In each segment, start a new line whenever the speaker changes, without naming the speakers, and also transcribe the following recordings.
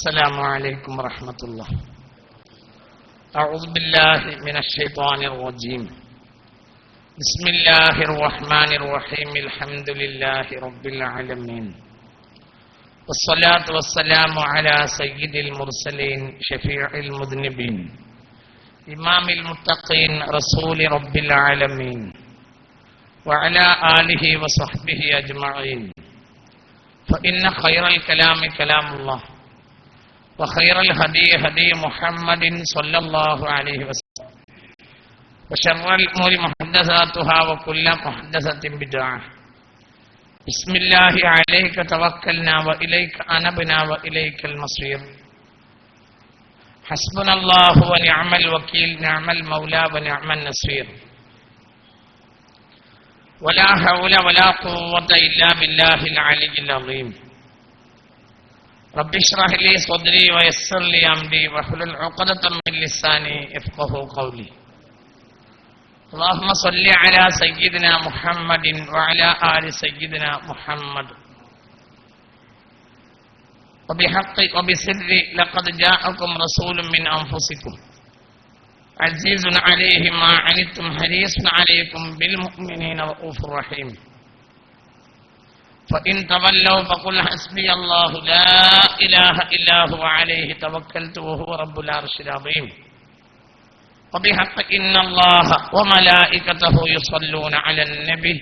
السلام عليكم ورحمة الله. أعوذ بالله من الشيطان الرجيم. بسم الله الرحمن الرحيم. الحمد لله رب العالمين. والصلاة والسلام على سيد المرسلين شفيع المذنبين إمام المتقين رسول رب العالمين وعلى آله وصحبه أجمعين. فإن خير الكلام كلام الله وخير الهدي هدي محمد صلى الله عليه وسلم وشر الأمور محدثاتها وكل محدثة بدعة. بسم الله عليك توكلنا وإليك أنبنا وإليك المصير. حسبنا الله ونعم الوكيل نعم المولى ونعم النصير. ولا حول ولا قوة إلا بالله العلي العظيم. رب اشرح لي صدري ويسر لي أمري واحلل عقدة من لساني يفقهوا قولي. اللهم صل على سيدنا محمد وعلى آل سيدنا محمد. وبحق وبسر لقد جاءكم رسول من أنفسكم عزيز عليه ما عنتم حريص عليكم بالمؤمنين رؤوف رحيم. فإن تولوا فقل حسبي الله لا إله إلا هو عليه توكلت وهو رب العرش العظيم. وبحق إن الله وملائكته يصلون على النبي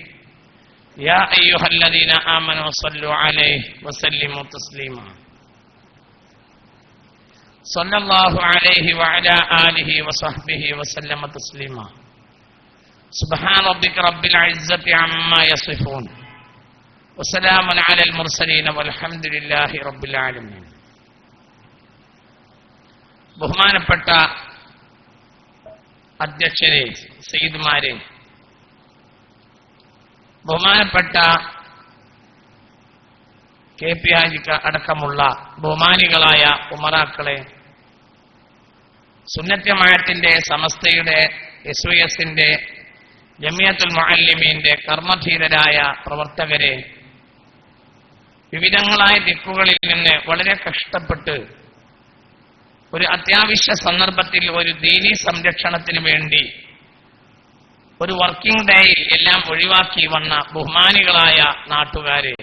يا أيها الذين آمنوا صلوا عليه وسلموا تسليما. صلى الله عليه وعلى آله وصحبه وسلم تسليما. سبحان ربك رب العزة عما يصفون وسلام على المرسلين والحمد لله رب العالمين. ബഹുമാനപ്പെട്ട അധ്യക്ഷരെ, സയ്യിദ്മാരെ, ബഹുമാനപ്പെട്ട K P ഹാജിക്ക അടക്കമുള്ള ബഹുമാനികളായ ഉമറാക്കളെ, സുന്നത്ത് ജമാഅത്തിന്റെ സമസ്തയുടെ SYSന്റെ ജമിയത്തുൽ മുഅല്ലിമീന്റെ കർമ്മധീരരായ പ്രവർത്തകരെ, വിവിധങ്ങളായ ദിക്കുകളിൽ നിന്ന് വളരെ കഷ്ടപ്പെട്ട് ഒരു അത്യാവശ്യ സന്ദർഭത്തിൽ ഒരു ദീനീ സംരക്ഷണത്തിന് വേണ്ടി ഒരു വർക്കിംഗ് ഡേയിൽ എല്ലാം ഒഴിവാക്കി വന്ന ബഹുമാനികളായ നാട്ടുകാരെ,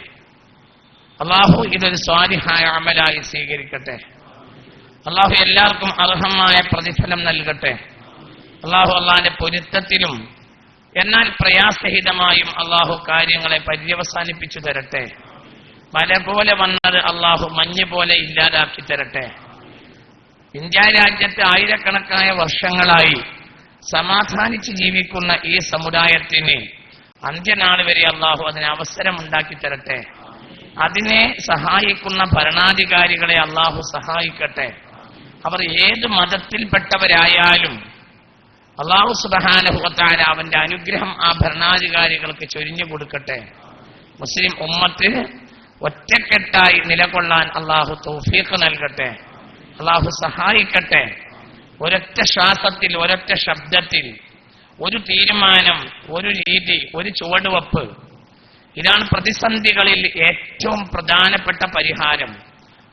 അള്ളാഹു ഇതൊരു സ്വാലിഹായ അമലായി സ്വീകരിക്കട്ടെ. അള്ളാഹു എല്ലാവർക്കും അർഹമായ പ്രതിഫലം നൽകട്ടെ. അള്ളാഹുവിന്റെ പൊരുത്തത്തിലും എന്നാൽ പ്രയാസഹിതമായും അള്ളാഹു കാര്യങ്ങളെ പര്യവസാനിപ്പിച്ചു തരട്ടെ. മല പോലെ വന്നത് അള്ളാഹു മഞ്ഞ് പോലെ ഇല്ലാതാക്കി തരട്ടെ. ഇന്ത്യ രാജ്യത്ത് ആയിരക്കണക്കായ വർഷങ്ങളായി സമാധാനിച്ച് ജീവിക്കുന്ന ഈ സമുദായത്തിന് അന്ത്യനാൾ വരെ അള്ളാഹു അതിന് അവസരം ഉണ്ടാക്കി തരട്ടെ. അതിനെ സഹായിക്കുന്ന ഭരണാധികാരികളെ അള്ളാഹു സഹായിക്കട്ടെ. അവർ ഏത് മതത്തിൽപ്പെട്ടവരായാലും അള്ളാഹു സുബ്ഹാനഹു വ തആല അവന്റെ അനുഗ്രഹം ആ ഭരണാധികാരികൾക്ക് ചൊരിഞ്ഞു കൊടുക്കട്ടെ. മുസ്ലിം ഉമ്മത്ത് ഒറ്റക്കെട്ടായി നിലകൊള്ളാൻ അള്ളാഹു തൗഫീഖ് നൽകട്ടെ. അള്ളാഹു സഹായിക്കട്ടെ. ഒരൊറ്റ ശ്വാസത്തിൽ, ഒരൊറ്റ ശബ്ദത്തിൽ, ഒരു തീരുമാനം, ഒരു രീതി, ഒരു ചുവടുവെപ്പ്, ഇതാണ് പ്രതിസന്ധികളിൽ ഏറ്റവും പ്രധാനപ്പെട്ട പരിഹാരം.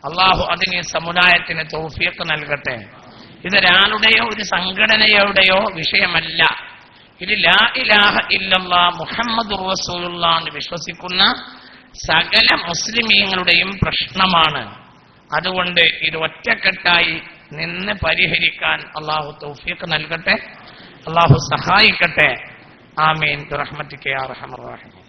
അള്ളാഹു അതിന് സമുദായത്തിന് തൗഫീഖ് നൽകട്ടെ. ഇതൊരാളുടെയോ ഒരു സംഘടനയുടെയോ വിഷയമല്ല. ഇത് ലാ ഇലാഹ ഇല്ലല്ലാഹ് മുഹമ്മദുർ റസൂലുള്ളാഹ് എന്ന് വിശ്വസിക്കുന്ന സകല മുസ്ലിമീങ്ങളുടെയും പ്രശ്നമാണ്. അതുകൊണ്ട് ഇത് ഒറ്റക്കെട്ടായി നിന്ന് പരിഹരിക്കാൻ അള്ളാഹു തൗഫീഖ് നൽകട്ടെ. അള്ളാഹു സഹായിക്കട്ടെ. ആമീൻ ബിറഹ്മതിക യാ അർഹമർ റഹീമീൻ.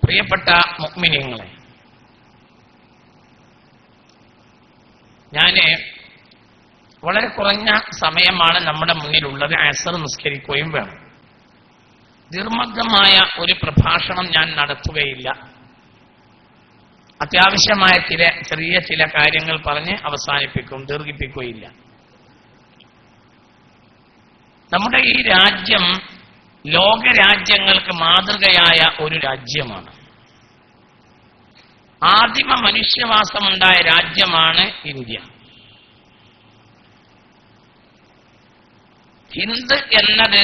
പ്രിയപ്പെട്ട മുഅ്മിനീങ്ങളെ, ഞാന് വളരെ കുറഞ്ഞ സമയമാണ് നമ്മുടെ മുന്നിലുള്ളത്. അസർ നിസ്കരിക്കുകയും വേണം. ദീർഘമായ ഒരു പ്രഭാഷണം ഞാൻ നടത്തുകയില്ല. അത്യാവശ്യമായ ചെറിയ ചില കാര്യങ്ങൾ പറഞ്ഞ് അവസാനിപ്പിക്കും, ദീർഘിപ്പിക്കുകയില്ല. നമ്മുടെ ഈ രാജ്യം ലോകരാജ്യങ്ങൾക്ക് മാതൃകയായ ഒരു രാജ്യമാണ്. ആദിമ മനുഷ്യവാസമുണ്ടായ രാജ്യമാണ് ഇന്ത്യ. ഹിന്ദ് എന്നത്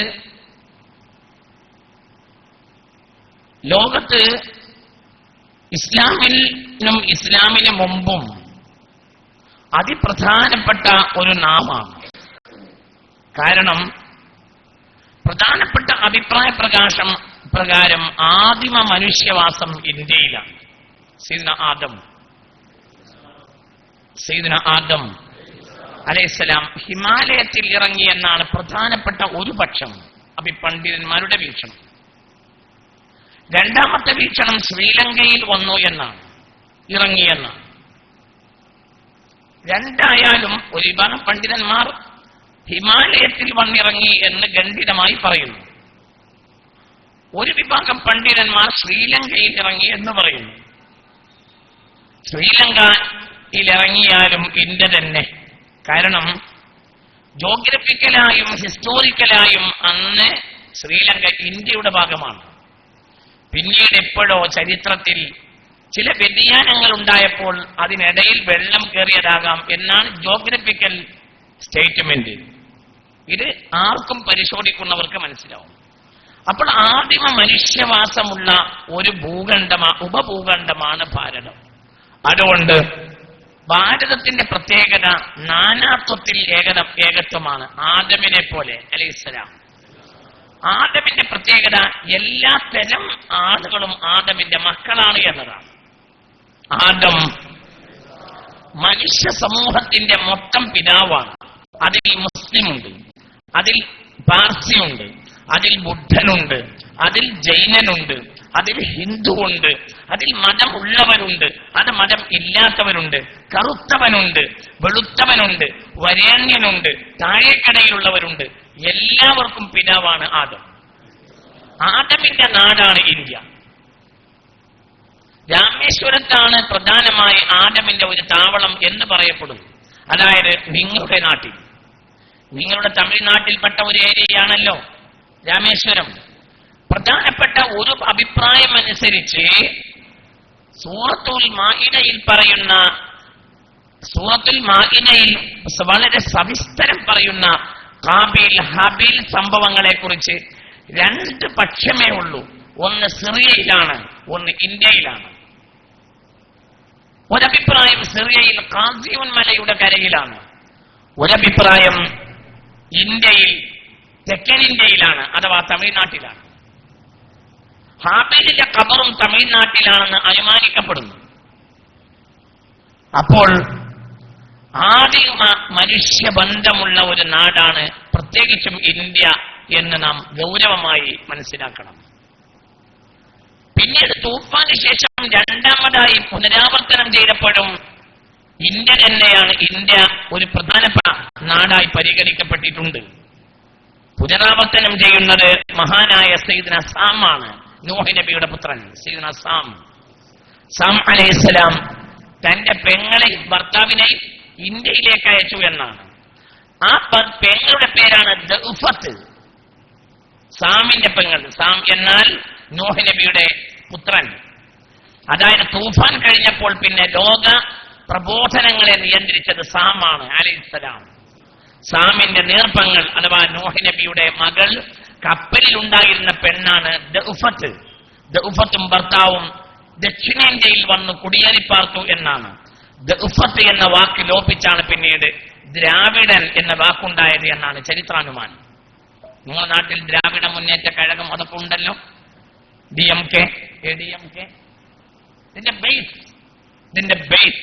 ലോകത്ത് ഇസ്ലാമിനും ഇസ്ലാമിന് മുമ്പും അതിപ്രധാനപ്പെട്ട ഒരു നാമാണ്. കാരണം പ്രധാനപ്പെട്ട അഭിപ്രായ പ്രകാരം ആദിമ മനുഷ്യവാസം ഇന്ത്യയിലാണ്. സയ്യിദുന ആദം അലൈഹിസ്സലാം ഹിമാലയത്തിൽ ഇറങ്ങി എന്നാണ് പ്രധാനപ്പെട്ട ഒരു പക്ഷം പണ്ഡിതന്മാരുടെ വീക്ഷണം. രണ്ടാമത്തെ വീക്ഷണം ശ്രീലങ്കയിൽ വന്നു എന്നാണ്, ഇറങ്ങിയെന്നാണ്. രണ്ടായാലും ഒരു വിഭാഗം പണ്ഡിതന്മാർ ഹിമാലയത്തിൽ വന്നിറങ്ങി എന്ന് ഖണ്ഡിതമായി പറയുന്നു. ഒരു വിഭാഗം പണ്ഡിതന്മാർ ശ്രീലങ്കയിൽ ഇറങ്ങി എന്ന് പറയുന്നു. ശ്രീലങ്കയിൽ ഇറങ്ങിയാലും ഇന്ത്യ തന്നെ. കാരണം ജോഗ്രഫിക്കലായും ഹിസ്റ്റോറിക്കലായും അന്ന് ശ്രീലങ്ക ഇന്ത്യയുടെ ഭാഗമാണ്. പിന്നീട് എപ്പോഴോ ചരിത്രത്തിൽ ചില വ്യതിയാനങ്ങൾ ഉണ്ടായപ്പോൾ അതിനിടയിൽ വെള്ളം കയറിയതാകാം എന്നാണ് ജോഗ്രഫിക്കൽ സ്റ്റേറ്റ്മെന്റ്. ഇത് ആർക്കും പരിശോധിക്കുന്നവർക്ക് മനസ്സിലാവും. അപ്പോൾ ആദിമ മനുഷ്യവാസമുള്ള ഒരു ഉപഭൂഖണ്ഡമാണ് ഭാരതം. അതുകൊണ്ട് ഭാരതത്തിന്റെ പ്രത്യേകത നാനാത്വത്തിൽ ഏകത്വമാണ്. ആദമിനെ പോലെ അലൈഹിസ്സലാം. ആദമിന്റെ പ്രത്യേകത എല്ലാ തരം ആളുകളും ആദമിന്റെ മക്കളാണ് എന്നതാണ്. ആദം മനുഷ്യ സമൂഹത്തിന്റെ മൊത്തം പിതാവാണ്. അതിൽ മുസ്ലിമുണ്ട്, അതിൽ പാർസിയുണ്ട്, അതിൽ ബുദ്ധനുണ്ട്, അതിൽ ജൈനനുണ്ട്, അതിൽ ഹിന്ദുവുണ്ട്, അതിൽ മതമുള്ളവരുണ്ട്, അത് മതം ഇല്ലാത്തവരുണ്ട്, കറുത്തവനുണ്ട്, വെളുത്തവനുണ്ട്, വരേണ്യനുണ്ട്, താഴേക്കടയിലുള്ളവരുണ്ട്. എല്ലാവർക്കും പിതാവാണ് ആദം. ആദമിന്റെ നാടാണ് ഇന്ത്യ. രാമേശ്വരത്താണ് പ്രധാനമായി ആദമിന്റെ ഒരു താവളം എന്ന് പറയപ്പെടുന്നു. അതായത് നിങ്ങളുടെ നാട്ടിൽ, നിങ്ങളുടെ തമിഴ്നാട്ടിൽപ്പെട്ട ഒരു ഏരിയയാണല്ലോ രാമേശ്വരം. പ്രധാനപ്പെട്ട ഒരു അഭിപ്രായം അനുസരിച്ച് സൂറത്തുൽ മാഇദയിൽ വളരെ സവിസ്തരം പറയുന്ന ഹാബീൽ ഹബീൽ സംഭവങ്ങളെ കുറിച്ച് രണ്ട് പക്ഷമേ ഉള്ളൂ. ഒന്ന് സിറിയയിലാണ്, ഒന്ന് ഇന്ത്യയിലാണ്. ഒരഭിപ്രായം സിറിയയിൽ ഖാസിയുൻ മലയുടെ കരയിലാണ്, ഒരഭിപ്രായം ഇന്ത്യയിൽ തെക്കൻ ഇന്ത്യയിലാണ്, അഥവാ തമിഴ്നാട്ടിലാണ്. ഹാബീലിന്റെ ഖബറും തമിഴ്നാട്ടിലാണെന്ന് അനുമാനിക്കപ്പെടുന്നു. അപ്പോൾ ആദിമ മനുഷ്യബന്ധമുള്ള ഒരു നാടാണ് പ്രത്യേകിച്ചും ഇന്ത്യ എന്ന് നാം ഗൗരവമായി മനസ്സിലാക്കണം. പിന്നീട് തൂഫാന് ശേഷം രണ്ടാമതായി പുനരാവർത്തനം ചെയ്തപ്പോഴും ഇന്ത്യ തന്നെയാണ് ഇന്ത്യ ഒരു പ്രധാനപ്പെട്ട നാടായി പരിഗണിക്കപ്പെട്ടിട്ടുണ്ട്. പുനരാവർത്തനം ചെയ്യുന്നത് മഹാനായ സയ്യിദ്ന സാമാണ്, നൂഹ് നബിയുടെ പുത്രൻ സയ്യിദ്ന സാം അലൈഹിസ്സലാം തന്റെ ഭർത്താവിനെ ഇന്ത്യയിലേക്ക് അയച്ചു എന്നാണ്. ആ പെങ്ങളുടെ പേരാണ് ദഉഫത്ത്. സാമിന്റെ പെങ്ങൾ. സാം എന്നാൽ നൂഹ് നബിയുടെ പുത്രൻ. അതായത് തൂഫാൻ കഴിഞ്ഞപ്പോൾ പിന്നെ ലോക പ്രബോധനങ്ങളെ നിയന്ത്രിച്ചത് സാമാണ് അലൈഹിസ്സലാം. സാമിന്റെ നീർപ്പങ്ങൾ അഥവാ നൂഹ് നബിയുടെ മകൾ കപ്പലിലുണ്ടായിരുന്ന പെണ്ണാണ് ദഉഫത്ത്. ദഉഫത്തും ഭർത്താവും ദക്ഷിണേന്ത്യയിൽ വന്ന് കുടിയേറിപ്പാർത്തു എന്നാണ്. ദഉഫത്ത് എന്ന വാക്ക് ലോപിച്ചാണ് പിന്നീട് ദ്രാവിഡൻ എന്ന വാക്കുണ്ടായത് എന്നാണ് ചരിത്രാനുമാനം. നിങ്ങളുടെ നാട്ടിൽ ദ്രാവിഡ മുന്നേറ്റ കഴകം അതൊക്കെ ഉണ്ടല്ലോ, DMK, ADMK. ഇതിന്റെ ബേസ്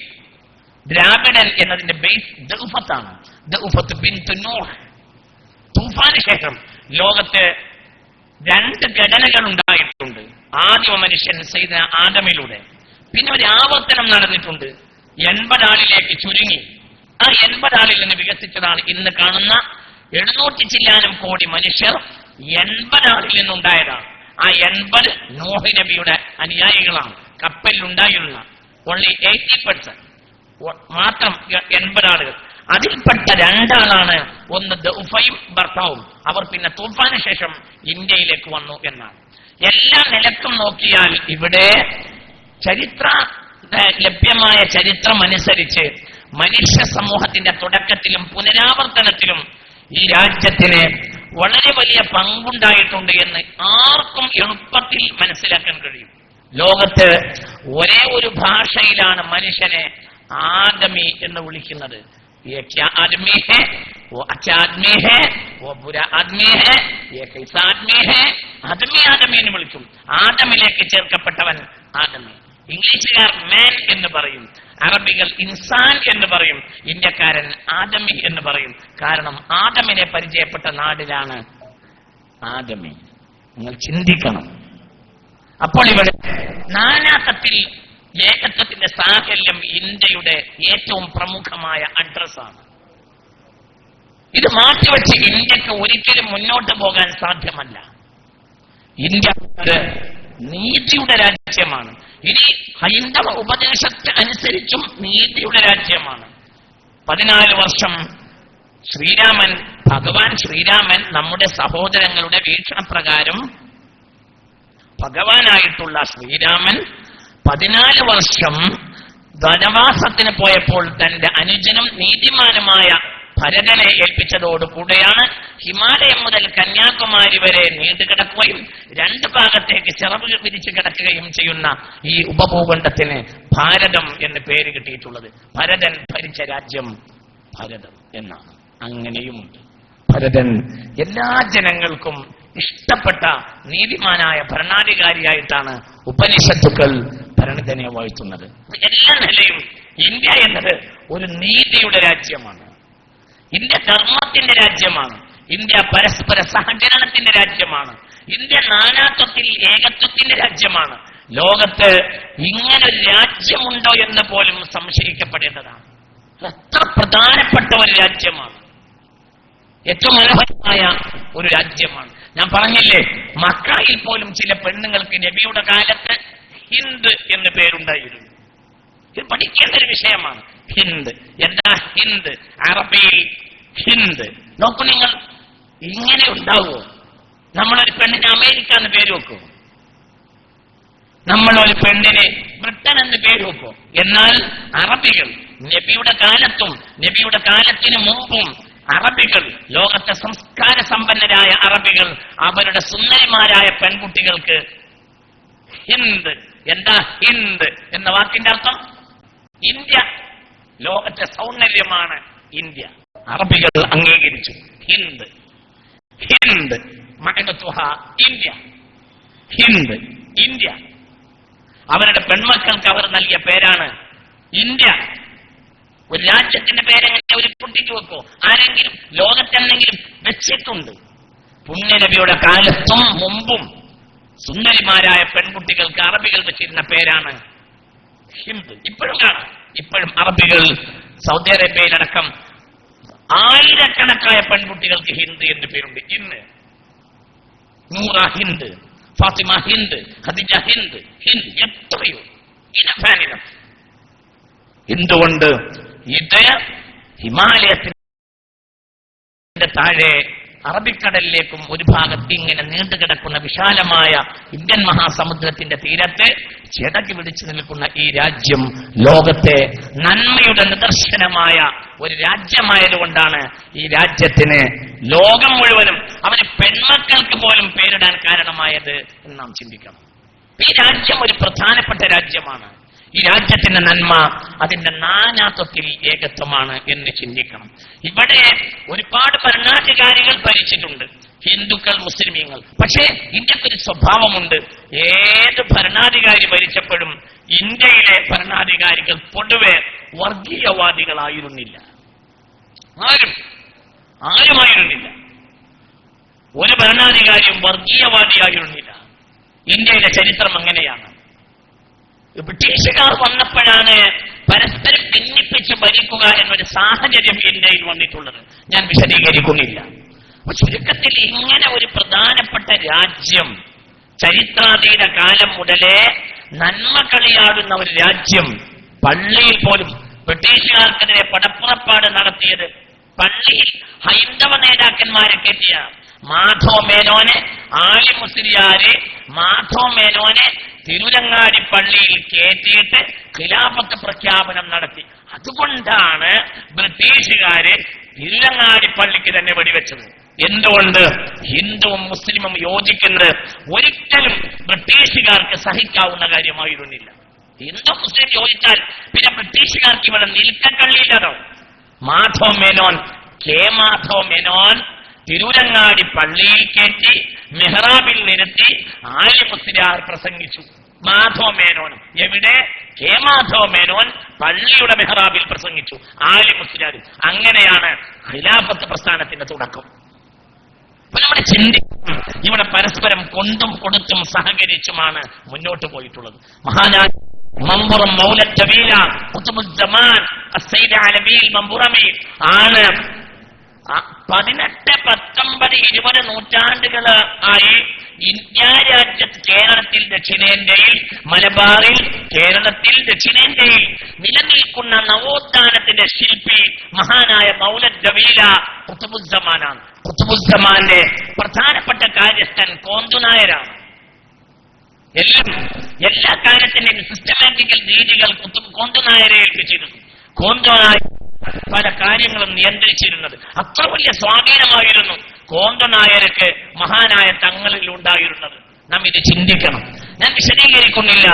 ദ്രാവിഡൻ എന്നതിന്റെ ബേസ് ദഉഫത്താണ്. ദഉഫത്ത് ബിൻത് നൂഹ്. തൂഫാന് ശേഷം ലോകത്ത് രണ്ട് ഘടനകൾ ഉണ്ടായിട്ടുണ്ട്. ആദിമ മനുഷ്യൻ സയ്യിദ്ന ആദമിലൂടെ. പിന്നെ ഒരു ആവർത്തനം നടന്നിട്ടുണ്ട്. 80 ആളിലേക്ക് ചുരുങ്ങി. ആ 80 ആളിൽ നിന്ന് വികസിച്ചതാണ് ഇന്ന് കാണുന്ന 700 ചില്ലാനം കോടി മനുഷ്യർ. 80 ആളിൽ നിന്നുണ്ടായതാണ്. ആ 80 നൂഹ് നബിയുടെ അനുയായികളാണ്. കപ്പലിലുണ്ടായിരുന്ന ഓൺലി 80% മാത്രം 80 ആളുകൾ. അതിൽപ്പെട്ട 2 ആളാണ്, ഒന്ന് ദഉഫയും ഭർത്താവും. അവർ പിന്നെ തൂഫാന് ശേഷം ഇന്ത്യയിലേക്ക് വന്നു എന്നാണ്. എല്ലാ നിലക്കും നോക്കിയാൽ ഇവിടെ ലഭ്യമായ ചരിത്രം അനുസരിച്ച് മനുഷ്യ സമൂഹത്തിന്റെ തുടക്കത്തിലും പുനരാവർത്തനത്തിലും ഈ രാജ്യത്തിന് വളരെ വലിയ പങ്കുണ്ടായിട്ടുണ്ട് എന്ന് ആർക്കും എളുപ്പത്തിൽ മനസ്സിലാക്കാൻ കഴിയും. ലോകത്ത് ഒരേ ഒരു ഭാഷയിലാണ് മനുഷ്യനെ ആദമി എന്ന് വിളിക്കുന്നത്. ये क्या आदमी है, वो अच्छा आदमी है, वो बुरा आदमी है, ये कैसा आदमी है. ആദമി ആദമി എന്ന് വിളിക്കും. ആദമിലേക്ക് ചേർക്കപ്പെട്ടവൻ ആദമി. ഇംഗ്ലീഷുകാർ മാൻ എന്ന് പറയും, അറബികൾ ഇൻസാൻ എന്ന് പറയും, ഇന്ത്യക്കാരൻ ആദമി എന്ന് പറയും. കാരണം ആദമിനെ പരിചയപ്പെട്ട നാടിലാണ് ആദമി. നിങ്ങൾ ചിന്തിക്കണം. അപ്പോൾ ഇവിടെ നാനാത്വത്തിൽ ഏകത്വത്തിന്റെ സാഹല്യം ഇന്ത്യയുടെ ഏറ്റവും പ്രമുഖമായ അഡ്രസ്സാണ്. ഇത് മാറ്റിവെച്ച് ഇന്ത്യക്ക് ഒരിക്കലും മുന്നോട്ട് പോകാൻ സാധ്യമല്ല. ഇന്ത്യ നീതിയുടെ രാജ്യമാണ്. ഇനി ഹൈന്ദവ ഉപദേശത്തെ അനുസരിച്ചും നീതിയുടെ രാജ്യമാണ്. 14 വർഷം ഭഗവാൻ ശ്രീരാമൻ നമ്മുടെ സഹോദരങ്ങളുടെ വീക്ഷണപ്രകാരം ഭഗവാനായിട്ടുള്ള ശ്രീരാമൻ 14 വർഷം വനവാസത്തിന് പോയപ്പോൾ തന്റെ അനുജനും നീതിമാനുമായ ഭരതനെ ഏൽപ്പിച്ചതോടുകൂടെയാണ് ഹിമാലയം മുതൽ കന്യാകുമാരി വരെ നീണ്ടുകിടക്കുകയും 2 ഭാഗത്തേക്ക് ചിറവ് വിരിച്ചു കിടക്കുകയും ചെയ്യുന്ന ഈ ഉപഭൂഖണ്ഡത്തിന് ഭാരതം എന്ന് പേര് കിട്ടിയിട്ടുള്ളത്. ഭരതൻ ഭരിച്ച രാജ്യം ഭാരതം എന്നാണ്. അങ്ങനെയുമുണ്ട്. ഭരതൻ എല്ലാ ജനങ്ങൾക്കും ഇഷ്ടപ്പെട്ട നീതിമാനായ ഭരണാധികാരിയായിട്ടാണ് ഉപനിഷത്തുക്കൾ ഭരണത്തിനെ വാഴ്ത്തുന്നത്. എല്ലാ നിലയും ഇന്ത്യ എന്നത് ഒരു നീതിയുടെ രാജ്യമാണ്. ഇന്ത്യ ധർമ്മത്തിന്റെ രാജ്യമാണ്. ഇന്ത്യ പരസ്പര സഹകരണത്തിന്റെ രാജ്യമാണ്. ഇന്ത്യ നാനാത്വത്തിൽ ഏകത്വത്തിന്റെ രാജ്യമാണ്. ലോകത്ത് ഇങ്ങനൊരു രാജ്യമുണ്ടോ എന്ന് പോലും സംശയിക്കപ്പെടേണ്ടതാണ്. എത്ര പ്രധാനപ്പെട്ട ഒരു രാജ്യമാണ്. ഏറ്റവും മനോഹരമായ ഒരു രാജ്യമാണ്. ഞാൻ പറഞ്ഞില്ലേ, മക്കയിൽ പോലും ചില പെണ്ണുങ്ങൾക്ക് നബിയുടെ കാലത്ത് ഹിന്ദ് എന്ന് പേരുണ്ടായിരുന്നു. ഇത് പഠിക്കേണ്ട ഒരു വിഷയമാണ്. ഹിന്ദ് എന്താ? ഹിന്ദ് അറബിയിൽ ഹിന്ദ്. നോക്കൂ നിങ്ങൾ, ഇങ്ങനെ ഉണ്ടാവുമോ? നമ്മളൊരു പെണ്ണിന് അമേരിക്ക എന്ന് പേര് വെക്കുമോ? നമ്മളൊരു പെണ്ണിന് ബ്രിട്ടൻ എന്ന് പേര് വെക്കുമോ? എന്നാൽ അറബികൾ നബിയുടെ കാലത്തും നബിയുടെ കാലത്തിന് മുമ്പും അറബികൾ, ലോകത്തെ സംസ്കാര സമ്പന്നരായ അറബികൾ, അവരുടെ സുന്ദരിമാരായ പെൺകുട്ടികൾക്ക് ഹിന്ദ്. എന്താ ഹിന്ദ് എന്ന വാക്കിന്റെ അർത്ഥം? ഇന്ത്യ. ലോകത്തെ സൗന്ദര്യമാണ് ഇന്ത്യ. അറബികൾ അംഗീകരിച്ചു ഹിന്ദ്. ഹിന്ദ് മഅനതുഹ ഇന്ത്യ. ഹിന്ദ് ഇന്ത്യ. അവരുടെ പെൺമക്കൾക്ക് അവർ നൽകിയ പേരാണ് ഇന്ത്യ. ഒരു രാജ്യത്തിന്റെ പേരെങ്ങനെ ഒരു കുട്ടിക്ക് വെക്കോ? ആരെങ്കിലും ലോകത്തെന്തെങ്കിലും വെച്ചിട്ടുണ്ട്? പുണ്യനബിയുടെ കാലത്തും മുമ്പും സുന്ദരിമാരായ പെൺകുട്ടികൾക്ക് അറബികൾ വെച്ചിരുന്ന പേരാണ് ഹിന്ദ്. ഇപ്പോഴും കാണാം. ഇപ്പോഴും അറബികൾ സൗദി അറേബ്യയിലടക്കം ആയിരക്കണക്കായ പെൺകുട്ടികൾക്ക് ഹിന്ദ് എന്ന് പേരുണ്ട്. ഇന്ന് നൂറ ഹിന്ദ്, ഫാത്തിമ ഹിന്ദ്, ഖദീജ ഹിന്ദ്, ഹിന്ദ് എത്രയോ ഇനഫാനിനം. എന്തുകൊണ്ട്? ഇത് ഹിമാലയത്തിന്റെ താഴെ അറബിക്കടലിലേക്കും ഒരു ഭാഗത്ത് ഇങ്ങനെ നീണ്ടുകിടക്കുന്ന വിശാലമായ ഇന്ത്യൻ മഹാസമുദ്രത്തിന്റെ തീരത്ത് ചിടക്കി പിടിച്ചു നിൽക്കുന്ന ഈ രാജ്യം ലോകത്തെ നന്മയുടെ നിദർശനമായ ഒരു രാജ്യമായതുകൊണ്ടാണ് ഈ രാജ്യത്തിന് ലോകം മുഴുവനും അവന് പെൺമക്കൾക്ക് പോലും പേരിടാൻ കാരണമായത് എന്ന് നാം ചിന്തിക്കണം. ഈ രാജ്യം ഒരു പ്രധാനപ്പെട്ട രാജ്യമാണ്. ഈ രാജ്യത്തിന്റെ നന്മ അതിന്റെ നാനാത്വത്തിൽ ഏകത്വമാണ് എന്ന് ചിന്തിക്കണം. ഇവിടെ ഒരുപാട് ഭരണാധികാരികൾ ഭരിച്ചിട്ടുണ്ട്, ഹിന്ദുക്കൾ, മുസ്ലിമീങ്ങൾ. പക്ഷേ ഇന്ത്യക്കൊരു സ്വഭാവമുണ്ട്. ഏത് ഭരണാധികാരി ഭരിച്ചപ്പോഴും ഇന്ത്യയിലെ ഭരണാധികാരികൾ പൊതുവെ വർഗീയവാദികളായിരുന്നില്ല. ആരുമായിരുന്നില്ല. ഒരു ഭരണാധികാരിയും വർഗീയവാദിയായിരുന്നില്ല. ഇന്ത്യയിലെ ചരിത്രം അങ്ങനെയാണ്. ബ്രിട്ടീഷുകാർ വന്നപ്പോഴാണ് പരസ്പരം ഭിന്നിപ്പിച്ച് ഭരിക്കുക എന്നൊരു സാഹചര്യം ഇന്ത്യയിൽ വന്നിട്ടുള്ളത്. ഞാൻ വിശദീകരിക്കുന്നില്ല. ചുരുക്കത്തിൽ ഇങ്ങനെ ഒരു പ്രധാനപ്പെട്ട രാജ്യം, ചരിത്രാതീത കാലം മുതലേ നന്മ കളിയാടുന്ന ഒരു രാജ്യം, പള്ളിയിൽ പോലും ബ്രിട്ടീഷുകാർക്കെതിരെ പടപ്പുറപ്പാട് നടത്തിയത് പള്ളിയിൽ ഹൈന്ദവ നേതാക്കന്മാരെ കെട്ടിയ മാധവ മേനോനെ, ആലി മുസ്ലിയാരെ മാധവ മേനോനെ തിരുരങ്ങാടി പള്ളിയിൽ കയറ്റിയിട്ട് ഖിലാഫത്ത് പ്രഖ്യാപനം നടത്തി. അതുകൊണ്ടാണ് ബ്രിട്ടീഷുകാര് തിരുരങ്ങാടി പള്ളിക്ക് തന്നെ വെടിവെച്ചത്. എന്തുകൊണ്ട് ഹിന്ദുവും മുസ്ലിമും യോജിക്കുന്നത് ഒരിക്കലും ബ്രിട്ടീഷുകാർക്ക് സഹിക്കാവുന്ന കാര്യമായിരുന്നില്ല. ഹിന്ദു മുസ്ലിം യോജിച്ചാൽ പിന്നെ ബ്രിട്ടീഷുകാർക്ക് ഇവിടെ നിൽക്കക്കള്ളിയില്ലതോ. മാധവ് മേനോൻ, കെ മാധവ് മേനോൻ തിരൂരങ്ങാടി പള്ളിയിൽ കയറ്റി മെഹ്റാബിൽ നിരത്തി ആലി മുസ്ലിയാർ പ്രസംഗിച്ചു. മാധവ് മേനോൻ എവിടെ? കെ മാധവ് മേനോൻ പള്ളിയുടെ മെഹ്റാബിൽ പ്രസംഗിച്ചു, ആലി മുസ്ലിയാർ. അങ്ങനെയാണ് ഖിലാഫത്ത് പ്രസ്ഥാനത്തിന്റെ തുടക്കം. അപ്പൊ നമ്മുടെ ചിന്തിക്കും ഇവിടെ പരസ്പരം കൊണ്ടും കൊടുത്തും സഹകരിച്ചുമാണ് മുന്നോട്ട് പോയിട്ടുള്ളത്. മഹാനായ മമ്പുറം മൗലത്തവീല ഖുതുബുസ്സമാൻ അസ്സയ്യിദ് അലവിൽ മമ്പുറമി ആണ് 18, 19, 20 നൂറ്റാണ്ടുകൾ ആയി ഇന്ത്യ രാജ്യത്ത് കേരളത്തിൽ, ദക്ഷിണേന്ത്യയിൽ, മലബാറിൽ, കേരളത്തിൽ, ദക്ഷിണേന്ത്യയിൽ നിലനിൽക്കുന്ന നവോത്ഥാനത്തിന്റെ ശില്പി മഹാനായ മൗലത്തവീല ഖുതുബുസ്സമാനാണ്. ഖുതുബുസ്സമാന്റെ പ്രധാനപ്പെട്ട കാര്യസ്ഥൻ കോന്തുനായരാണ്. എല്ലാ കാര്യത്തിന്റെയും സിസ്റ്റമാറ്റിക്കൽ രീതികൾ കോന്തുനായരെ ഏൽപ്പിച്ചിരുന്നു. കോന്തുനായർ പല കാര്യങ്ങളും നിയന്ത്രിച്ചിരുന്നത്. അത്ര വലിയ സ്വാധീനമായിരുന്നു കോന്തുനായർക്ക് മഹാനായ തങ്ങളിൽ ഉണ്ടായിരുന്നത്. നാം ഇത് ചിന്തിക്കണം. ഞാൻ വിശദീകരിക്കുന്നില്ല.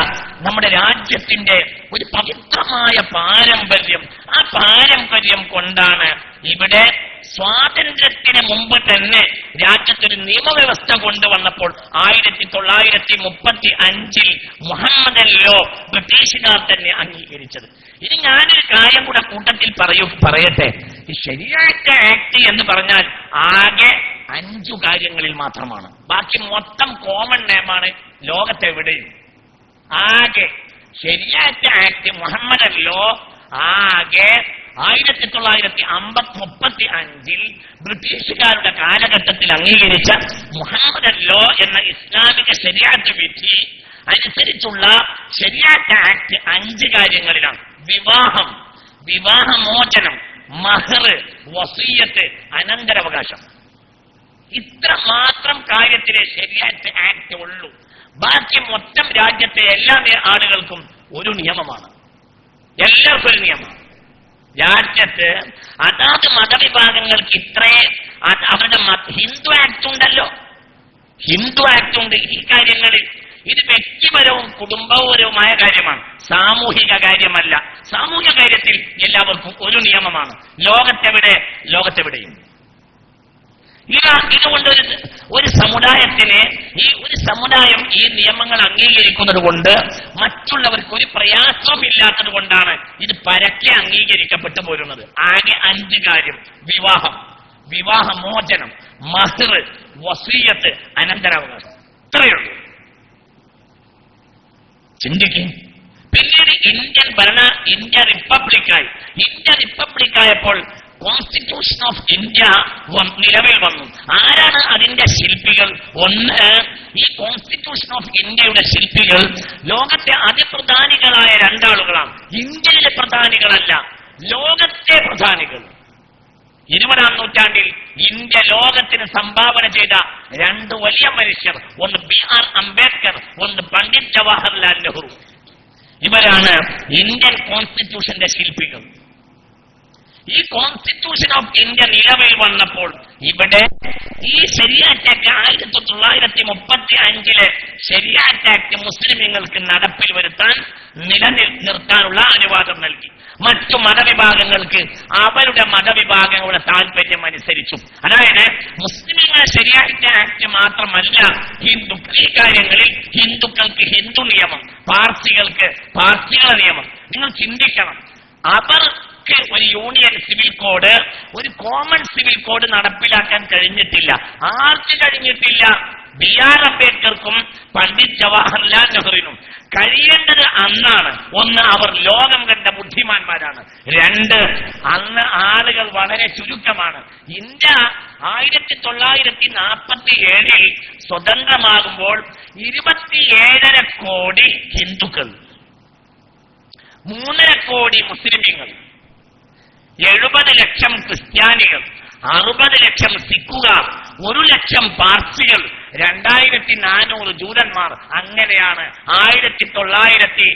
നമ്മുടെ രാജ്യത്തിന്റെ ഒരു പവിത്രമായ പാരമ്പര്യം, ആ പാരമ്പര്യം കൊണ്ടാണ് ഇവിടെ സ്വാതന്ത്ര്യത്തിന് മുമ്പ് തന്നെ രാജ്യത്തൊരു നിയമവ്യവസ്ഥ കൊണ്ടുവന്നപ്പോൾ 1935 മുഹമ്മദൻ ലോ ബ്രിട്ടീഷുകാർ തന്നെ അംഗീകരിച്ചത്. ഇനി ഞാനൊരു കാര്യം കൂടെ കൂട്ടത്തിൽ പറയട്ടെ. ഈ ശരിയായ ആക്ട് എന്ന് പറഞ്ഞാൽ ആകെ 5 കാര്യങ്ങളിൽ മാത്രമാണ്. ബാക്കി മൊത്തം കോമൺ നെയിമാണ് ലോകത്തെവിടെയും. ആകെ ശരിയായ ആക്ട് മുഹമ്മദൻ ലോ ആകെ 1935 ബ്രിട്ടീഷുകാരുടെ കാലഘട്ടത്തിൽ അംഗീകരിച്ച മുഹമ്മദൻ ലോ എന്ന ഇസ്ലാമിക ശരിയാത്ത് വിധി അനുസരിച്ചുള്ള ശരിയാത്ത് ആക്ട് 5 കാര്യങ്ങളിലാണ്. വിവാഹം, വിവാഹമോചനം, മഹർ, വസിയ്യത്ത്, അനന്തരാവകാശം. ഇത്ര മാത്രം കാര്യത്തിലെ ശരിയാത്ത് ആക്ട് ഉള്ളൂ. ബാക്കി മൊത്തം രാജ്യത്തെ എല്ലാ ആളുകൾക്കും ഒരു നിയമമാണ്. എല്ലാവർക്കും ഒരു നിയമമാണ്. രാജ്യത്ത് അതാത് മതവിഭാഗങ്ങൾക്ക് അവരുടെ ഹിന്ദു ആക്ട് ഉണ്ടല്ലോ, ഹിന്ദു ആക്ട് ഉണ്ട് ഈ കാര്യങ്ങളിൽ. ഇത് വ്യക്തിപരവും കുടുംബപരവുമായ കാര്യമാണ്, സാമൂഹിക കാര്യമല്ല. സാമൂഹിക കാര്യത്തിൽ എല്ലാവർക്കും ഒരു നിയമമാണ്. ലോകത്തെവിടെയും ഇതുകൊണ്ട് ഒരു സമുദായത്തിന് ഒരു സമുദായം ഈ നിയമങ്ങൾ അംഗീകരിക്കുന്നത് കൊണ്ട് മറ്റുള്ളവർക്ക് ഒരു പ്രയാസമില്ലാത്തത് കൊണ്ടാണ് ഇത് പരക്കെ അംഗീകരിക്കപ്പെട്ടു പോരുന്നത്. ആകെ 5 കാര്യം: വിവാഹം, വിവാഹമോചനം, മഹർ, വസിയ്യത്ത്, അനന്തരാവകാശം. ഇത്രയുള്ളൂ. ചിന്തിക്കും. പിന്നീട് ഇന്ത്യ റിപ്പബ്ലിക്കായപ്പോൾ കോൺസ്റ്റിറ്റ്യൂഷൻ ഓഫ് ഇന്ത്യ നിലവിൽ വന്നു. ആരാണ് അതിന്റെ ശില്പികൾ? ഒന്ന്, ഈ കോൺസ്റ്റിറ്റ്യൂഷൻ ഓഫ് ഇന്ത്യയുടെ ശില്പികൾ ലോകത്തെ അതിപ്രധാനികളായ 2 ആളുകളാണ്. ഇന്ത്യയിലെ പ്രധാനികളല്ല, ലോകത്തെ പ്രധാനികൾ. 20ാം നൂറ്റാണ്ടിൽ ഇന്ത്യ ലോകത്തിന് സംഭാവന ചെയ്ത 2 വലിയ മനുഷ്യർ, ഒന്ന് ബി.ആർ. അംബേദ്കർ, ഒന്ന് പണ്ഡിറ്റ് ജവഹർലാൽ നെഹ്റു. ഇവരാണ് ഇന്ത്യൻ കോൺസ്റ്റിറ്റ്യൂഷന്റെ ശില്പികൾ. ഈ കോൺസ്റ്റിറ്റ്യൂഷൻ ഓഫ് ഇന്ത്യ നിലവിൽ വന്നപ്പോൾ ഇവിടെ ഈ ശരിയാത്ത് ആക്ട് 1935 ശരിയാത്ത് ആക്ട് മുസ്ലിമീങ്ങൾക്ക് നടപ്പിൽ വരുത്താൻ നിലനിർത്താനുള്ള അനുവാദം നൽകി. മറ്റു മതവിഭാഗങ്ങൾക്ക് അവരുടെ മതവിഭാഗങ്ങളുടെ താല്പര്യം അനുസരിച്ചു. അതായത് മുസ്ലിമുകളുടെ ശരിയാത്ത് ആക്ട് മാത്രമല്ല ഹിന്ദുക്കൾ. ഈ കാര്യങ്ങളിൽ ഹിന്ദുക്കൾക്ക് ഹിന്ദു നിയമം, പാർസികൾക്ക് പാർസികളുടെ നിയമം. നിങ്ങൾ ചിന്തിക്കണം. അവർക്ക് ഒരു യൂണിയൻ സിവിൽ കോഡ്, ഒരു കോമൺ സിവിൽ കോഡ് നടപ്പിലാക്കാൻ കഴിഞ്ഞിട്ടില്ല. ആർക്ക് കഴിഞ്ഞിട്ടില്ല? ബി.ആർ. അംബേദ്കർക്കും പണ്ഡിറ്റ് ജവഹർലാൽ നെഹ്റുവിനും കഴിയേണ്ടത് അന്നാണ്. ഒന്ന്, അവർ ലോകം കണ്ട ബുദ്ധിമാന്മാരാണ്. 2, അന്ന് ആളുകൾ വളരെ ചുരുക്കമാണ്. ഇന്ത്യ 1947 സ്വതന്ത്രമാകുമ്പോൾ 27.5 കോടി ഹിന്ദുക്കൾ, 3.5 കോടി മുസ്ലിമീങ്ങൾ, 70 ലക്ഷം ക്രിസ്ത്യാനികൾ, 60 ലക്ഷം സിഖുകാർ, 1 ലക്ഷം പാർസികൾ, 2400 ജൂതന്മാർ. അങ്ങനെയാണ് 1947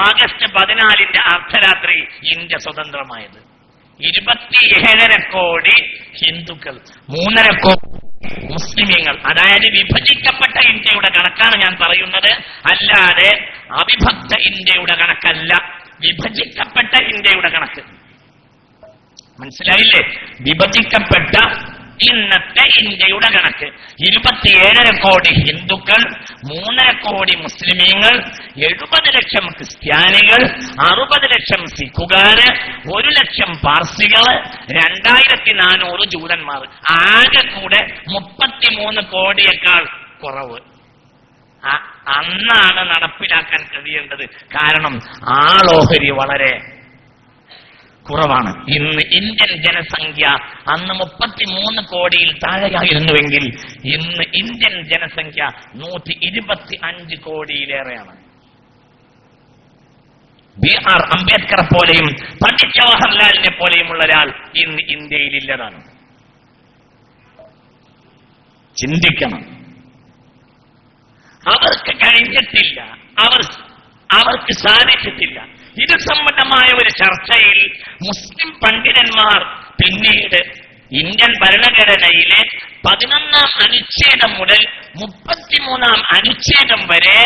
ആഗസ്റ്റ് 14 അർദ്ധരാത്രി ഇന്ത്യ സ്വതന്ത്രമായത്. 27.5 കോടി ഹിന്ദുക്കൾ, 3.5 കോടി മുസ്ലിമീങ്ങൾ. അതായത് വിഭജിക്കപ്പെട്ട ഇന്ത്യയുടെ കണക്കാണ് ഞാൻ പറയുന്നത്, അല്ലാതെ അവിഭക്ത ഇന്ത്യയുടെ കണക്കല്ല, വിഭജിക്കപ്പെട്ട ഇന്ത്യയുടെ കണക്ക്. മനസ്സിലായില്ലേ? വിഭജിക്കപ്പെട്ട ഇന്നത്തെ ഇന്ത്യയുടെ കണക്ക്. 27.5 കോടി ഹിന്ദുക്കൾ, 3.5 കോടി മുസ്ലിമീങ്ങൾ, 70 ലക്ഷം ക്രിസ്ത്യാനികൾ, 60 ലക്ഷം സിഖുകാര്, 1 ലക്ഷം പാർസികള്, 2400 ജൂതന്മാർ. ആകെ കൂടെ 33 കോടിയേക്കാൾ കുറവ്. അന്നാണ് നടപ്പിലാക്കാൻ കഴിയേണ്ടത്. കാരണം ആളോഹരി വളരെ കുറവാണ്. ഇന്ന് ഇന്ത്യൻ ജനസംഖ്യ അന്ന് 33 കോടിയിൽ താഴെയായിരുന്നുവെങ്കിൽ ഇന്ന് ഇന്ത്യൻ ജനസംഖ്യ 125 കോടിയിലേറെയാണ്. ബി.ആർ. അംബേദ്കറെ പോലെയും പണ്ഡിറ്റ് ജവഹർലാലിനെ പോലെയുമുള്ള ഒരാൾ ഇന്ന് ഇന്ത്യയിലില്ലതാണ്. ചിന്തിക്കണം. അവർക്ക് കഴിഞ്ഞിട്ടില്ല, അവർക്ക് സാധിച്ചിട്ടില്ല. ഇത് സംബന്ധമായ ഒരു ചർച്ചയിൽ മുസ്ലിം പണ്ഡിതന്മാർ പിന്നീട് ഇന്ത്യൻ ഭരണഘടനയിലെ 11-ാം അനുച്ഛേദം മുതൽ 33-ാം അനുച്ഛേദം വരെ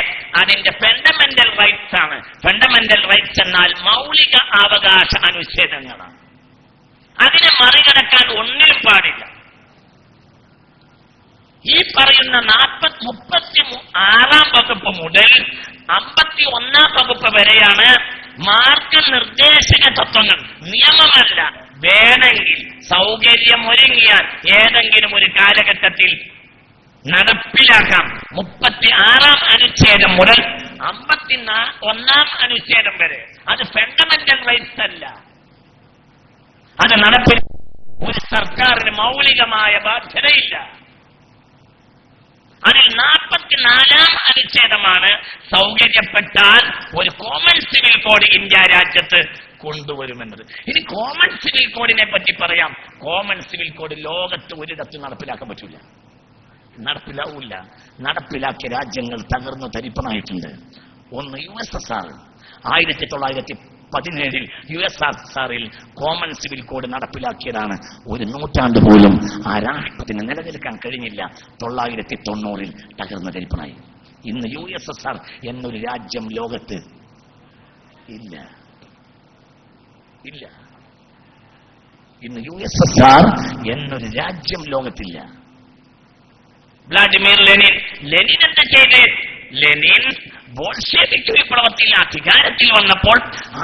അതിന്റെ ഫണ്ടമെന്റൽ റൈറ്റ്സ് ആണ്. ഫണ്ടമെന്റൽ റൈറ്റ്സ് എന്നാൽ മൗലിക അവകാശ അനുച്ഛേദങ്ങളാണ്. അതിനെ മറികടക്കാൻ ഒന്നിനും പാടില്ല. ഈ പറയുന്ന 36-ാം വകുപ്പ് മുതൽ 51-ാം വകുപ്പ് വരെയാണ് മാർഗനിർദ്ദേശക തത്വങ്ങൾ. നിയമമല്ല, വേണമെങ്കിൽ സൗകര്യമൊരുങ്ങിയാൽ ഏതെങ്കിലും ഒരു കാലഘട്ടത്തിൽ നടപ്പിലാക്കാം. 36-ാം അനുച്ഛേദം മുതൽ 51-ാം അനുച്ഛേദം വരെ അത് ഫണ്ടമെന്റൽ റൈറ്റ്സ് അല്ല. അത് നടപ്പിലാക്കാൻ ഒരു സർക്കാരിന് മൗലികമായ ബാധ്യതയില്ല. അതിൽ 44-ാം അനുച്ഛേദമാണ് സൗകര്യപ്പെട്ടാൽ ഒരു കോമൺ സിവിൽ കോഡ് ഇന്ത്യ രാജ്യത്ത് കൊണ്ടുവരുമെന്നത്. ഇനി കോമൺ സിവിൽ കോഡിനെ പറ്റി പറയാം. കോമൺ സിവിൽ കോഡ് ലോകത്ത് ഒരിടത്തും നടപ്പിലാക്കാൻ പറ്റില്ല, നടപ്പിലാവൂല. നടപ്പിലാക്കിയ രാജ്യങ്ങൾ തകർന്നു തരിപ്പണായിട്ടുണ്ട്. ഒന്ന് USSR. 1917 USSRൽ കോമൺ സിവിൽ കോഡ് നടപ്പിലാക്കിയതാണ്. ഒരു നൂറ്റാണ്ട് പോലും ആ രാഷ്ട്രത്തിന് നിലനിൽക്കാൻ കഴിഞ്ഞില്ല. 1990 തകർന്ന തരിപ്പണായി. ഇന്ന് USSR എന്നൊരു രാജ്യം ലോകത്ത് ഇല്ല. ഇന്ന് USSR എന്നൊരു രാജ്യം ലോകത്തില്ല. വ്ളാഡിമിർ ലെനിൻ എന്താ ചെയ്ത്? ലെനിൻ ബോൾഷെവിക് വിപ്ലവത്തിൽ അധികാരത്തിൽ വന്നപ്പോൾ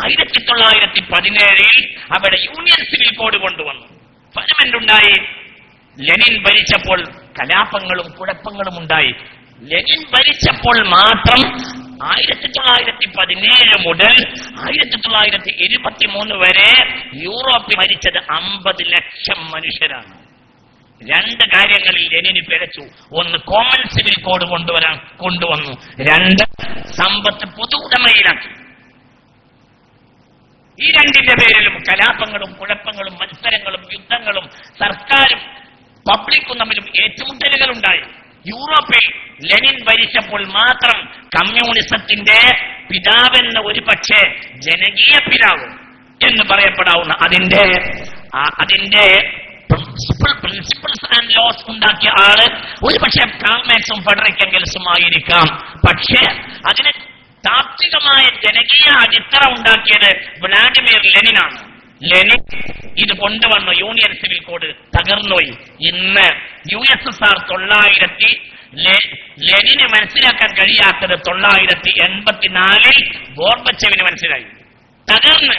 1917 അവിടെ യൂണിയൻ സിവിൽ കോഡ് കൊണ്ടുവന്നു. ഫലമെന്റ് ഉണ്ടായി. ലെനിൻ ഭരിച്ചപ്പോൾ കലാപങ്ങളും കുഴപ്പങ്ങളും ഉണ്ടായി. ലെനിൻ ഭരിച്ചപ്പോൾ മാത്രം 1917 മുതൽ 1923 വരെ യൂറോപ്പിൽ മരിച്ചത് 50 ലക്ഷം മനുഷ്യരാണ്. 2 കാര്യങ്ങളിൽ ലെനിന് പിഴച്ചു. ഒന്ന്, കോമൺ സിവിൽ കോഡ് കൊണ്ടുവന്നു. 2, സമ്പത്ത് പൊതു ഉടമയിലാക്കി. ഈ 2ന്റെ പേരിലും കലാപങ്ങളും കുഴപ്പങ്ങളും മത്സരങ്ങളും യുദ്ധങ്ങളും സർക്കാരും പബ്ലിക്കും തമ്മിലും ഏറ്റുമുട്ടലുകൾ ഉണ്ടായി. യൂറോപ്പിൽ ലെനിൻ ഭരിച്ചപ്പോൾ മാത്രം കമ്മ്യൂണിസത്തിന്റെ പിതാവെന്ന ഒരു പക്ഷേ ജനകീയ പിതാവ് എന്ന് പറയപ്പെടാവുന്ന അതിന്റെ പ്രിൻസിപ്പിൾസ് ആൻഡ് ലോസ് ഉണ്ടാക്കിയ ആള് ഒരു പക്ഷേ കാൾ മാർക്സും ഫ്രെഡറിക് എംഗൽസും ആയിരിക്കാം. പക്ഷേ അതിന് താത്വികമായ ജനകീയ അടിത്തറ ഉണ്ടാക്കിയത് വ്ളാഡിമിർ ലെനിനാണ്. ലെനിൻ ഇത് കൊണ്ടുവന്നു. യൂണിയൻ സിവിൽ കോഡ് തകർന്നുപോയി. ഇന്ന് USSR ലെനിന് മനസ്സിലാക്കാൻ കഴിയാത്തത് 1984 ഗോർബച്ചേവിന് മനസ്സിലായി. തകർന്ന്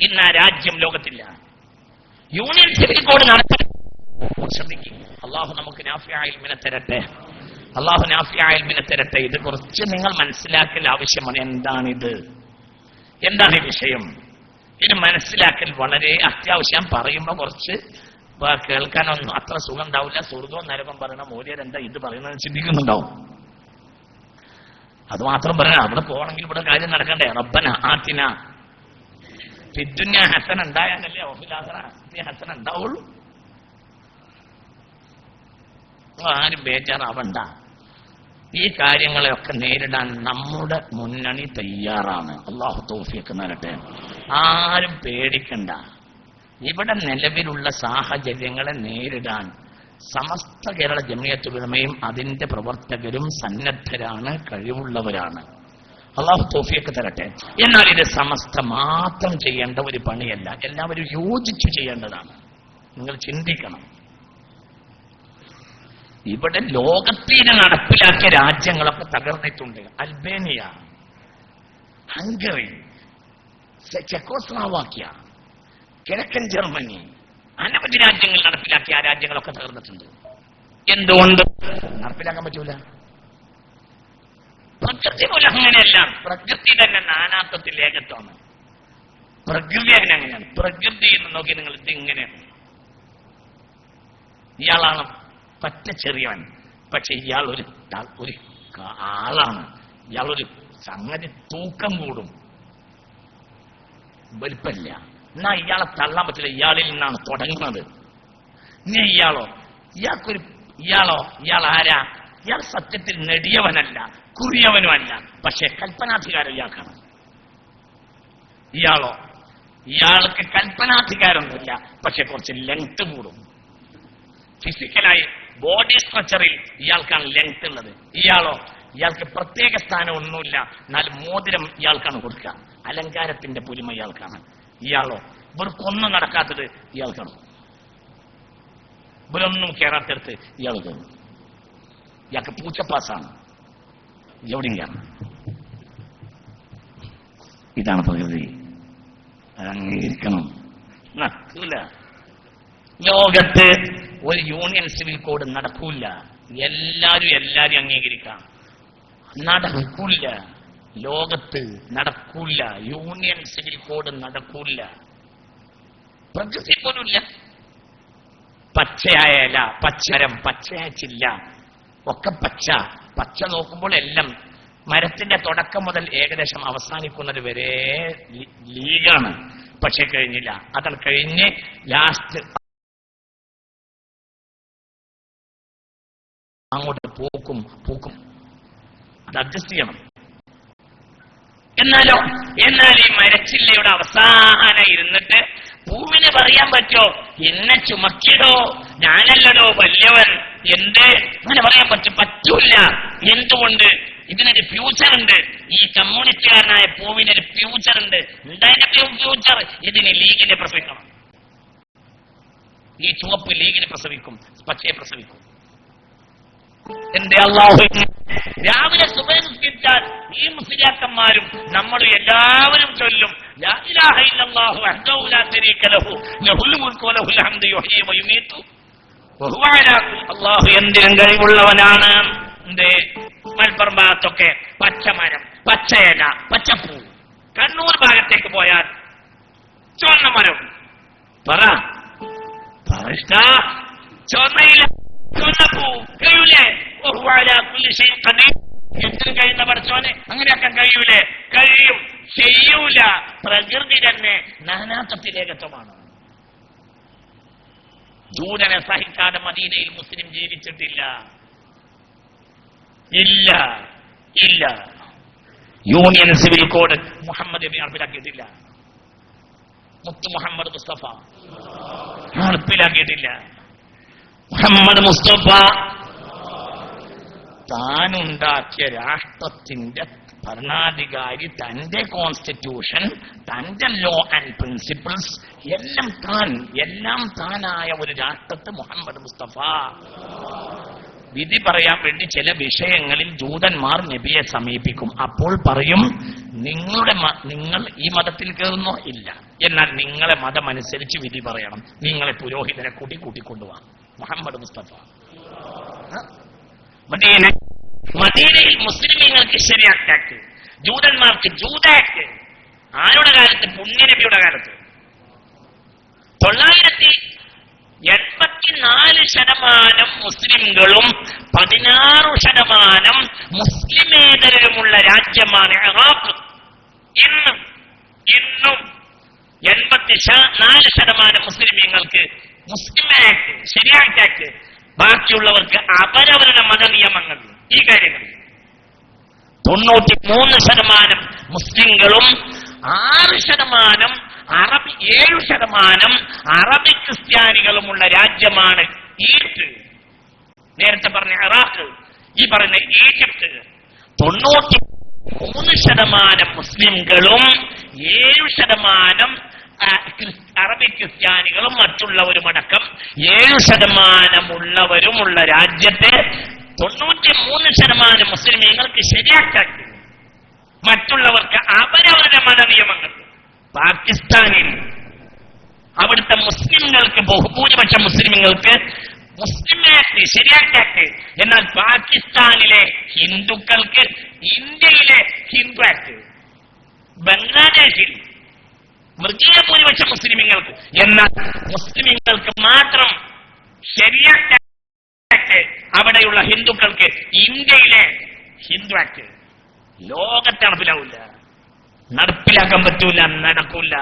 ഇന്ന് ആ രാജ്യം ലോകത്തില്ല. യൂണിയൻ സിവിൽ കോഡ് നടത്താൻ ശ്രമിക്കും. അള്ളാഹു നമുക്ക് നാഫിയായ ഇൽമിനെ തരട്ടെ. അള്ളാഹു നാഫിയായ ഇൽമിനെ തരട്ടെ. ഇത് കുറച്ച് നിങ്ങൾ മനസ്സിലാക്കൽ ആവശ്യമാണ്. എന്താണ് ഈ വിഷയം? ഇത് മനസ്സിലാക്കൽ വളരെ അത്യാവശ്യം. പറയുമ്പോൾ കുറച്ച് കേൾക്കാനൊന്നും അത്ര സുഖം ഉണ്ടാവില്ല. സ്വർഗവും നരകം പറയണ മൂല്യരെന്താ ഇത് പറയുന്നത് ചിന്തിക്കുന്നുണ്ടാവും. അത് മാത്രം പറയണം. അവിടെ പോകണമെങ്കിൽ ഇവിടെ കാര്യം നടക്കണ്ടേ? റബ്ബന ആതിന ഫിദ്ദുനിയ ഹസന ഉണ്ടായാലല്ലേ വഫിൽ ആഖിറതി ഹസന ഉണ്ടാവുള്ളൂ. ആരും ബേജാറാവണ്ട. ഈ കാര്യങ്ങളെയൊക്കെ നേരിടാൻ നമ്മുടെ മുന്നണി തയ്യാറാണ്. അള്ളാഹു തൗഫീഖ് നൽകട്ടെ. ആരും പേടിക്കണ്ട.
ഇവിടെ നിലവിലുള്ള സാഹചര്യങ്ങളെ നേരിടാൻ സമസ്ത കേരള ജമിയത്തുൽ ഉലമയും അതിന്റെ പ്രവർത്തകരും സന്നദ്ധരാണ്, കഴിവുള്ളവരാണ്. അള്ളാഹു തൗഫീഖ് തരട്ടെ. എന്നാൽ ഇത് സമസ്ത മാത്രം ചെയ്യേണ്ട ഒരു പണിയല്ല, എല്ലാവരും യോജിച്ചു ചെയ്യേണ്ടതാണ്. നിങ്ങൾ ചിന്തിക്കണം, ഇവിടെ ലോകത്തിന് നടപ്പിലാക്കിയ രാജ്യങ്ങളൊക്കെ തകർന്നിട്ടുണ്ട്. അൽബേനിയ, ഹംഗറി, ചെക്കോസ്ലോവാക്യ, കിഴക്കൻ ജർമ്മനി, അനവധി രാജ്യങ്ങൾ നടപ്പിലാക്കിയ ആ രാജ്യങ്ങളൊക്കെ തകർന്നിട്ടുണ്ട്. എന്തുകൊണ്ട് നടപ്പിലാക്കാൻ പറ്റൂല? പ്രകൃതി മൂലം അങ്ങനെയല്ല. പ്രകൃതി തന്നെ നാനാത്വത്തിൽ ഏകത്വമാണ്. പ്രകൃതി അങ്ങനെയാണ്. പ്രകൃതി എന്ന് നോക്കി നിങ്ങൾ ഇത് ഇങ്ങനെയാണ്. ഇയാളാണ് പറ്റ ചെറിയവൻ, പക്ഷെ ഇയാൾ ഒരു ആളാണ്. ഇയാളൊരു സംഗതി തൂക്കം കൂടും, വലിപ്പമില്ല. എന്നാ ഇയാളെ തള്ളാൻ പറ്റില്ല. ഇയാളിൽ നിന്നാണ് തുടങ്ങുന്നത്. ഇനി ഇയാൾ ആരാ? ഇയാൾ സത്യത്തിൽ നെടിയവനല്ല, കുറിയവനുമല്ല, പക്ഷെ കൽപ്പനാധികാരം ഇയാൾക്കാണ്. ഇയാൾക്ക് കൽപ്പനാധികാരമൊന്നുമില്ല, പക്ഷെ കുറച്ച് ലെങ്ത് കൂടും. ഫിസിക്കലായി ബോഡി സ്ട്രക്ചറിൽ ഇയാൾക്കാണ് ലെങ്ത് ഉള്ളത്. ഇയാൾക്ക് പ്രത്യേക സ്ഥാനം ഒന്നുമില്ല, എന്നാലും മോതിരം ഇയാൾക്കാണ് കൊടുക്കുക. അലങ്കാരത്തിന്റെ പുലിമ ഇയാൾക്കാണ്. ഇവർക്കൊന്നും നടക്കാത്തത് ഇയാൾക്കാണ്. ഇവരൊന്നും കയറാത്തടുത്ത് ഇയാൾ കയറും. ഇയാൾക്ക് പൂച്ചപ്പാസാണ്. എവിടെയാണ്? ഇതാണ് പ്രകൃതി. അതംഗീകരിക്കണം. നടക്കൂല. ലോകത്ത് ഒരു യൂണിയൻ സിവിൽ കോഡ് നടക്കൂല. എല്ലാരും അംഗീകരിക്കാം. നടക്കൂല. ലോകത്ത് നടക്കൂല. യൂണിയൻ സിവിൽ കോഡ് നടക്കൂല. പ്രകൃതി പോലുമില്ല. പച്ചയായ ഇല, പച്ചരം, പച്ചയായ ചില്ല, ഒക്കെ പച്ച നോക്കുമ്പോൾ എല്ലാം മരത്തിന്റെ തുടക്കം മുതൽ ഏകദേശം അവസാനിക്കുന്നത് വരെ ലീഗാണ്. പക്ഷെ കഴിഞ്ഞില്ല. അതാണ് കഴിഞ്ഞ് ലാസ്റ്റ് അങ്ങോട്ട് പൂക്കും. അത് അഡ്ജസ്റ്റ് ചെയ്യണം. എന്നാൽ ഈ മരച്ചില്ലയുടെ അവസാനം ഇരുന്നിട്ട് പൂവിന് പറയാൻ പറ്റോ എന്നെ ചുമക്കിടോ, ഞാനല്ലടോ വലിയവൻ, അങ്ങനെ പറയാൻ പറ്റൂല. എന്തുകൊണ്ട്? ഇതിനൊരു ഫ്യൂച്ചർ ഉണ്ട്. ഈ കമ്മ്യൂണിസ്റ്റുകാരനായ പൂവിനൊരു ഫ്യൂച്ചർ ഉണ്ട്. എന്തായാലും ഫ്യൂച്ചർ ഇതിന് ലീഗിനെ പ്രസവിക്കണം. ഈ ചുവപ്പ് ലീഗിനെ പ്രസവിക്കും, പച്ചയെ പ്രസവിക്കും. എന്റെ അല്ലാഹു, രാവിലെ സുബഹി നിസ്കരിച്ചാൽ ഈ മുസ്ലിയാക്കന്മാരും നമ്മളും എല്ലാവരും ചൊല്ലും ലാ ഇലാഹ ഇല്ലല്ലാഹു വഹ്ദഹു ലാ ശരീക ലഹു ലഹുൽ മുൽക്കു വലഹുൽ ഹംദു യുഹ്യി വയുമീതു വഹുവ അലാ അല്ലാഹു എന്തിനും കഴിവുള്ളവനാണ്. മൽപ്പറമ്പാത്തൊക്കെ പച്ചമരം, പച്ചയില, പച്ചപ്പൂ. കണ്ണൂർ ഭാഗത്തേക്ക് പോയാൽ ചുവന്ന മരം, ചുവന്നയില, ചുവന്നപ്പൂ. കഴിയൂലേ? എന്തിനും കഴിയുന്ന പഠിച്ചോനെ അങ്ങനെയാക്കാൻ കഴിയൂലേ? കഴിയും. ചെയ്യൂല. പ്രകൃതി തന്നെ നാനാത്വത്തിലേകത്വമാണ്. ജൂതനെ സഹിക്കാതെ മദീനയിൽ മുസ്ലിം ജീവിച്ചിട്ടില്ല. ഇല്ല. യൂണിയൻ സിവിൽ കോഡ് മുഹമ്മദ് നബി നടപ്പിലാക്കിയിട്ടില്ല. മുത്തു മുഹമ്മദ് മുസ്തഫ നടപ്പിലാക്കിയിട്ടില്ല. മുഹമ്മദ് മുസ്തഫ താനുണ്ടാക്കിയ രാഷ്ട്രത്തിന്റെ ഭരണാധികാരി, തന്റെ കോൺസ്റ്റിറ്റ്യൂഷൻ, തന്റെ ലോ ആൻഡ് പ്രിൻസിപ്പിൾസ് എല്ലാം താനായ ഒരു രാഷ്ട്രത്തെ മുഹമ്മദ് മുസ്തഫ വിധി പറയാൻ വേണ്ടി ചില വിഷയങ്ങളിൽ ജൂതന്മാർ നബിയെ സമീപിക്കും. അപ്പോൾ പറയും, നിങ്ങൾ ഈ മതത്തിൽ കയറുന്നോ? ഇല്ല. എന്നാൽ നിങ്ങളെ മതമനുസരിച്ച് വിധി പറയണം. നിങ്ങളെ പുരോഹിതരെ കൂട്ടിക്കൊണ്ടുപോകാം. മുഹമ്മദ് മുസ്തഫ മദീനയിൽ മുസ്ലിമീങ്ങൾക്ക് ശരിയാക്കാക്ക്, ജൂതന്മാർക്ക് ജൂതാക്ക്. ആരുടെ കാലത്ത്? പുണ്യനബിയുടെ കാലത്ത്. 984% മുസ്ലിംകളും 16% മുസ്ലിമേതരരുമുള്ള രാജ്യമാണ് ഇറാഖ്. ഇന്നും 84% മുസ്ലിമീങ്ങൾക്ക് മുസ്ലിം ആക്ട്, ശരിയാക്കാക്ക്. ബാക്കിയുള്ളവർക്ക് അവരവരുടെ മതനിയമങ്ങൾ. ഈ കാര്യങ്ങൾ 93% മുസ്ലിങ്ങളും 6% 7% അറബി ക്രിസ്ത്യാനികളുമുള്ള രാജ്യമാണ് ഈജിപ്ത്. നേരത്തെ പറഞ്ഞ ഇറാഖ്, ഈ പറയുന്ന ഈജിപ്ത്. 93% മുസ്ലിംകളും 7% അറബി ക്രിസ്ത്യാനികളും മറ്റുള്ളവരുമടക്കം 7% രാജ്യത്ത് 93% മുസ്ലിമീങ്ങൾക്ക് ശരിയാക്കാക്കി, മറ്റുള്ളവർക്ക് അവരവരുടെ മതനിയമങ്ങൾ. പാകിസ്ഥാനിൽ അവിടുത്തെ മുസ്ലിങ്ങൾക്ക്, ബഹുഭൂരിപക്ഷം മുസ്ലിങ്ങൾക്ക് മുസ്ലിം ആക്ട് ശരിയാക്കാക്ക്. എന്നാൽ പാകിസ്ഥാനിലെ ഹിന്ദുക്കൾക്ക് ഇന്ത്യയിലെ ഹിന്ദു ആക്ട്, ബംഗ്ലാദേശിൽ മൃഗീയ ഭൂരിപക്ഷം മുസ്ലിമീങ്ങൾക്ക്, എന്നാൽ മുസ്ലിമീങ്ങൾക്ക് മാത്രം ശരിയാക്കാക്ക്. അവിടെയുള്ള ഹിന്ദുക്കൾക്ക് ഇന്ത്യയിലെ ഹിന്ദു ആക്ട്. ലോകത്ത് നടപ്പിലാക്കാൻ പറ്റൂല, നടക്കൂല.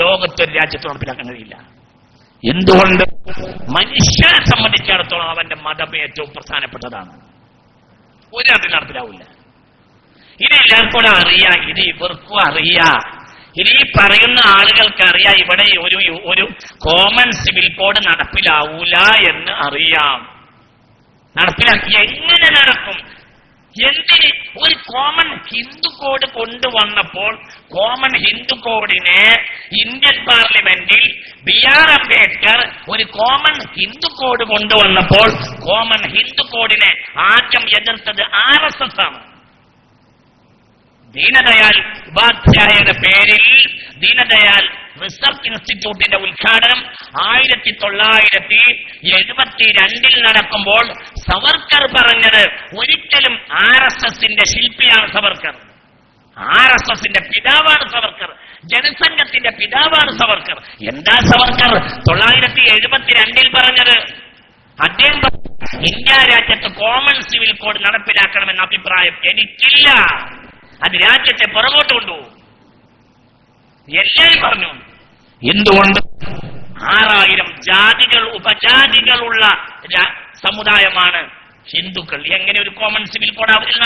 ലോകത്തൊരു രാജ്യത്ത് നടപ്പിലാക്കാൻ കഴിയില്ല. എന്തുകൊണ്ട്? മനുഷ്യനെ സംബന്ധിച്ചിടത്തോളം അവന്റെ മതം ഏറ്റവും പ്രധാനപ്പെട്ടതാണ്. ഒരു നാട്ടിൽ നടപ്പിലാവില്ല. ഇത് എല്ലാവർക്കും അറിയാം, ഇത് ഇവർക്കും അറിയാം, ഇത് ഈ പറയുന്ന ആളുകൾക്ക് അറിയാം. ഇവിടെ ഒരു കോമൺ സിവിൽ കോഡ് നടപ്പിലാവൂല എന്ന് അറിയാം. നടപ്പിലാക്കി എങ്ങനെ നടക്കും? എന്തിന് ഒരു കോമൺ ഹിന്ദു കോഡ് കൊണ്ടുവന്നപ്പോൾ കോമൺ ഹിന്ദു കോഡിനെ ഇന്ത്യൻ പാർലമെന്റിൽ BR അംബേദ്കർ ഒരു കോമൺ ഹിന്ദു കോഡ് കൊണ്ടുവന്നപ്പോൾ കോമൺ ഹിന്ദു കോഡിനെ ആദ്യം എതിർത്തത് RSS ആണ്. ദീനദയാൽ ഉപാധ്യായയുടെ പേരിൽ ദീനദയാൽ റിസർച്ച് ഇൻസ്റ്റിറ്റ്യൂട്ടിന്റെ ഉദ്ഘാടനം 1972 നടക്കുമ്പോൾ സവർക്കർ പറഞ്ഞത് ഒരിക്കലും RSSന്റെ ശില്പിയാണ് സവർക്കർ, RSSന്റെ പിതാവാണ് സവർക്കർ, ജനസംഘത്തിന്റെ പിതാവാണ് സവർക്കർ. എന്താ സവർക്കർ 1972 പറഞ്ഞത്? അദ്ദേഹം ഇന്ത്യ രാജ്യത്ത് കോമൺ സിവിൽ കോഡ് നടപ്പിലാക്കണമെന്ന അഭിപ്രായം എനിക്കില്ല, അത് രാജ്യത്തെ പുറകോട്ട് കൊണ്ടുപോകും. എല്ലാവരും പറഞ്ഞു. എന്തുകൊണ്ട്? 6000 ജാതികൾ ഉപജാതികളുള്ള സമുദായമാണ് ഹിന്ദുക്കൾ. എങ്ങനെ ഒരു കോമൺ സിവിൽ കോഡ് അവരിൽ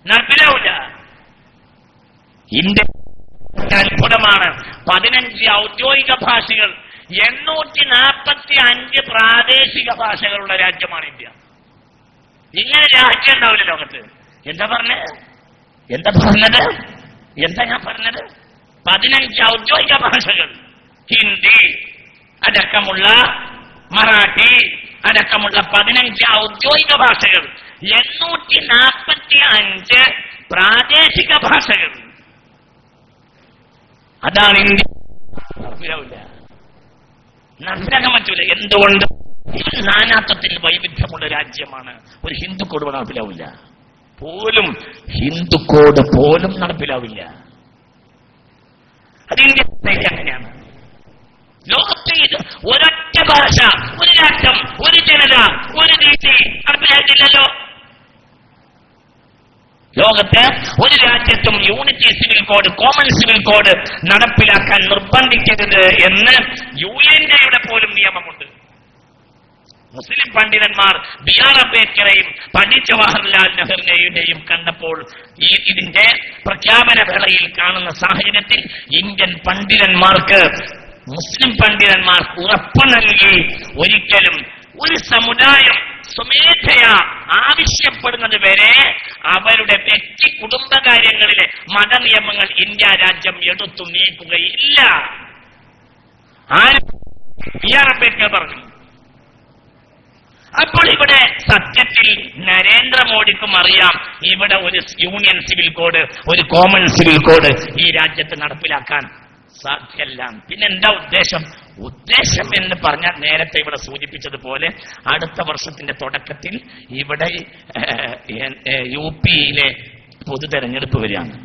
നടപ്പിലാവില്ല. ഇന്ത്യ അത്ഭുതമാണ്. 15 ഔദ്യോഗിക ഭാഷകൾ, 845 പ്രാദേശിക ഭാഷകളുള്ള രാജ്യമാണ് ഇന്ത്യ. ഇങ്ങനെ രാജ്യം ഉണ്ടാവില്ല ലോകത്ത്. എന്താ പറഞ്ഞത്? എന്താ ഞാൻ പറഞ്ഞത്? 15 ഔദ്യോഗിക ഭാഷകൾ, ഹിന്ദി അടക്കമുള്ള, മറാഠി അടക്കമുള്ള 15 ഔദ്യോഗിക ഭാഷകൾ, 845 പ്രാദേശിക ഭാഷകൾ. അതാണ് ഇന്ത്യ. നടപ്പിലാക്കാൻ പറ്റൂല. എന്തുകൊണ്ട്? നാനാത്വത്തിൽ വൈവിധ്യമുള്ള രാജ്യമാണ്. ഒരു ഹിന്ദു കോഡ് നടപ്പിലാവില്ല, പോലും ഹിന്ദു കോഡ് പോലും നടപ്പിലാവില്ല. അത് ഇന്ത്യ അങ്ങനെയാണ്. ലോകത്തെ ഇത് ഒരൊറ്റ ഭാഷ, ഒരു രാഷ്ട്രം, ഒരു ജനത, ഒരു രീതി നടപ്പിലാക്കില്ലല്ലോ. ലോകത്ത് ഒരു രാജ്യത്തും unity civil code, common civil code നടപ്പിലാക്കാൻ നിർബന്ധിക്കരുത് എന്ന് UN-യുടെ പോലും നിയമമുണ്ട്. മുസ്ലിം പണ്ഡിതന്മാർ BR അംബേദ്കറെയും പണ്ഡിറ്റ് ജവഹർലാൽ നെഹ്റുവിനെയും കണ്ടപ്പോൾ ഇതിന്റെ പ്രഖ്യാപന വേളയിൽ കാണുന്ന സാഹചര്യത്തിൽ ഇന്ത്യൻ പണ്ഡിതന്മാർക്ക്, മുസ്ലിം പണ്ഡിതന്മാർക്ക് ഉറപ്പ് നൽകി ഒരിക്കലും ഒരു സമുദായം സ്വമേധയാ ആവശ്യപ്പെടുന്നത് വരെ അവരുടെ വ്യക്തി കുടുംബകാര്യങ്ങളിലെ മതനിയമങ്ങൾ ഇന്ത്യ രാജ്യം എടുത്തു നീക്കുകയില്ല. BR അംബേദ്കർ പറഞ്ഞു. അപ്പോൾ ഇവിടെ സത്യത്തിൽ നരേന്ദ്രമോദിക്കും അറിയാം ഇവിടെ ഒരു യൂണിയൻ സിവിൽ കോഡ്, ഒരു കോമൺ സിവിൽ കോഡ് ഈ രാജ്യത്ത് നടപ്പിലാക്കാൻ സാധ്യമല്ല. പിന്നെന്താ ഉദ്ദേശം എന്ന് പറഞ്ഞാൽ നേരത്തെ ഇവിടെ സൂചിപ്പിച്ചതുപോലെ അടുത്ത വർഷത്തിന്റെ തുടക്കത്തിൽ ഇവിടെ UP-യിലെ പൊതു തെരഞ്ഞെടുപ്പ് വരികയാണ്.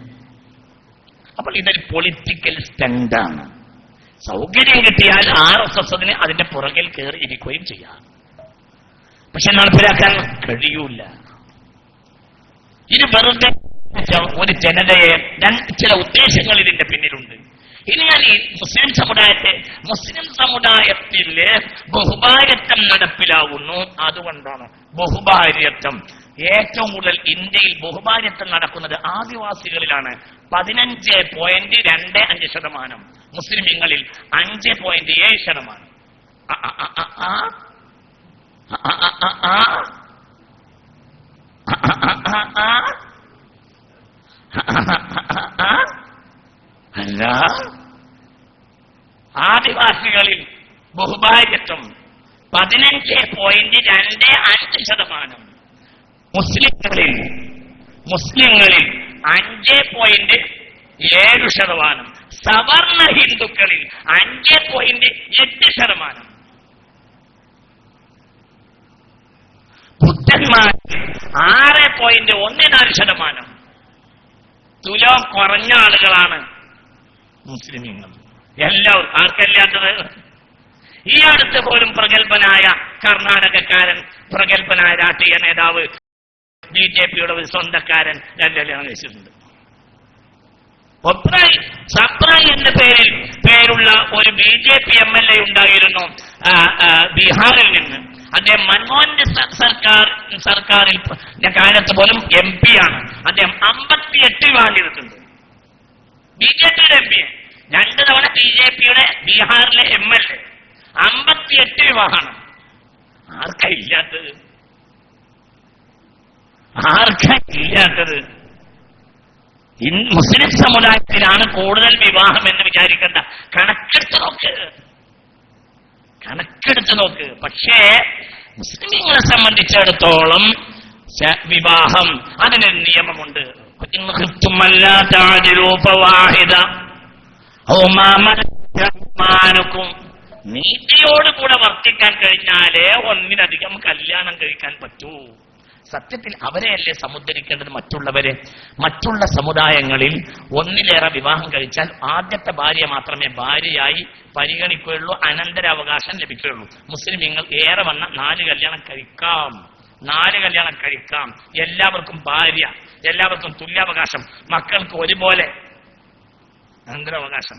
അപ്പോൾ ഇതൊരു പൊളിറ്റിക്കൽ സ്റ്റണ്ടാണ്. സൗകര്യം കിട്ടിയാൽ RSS-ന് അതിന്റെ പുറകിൽ കയറി ഇരിക്കുകയും ചെയ്യാം. പക്ഷെ നടപ്പിലാക്കാൻ കഴിയൂല. ഇത് വെറുതെ ഒരു ജനതയെ ചില ഉദ്ദേശങ്ങൾ ഇതിന്റെ പിന്നിലുണ്ട്. ഇനി ഞാൻ ഈ മുസ്ലിം സമുദായത്തില് ബഹുഭാര്യത്വം നടപ്പിലാവുന്നു. അതുകൊണ്ടാണ് ബഹുഭാര്യത്വം. ഏറ്റവും കൂടുതൽ ഇന്ത്യയിൽ ബഹുഭാര്യത്വം നടക്കുന്നത് ആദിവാസികളിലാണ്. 15.25%. മുസ്ലിമീങ്ങളിൽ 5.7%. അല്ല, ആദിവാസികളിൽ ബഹുഭാര്യത്വം 15.25%. മുസ്ലിങ്ങളിൽ 5.7%. സവർണ ഹിന്ദുക്കളിൽ 5.8%. ബുദ്ധന്മാരിൽ 6.14%. തുലം കുറഞ്ഞ ആളുകളാണ് മുസ്ലിമീങ്ങൾ. എല്ലാവരും ആർക്കല്ലാത്തത്? ഈ അടുത്ത് പോലും പ്രഗത്ഭനായ കർണാടകക്കാരൻ, പ്രഗത്ഭനായ രാഷ്ട്രീയ നേതാവ്, BJPയുടെ ഒരു സ്വന്തക്കാരൻ കല്യാണം കഴിച്ചിട്ടുണ്ട്. സപ്രായ് എന്ന പേരുള്ള ഒരു BJP MLA ഉണ്ടായിരുന്നു ബീഹാറിൽ നിന്ന്. അദ്ദേഹം മൻമോഹന്റെ സർക്കാരിൽ കാലത്ത് പോലും MP ആണ്. അദ്ദേഹം 58 വാങ്ങിയിട്ടുണ്ട്. BJPയുടെ MP, 2 തവണ BJPയുടെ ബീഹാറിലെ MLA. 58 വിവാഹമാണ്. ആർക്കാ ഇല്ലാത്തത്? മുസ്ലിം സമുദായത്തിലാണ് കൂടുതൽ വിവാഹം എന്ന് വിചാരിക്കേണ്ട. കണക്കെടുത്ത് നോക്ക്. പക്ഷേ മുസ്ലിങ്ങളെ സംബന്ധിച്ചിടത്തോളം വിവാഹം അതിനൊരു നിയമമുണ്ട്. നീതിയോടുകൂടെ വർത്തിക്കാൻ കഴിഞ്ഞാലേ ഒന്നിനധികം കല്യാണം കഴിക്കാൻ പറ്റൂ. സത്യത്തിൽ അവരെയല്ലേ സമുദ്ധരിക്കേണ്ടത്? മറ്റുള്ള സമുദായങ്ങളിൽ ഒന്നിലേറെ വിവാഹം കഴിച്ചാൽ ആദ്യത്തെ ഭാര്യ മാത്രമേ ഭാര്യയായി പരിഗണിക്കുകയുള്ളൂ, അനന്തരാവകാശം ലഭിക്കുകയുള്ളൂ. മുസ്ലിമീങ്ങൾ ഏറെ വന്ന 4 കല്യാണം കഴിക്കാം. എല്ലാവർക്കും ഭാര്യ, എല്ലാവർക്കും തുല്യാവകാശം, മക്കൾക്ക് ഒരുപോലെ അനന്തരാവകാശം.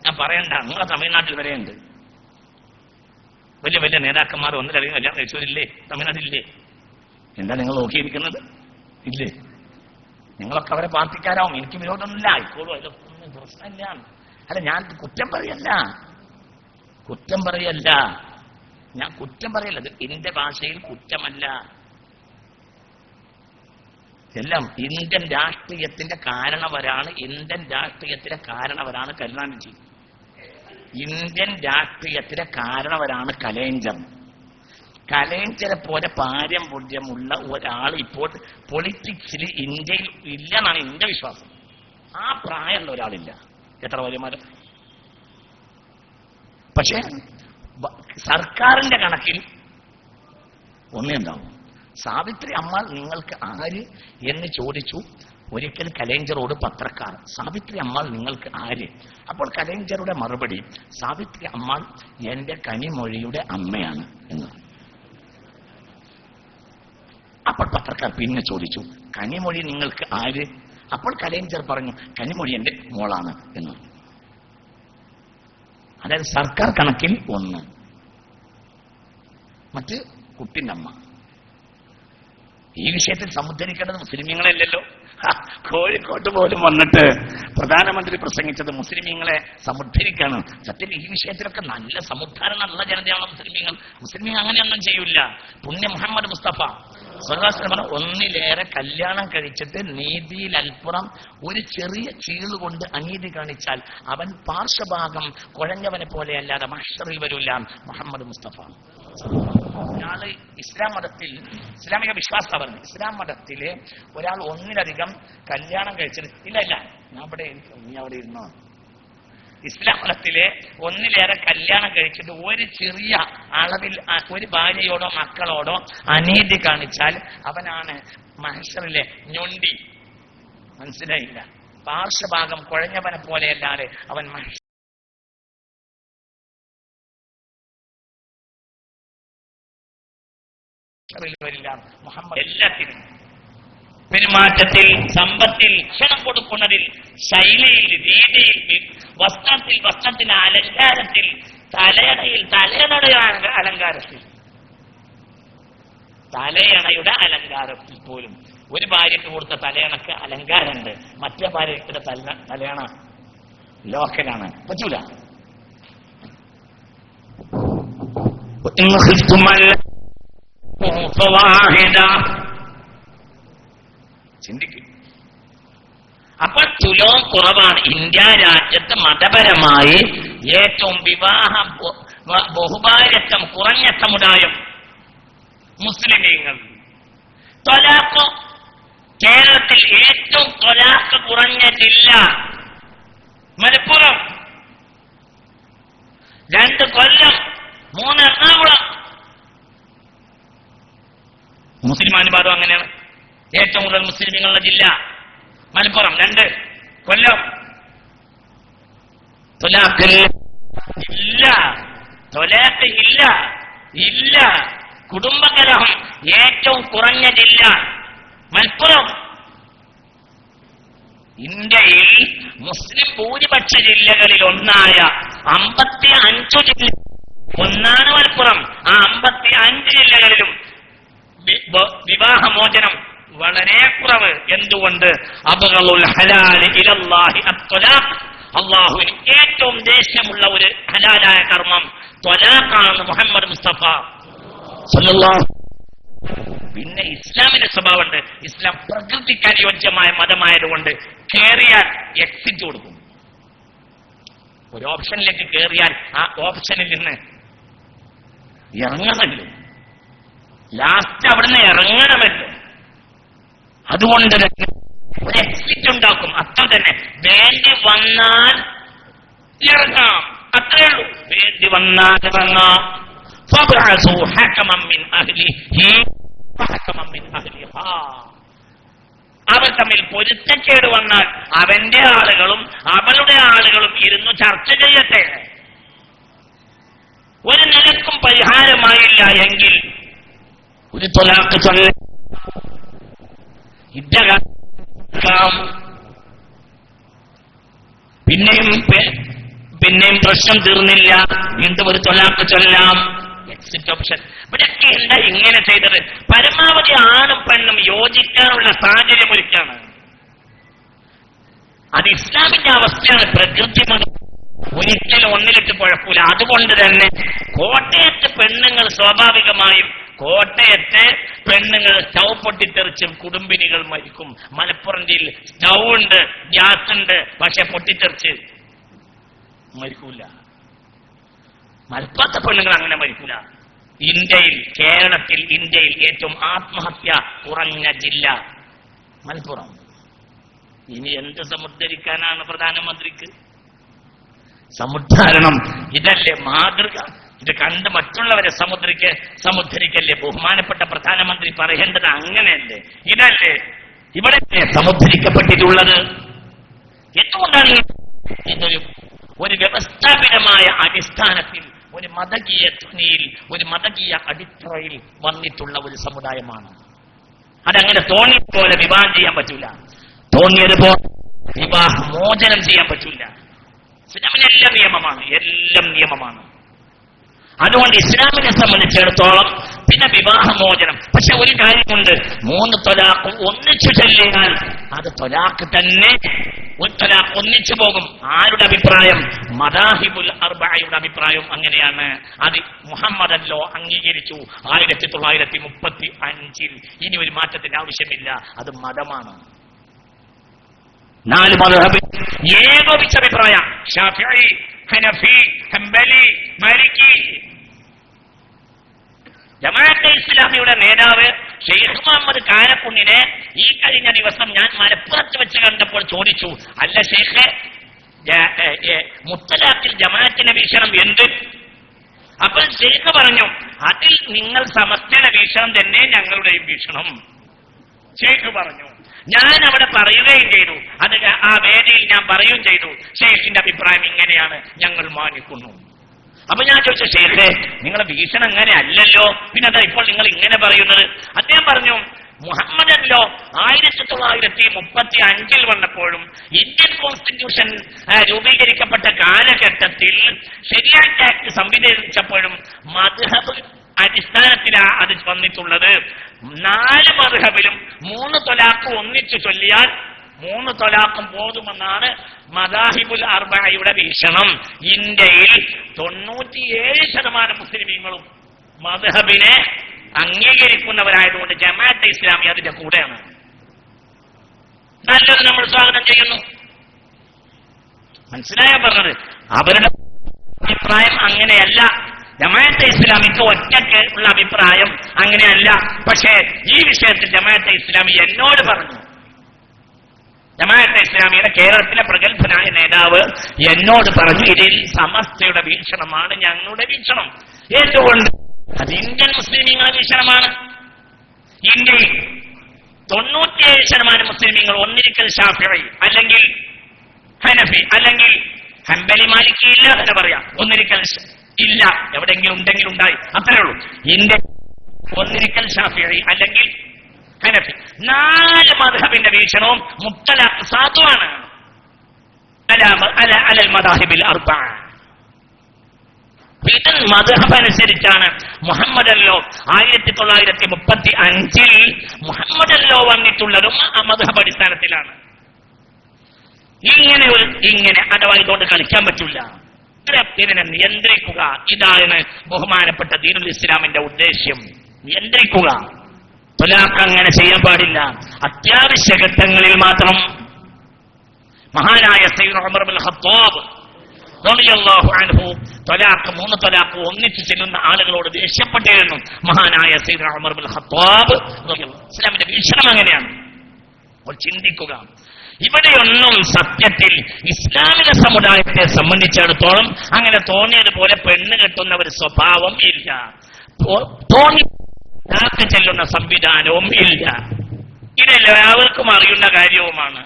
ഞാൻ പറയണ്ട, നിങ്ങളെ തമിഴ്നാട്ടിൽ വരെയുണ്ട്. വലിയ വലിയ നേതാക്കന്മാർ ഒന്നിലധികം കല്യാണം കഴിച്ചവരില്ലേ തമിഴ്നാട്ടിലില്ലേ? എന്താ നിങ്ങൾ നോക്കിയിരിക്കുന്നത്? ഇല്ലേ? നിങ്ങളൊക്കെ അവരെ പാർട്ടിക്കാരാവും. എനിക്ക് വിരോധമൊന്നുമില്ല, ആയിക്കോളൂ, അതൊന്നും പ്രശ്നമില്ല. അല്ല, ഞാൻ കുറ്റം പറയല്ല. ഞാൻ കുറ്റം പറയല്ല. എന്റെ ഭാഷയിൽ കുറ്റമല്ല. എല്ലാം ഇന്ത്യൻ രാഷ്ട്രീയത്തിന്റെ കാരണവരാണ് കരുണാനിധി. ഇന്ത്യൻ രാഷ്ട്രീയത്തിലെ കാരണവരാണ് കലേഞ്ചറെ പോലെ പാരമ്പര്യമുള്ള ഒരാൾ ഇപ്പോൾ പൊളിറ്റിക്സിൽ ഇന്ത്യയിൽ ഇല്ലെന്നാണ് എന്റെ വിശ്വാസം. ആ പ്രായമുള്ള ഒരാളില്ല. എത്ര വലിയമാരും. പക്ഷെ സർക്കാരിന്റെ കണക്കിൽ ഒന്നേ ഉണ്ടാവും. സാവിത്രി അമ്മാൾ നിങ്ങൾക്ക് ആര് എന്ന് ചോദിച്ചു ഒരിക്കൽ കലേഞ്ചറോട് പത്രക്കാർ. സാവിത്രി അമ്മാൾ നിങ്ങൾക്ക് ആര്? അപ്പോൾ കലേഞ്ചറുടെ മറുപടി, സാവിത്രി അമ്മാൾ എന്റെ കനിമൊഴിയുടെ അമ്മയാണ് എന്ന്. അപ്പോൾ പത്രക്കാർ പിന്നെ ചോദിച്ചു, കനിമൊഴി നിങ്ങൾക്ക് ആര്? അപ്പോൾ കലേഞ്ചർ പറഞ്ഞു, കനിമൊഴി എന്റെ മോളാണ് എന്ന്. അതായത് സർക്കാർ കണക്കിൽ 1, മറ്റ് കുട്ടിന്റെ അമ്മ. ഈ വിഷയത്തിൽ സമുദ്ധരിക്കേണ്ടത് മുസ്ലിമീങ്ങളല്ലല്ലോ. കോഴിക്കോട്ട് പോലും വന്നിട്ട് പ്രധാനമന്ത്രി പ്രസംഗിച്ചത് മുസ്ലിമീങ്ങളെ സമുദ്ധരിക്കാണ്. സത്യത്തിൽ ഈ വിഷയത്തിലൊക്കെ നല്ല സമുദ്ധാരണമുള്ള ജനതയാണ് മുസ്ലിമീങ്ങൾ. മുസ്ലിമീങ്ങൾ അങ്ങനെയൊന്നും ചെയ്യൂല. പുണ്യ മുഹമ്മദ് മുസ്തഫ ഒന്നിലേറെ കല്യാണം കഴിച്ചിട്ട് നീതിയിൽ അൽപ്പുറം ഒരു ചെറിയ ചീളുകൊണ്ട് അനീതി കാണിച്ചാൽ അവൻ പാർശ്വഭാഗം കുഴഞ്ഞവനെ പോലെ അല്ലാതെ മഹ്ശറിൽ വരില്ല. മുഹമ്മദ് മുസ്തഫ ഒരാള് ഇസ്ലാമിക വിശ്വാസം ഇസ്ലാം മതത്തില് ഒരാൾ ഒന്നിലധികം കല്യാണം കഴിച്ചിട്ട് ഇല്ല ഞാൻ അവിടെ ഇരുന്നോ. ഇസ്ലാം മതത്തിലെ ഒന്നിലേറെ കല്യാണം കഴിച്ചിട്ട് ഒരു ചെറിയ അളവിൽ ഒരു ഭാര്യയോടോ മക്കളോടോ അനീതി കാണിച്ചാൽ അവനാണ് മഹ്ശറിലെ ഞൊണ്ടി. മനസ്സിലായില്ല? പാർശ്വഭാഗം കുഴഞ്ഞവനെ പോലെയല്ലാതെ അവൻ മഹ്ശറിൽ വരില്ല. മുഹമ്മദ് എല്ലാത്തിനും പെരുമാറ്റത്തിൽ, സമ്പത്തിൽ, ക്ഷണം കൊടുക്കുന്നതിൽ, ശൈലിയിൽ, രീതിയിൽ, വസ്ത്രത്തിന്റെ അലങ്കാരത്തിൽ, തലയുടെ അലങ്കാരത്തിൽ തലയണയുടെ അലങ്കാരത്തിൽ പോലും ഒരു ഭാര്യയ്ക്ക് കൊടുത്ത തലയണക്ക് അലങ്കാരമുണ്ട്, മറ്റേ ഭാര്യയുടെ തലയണ ലോക്കലാണ്, പറ്റൂല. ചിന്തിക്കും. അപ്പോൾ തുലോം കുറവാണ്. ഇന്ത്യ രാജ്യത്ത് മതപരമായി ഏറ്റവും ബഹുഭാര്യത്വം കുറഞ്ഞ സമുദായം മുസ്ലിമീങ്ങൾ. ത്വലാഖ് കേരളത്തിൽ ഏറ്റവും ത്വലാഖ് കുറഞ്ഞ ജില്ല മലപ്പുറം, 2 കൊല്ലം, 3 എറണാകുളം. മുസ്ലിം അനുപാതം അങ്ങനെയാണ്. ഏറ്റവും കൂടുതൽ മുസ്ലിമുകളുടെ ജില്ല മലപ്പുറം, 2 കൊല്ലം. ത്വലാഖ് ഇല്ല, ത്വലാഖ് ഇല്ല, ഇല്ല. കുടുംബകലഹം ഏറ്റവും കുറഞ്ഞ ജില്ല മലപ്പുറം. ഇന്ത്യയിൽ മുസ്ലിം ഭൂരിപക്ഷ ജില്ലകളിൽ ഒന്നായ 55 ജില്ല ഒന്നാണ് മലപ്പുറം. ആ 55 ജില്ലകളിലും വിവാഹമോചനം വളരെ കുറവ്. എന്തുകൊണ്ട്? അബ്ഗളുൽ ഹലാലി ഇലല്ലാഹി അത്വലാഖ്. അല്ലാഹുവിന് ഏറ്റവും ദേഷ്യമുള്ള ഒരു ഹലാലായ കർമ്മം ത്വലാഖാണെന്ന് മുഹമ്മദ് മുസ്തഫ സല്ലല്ലാഹു. പിന്നെ ഇസ്ലാമിന്റെ സ്വഭാവമുണ്ട്. ഇസ്ലാം പ്രകൃതിക്ക് അനുയോജ്യമായ മതമായതുകൊണ്ട് കയറിയാൽ എക്സിറ്റ് കൊടുക്കും. ഒരു ഓപ്ഷനിലേക്ക് കയറിയാൽ ആ ഓപ്ഷനിൽ നിന്ന് ഇറങ്ങണമല്ലോ, ലാസ്റ്റ് അവിടുന്ന് ഇറങ്ങണമല്ലോ. അതുകൊണ്ട് തന്നെ ഒരു എക്സിറ്റ് ഉണ്ടാക്കും. അത്ര തന്നെ. വേണ്ടി വന്നാൽ ഇറങ്ങാം, അത്രേ ഉള്ളൂ. വേണ്ടി വന്നാൽ ഇറങ്ങാം. അവർ തമ്മിൽ പൊരുത്തക്കേട് വന്നാൽ അവന്റെ ആളുകളും അവളുടെ ആളുകളും ഇരുന്നു ചർച്ച ചെയ്യട്ടെ. ഒരു നിലക്കും പരിഹാരമായില്ല എങ്കിൽ ഒരു ത്വലാഖ് ചൊല്ലാം. പിന്നെയും പ്രശ്നം തീർന്നില്ല, വീണ്ടും ഒരു ത്വലാഖ് ചൊല്ലാം. Exit option. ഇവിടെയൊക്കെ എന്താ ഇങ്ങനെ ചെയ്തത്? പരമാവധി ആണും പെണ്ണും യോജിക്കാനുള്ള സാഹചര്യം ഒരുക്കാണ്. അത് ഇസ്ലാമിന്റെ അവസ്ഥയാണ്. പ്രകൃതിമാണ്. ഒരിക്കലും ഒന്നിലിട്ട് കുഴപ്പമില്ല. അതുകൊണ്ട് തന്നെ കോട്ടയത്ത് പെണ്ണുങ്ങൾ സ്വാഭാവികമായും കോട്ടയത്തെ പെണ്ണുങ്ങൾ സ്റ്റൗ പൊട്ടിത്തെറിച്ചും കുടുംബിനികൾ മരിക്കും. മലപ്പുറം ജില്ലയിൽ സ്റ്റൗ ഉണ്ട്, ഗ്യാസ് ഉണ്ട്, പക്ഷെ പൊട്ടിത്തെറിച്ച് മരിക്കൂല. മലപ്പുറത്തെ പെണ്ണുങ്ങൾ അങ്ങനെ മരിക്കൂല. കേരളത്തിൽ ഇന്ത്യയിൽ ഏറ്റവും ആത്മഹത്യ കുറഞ്ഞ ജില്ല മലപ്പുറം. ഇനി എന്ത് സമുദ്ധരിക്കാനാണ് പ്രധാനമന്ത്രിക്ക്? സമുദ്ധാരണം ഇതല്ലേ മാതൃക? ഇത് കണ്ട് മറ്റുള്ളവരെ സമുദ്ധരിക്കല്ലേ ബഹുമാനപ്പെട്ട പ്രധാനമന്ത്രി പറയേണ്ടത്? അങ്ങനെയല്ലേ? ഇതല്ലേ ഇവിടെ സമുദ്ധരിക്കപ്പെട്ടിട്ടുള്ളത്? എന്തുകൊണ്ടാണ് ഇതൊരു വ്യവസ്ഥാപിതമായ അടിസ്ഥാനത്തിൽ, ഒരു മതകീയ ധ്വനിയിൽ, ഒരു മതകീയ അടിത്തറയിൽ വന്നിട്ടുള്ള ഒരു സമുദായമാണ്. അതങ്ങനെ തോന്നിയതുപോലെ വിവാഹം ചെയ്യാൻ പറ്റൂല, തോന്നിയതുപോലെ വിവാഹമോചനം ചെയ്യാൻ പറ്റൂല. ഇസ്ലാമിനെല്ലാം നിയമമാണ്, എല്ലാം നിയമമാണ്. അതുകൊണ്ട് ഇസ്ലാമിനെ സംബന്ധിച്ചിടത്തോളം പിന്നെ വിവാഹമോചനം. പക്ഷെ ഒരു കാര്യമുണ്ട്, 3 ത്വലാഖ് ഒന്നിച്ചു ചൊല്ലിയാൽ അത് ത്വലാഖ് തന്നെ. ഒരു ത്വലാഖ് ഒന്നിച്ചു പോകും. ആരുടെ അഭിപ്രായം? മദാഹിബുൽ അർബഅയുടെ അഭിപ്രായം അങ്ങനെയാണ്. അത് മുഹമ്മദല്ലോ അംഗീകരിച്ചു 1935. ഇനി ഒരു മാറ്റത്തിന്റെ ആവശ്യമില്ല. അത് മതമാണ്. 4 മദ്ഹബ് ഏകോപിച്ച അഭിപ്രായം. ശാഫിഈ, ഹനഫി, ഹംബലി, മാലിക്കി. ജമാഅത്തെ ഇസ്ലാമിയുടെ നേതാവ് ഷെയ്ഖ് മുഹമ്മദ് കാരക്കുന്നിനെ ഈ കഴിഞ്ഞ ദിവസം ഞാൻ മലപ്പുറത്ത് വെച്ച് കണ്ടപ്പോൾ ചോദിച്ചു, അല്ല ഷെയ്ഖ്, മുത്തലാഖിൽ ജമാഅത്തിന്റെ വീക്ഷണം എന്ത്? അപ്പോൾ ഷെയ്ഖ് പറഞ്ഞു, അതിൽ നിങ്ങൾ സമസ്തയുടെ വീക്ഷണം തന്നെ ഞങ്ങളുടെയും വീക്ഷണം. ഷെയ്ഖ് പറഞ്ഞു. ഞാൻ അവിടെ പറയുകയും ചെയ്തു, അത് ആ വേദിയിൽ ഞാൻ പറയുകയും ചെയ്തു, ഷെയ്ഖിന്റെ അഭിപ്രായം ഇങ്ങനെയാണ്, ഞങ്ങൾ മാനിക്കുന്നു. അപ്പൊ ഞാൻ ചോദിച്ചു, ഷെയ്ഖേ നിങ്ങളുടെ വീക്ഷണം അങ്ങനെ അല്ലല്ലോ, പിന്നെ അതാ ഇപ്പോൾ നിങ്ങൾ ഇങ്ങനെ പറയുന്നത്? അദ്ദേഹം പറഞ്ഞു, മുഹമ്മദല്ലോ 1935 വന്നപ്പോഴും ഇന്ത്യൻ കോൺസ്റ്റിറ്റ്യൂഷൻ രൂപീകരിക്കപ്പെട്ട കാലഘട്ടത്തിൽ ശരിയാറ്റ് ആക്ട് സംവിധാനിച്ചപ്പോഴും മദ്ഹബ് അടിസ്ഥാനത്തിലാണ് അത് വന്നിട്ടുള്ളത്. 4 മദ്ഹബിലും 3 ത്വലാഖ് ഒന്നിച്ചു ചൊല്ലിയാൽ 3 ത്വലാഖും പോതുമെന്നാണ് മദാഹിബുൽ അർബഅയുടെ വീക്ഷണം. ഇന്ത്യയിൽ 97% മുസ്ലിമീങ്ങളും മദ്ഹബിനെ അംഗീകരിക്കുന്നവരായതുകൊണ്ട് ജമാഅത്തെ ഇസ്ലാമി അതിന്റെ കൂടെയാണ്. നല്ലത് നമ്മൾ സ്വാഗതം ചെയ്യുന്നു. മനസ്സിലായാ പറഞ്ഞത്? അവരുടെ അഭിപ്രായം അങ്ങനെയല്ല. ജമാഅത്തെ ഇസ്ലാമിക്ക് ഒറ്റയ്ക്ക് ഉള്ള അഭിപ്രായം അങ്ങനെയല്ല. പക്ഷേ ഈ വിഷയത്തിൽ ജമാഅത്തെ ഇസ്ലാമി എന്നോട് പറഞ്ഞു, ജമാഅത്തെ ഇസ്ലാമിയുടെ കേരളത്തിലെ പ്രഗത്ഭനായ നേതാവ് എന്നോട് പറഞ്ഞു, ഇതിൽ സമസ്തയുടെ വീക്ഷണമാണ് ഞങ്ങളുടെ വീക്ഷണം. എന്തുകൊണ്ട്? അത് ഇന്ത്യൻ മുസ്ലിമീങ്ങളുടെ വീക്ഷണമാണ്. ഇന്ത്യയിൽ 97% മുസ്ലിമീങ്ങൾ ഒന്നിരിക്കൽ ശാഫിഈ അല്ലെങ്കിൽ ഹനഫി അല്ലെങ്കിൽ ഹംബലി മാലിക്കി ഇല്ല എന്ന് പറയാം. ഒന്നിരിക്കൽ ഇല്ല, എവിടെയെങ്കിലും ഉണ്ടെങ്കിൽ ഉണ്ടായി, അത്രേ ഉള്ളൂ. ഇന്ത്യ ഒന്നിരിക്കൽ ശാഫിഈ അല്ലെങ്കിൽ ഹനഫി. 4 മദ്ഹബിന്റെ വീക്ഷണവും മുത്തലാഖ് സാധുവാണ്. അലൽ മദാഹിബിൽ അർബഅ. ഇത് മദ്ഹബ് അനുസരിച്ചാണ് മുഹമ്മദല്ലോ 1935 മുഹമ്മദല്ലോ വന്നിട്ടുള്ളതും ആ മദ്ഹബ് അടിസ്ഥാനത്തിലാണ്. ഇങ്ങനെ അഥവാ ഇതുകൊണ്ട് കളിക്കാൻ പറ്റില്ല. ഇതിനെ നിയന്ത്രിക്കുക, ഇതാണ് ബഹുമാനപ്പെട്ട ദീനുൽ ഇസ്ലാമിന്റെ ഉദ്ദേശ്യം. നിയന്ത്രിക്കുക. ത്വലാഖ് അങ്ങനെ ചെയ്യാൻ പാടില്ല. അത്യാവശ്യ ഘട്ടങ്ങളിൽ മാത്രം. മഹാനായ സയ്യിദ് ഉമർ ഇബ്നുൽ ഖത്താബ് റളിയല്ലാഹു അൻഹു 3 ത്വലാഖ് ഒന്നിച്ചു ചെല്ലുന്ന ആളുകളോട് ദേഷ്യപ്പെട്ടിരുന്നു. മഹാനായ സയ്യിദ് ഉമർ ഇബ്നുൽ ഖത്താബ് ഇസ്ലാമിന്റെ വീക്ഷണം അങ്ങനെയാണ്. അപ്പോൾ ചിന്തിക്കുക. ഇവിടെയൊന്നും സത്യത്തിൽ ഇസ്ലാമിക സമുദായത്തെ സംബന്ധിച്ചിടത്തോളം അങ്ങനെ തോന്നിയതുപോലെ പെണ്ണ് കെട്ടുന്ന ഒരു സ്വഭാവം ഇല്ല. തോന്നി ചെല്ലുന്ന സംവിധാനവും ഇല്ല. ഇതെല്ലാവർക്കും അറിയുന്ന കാര്യവുമാണ്.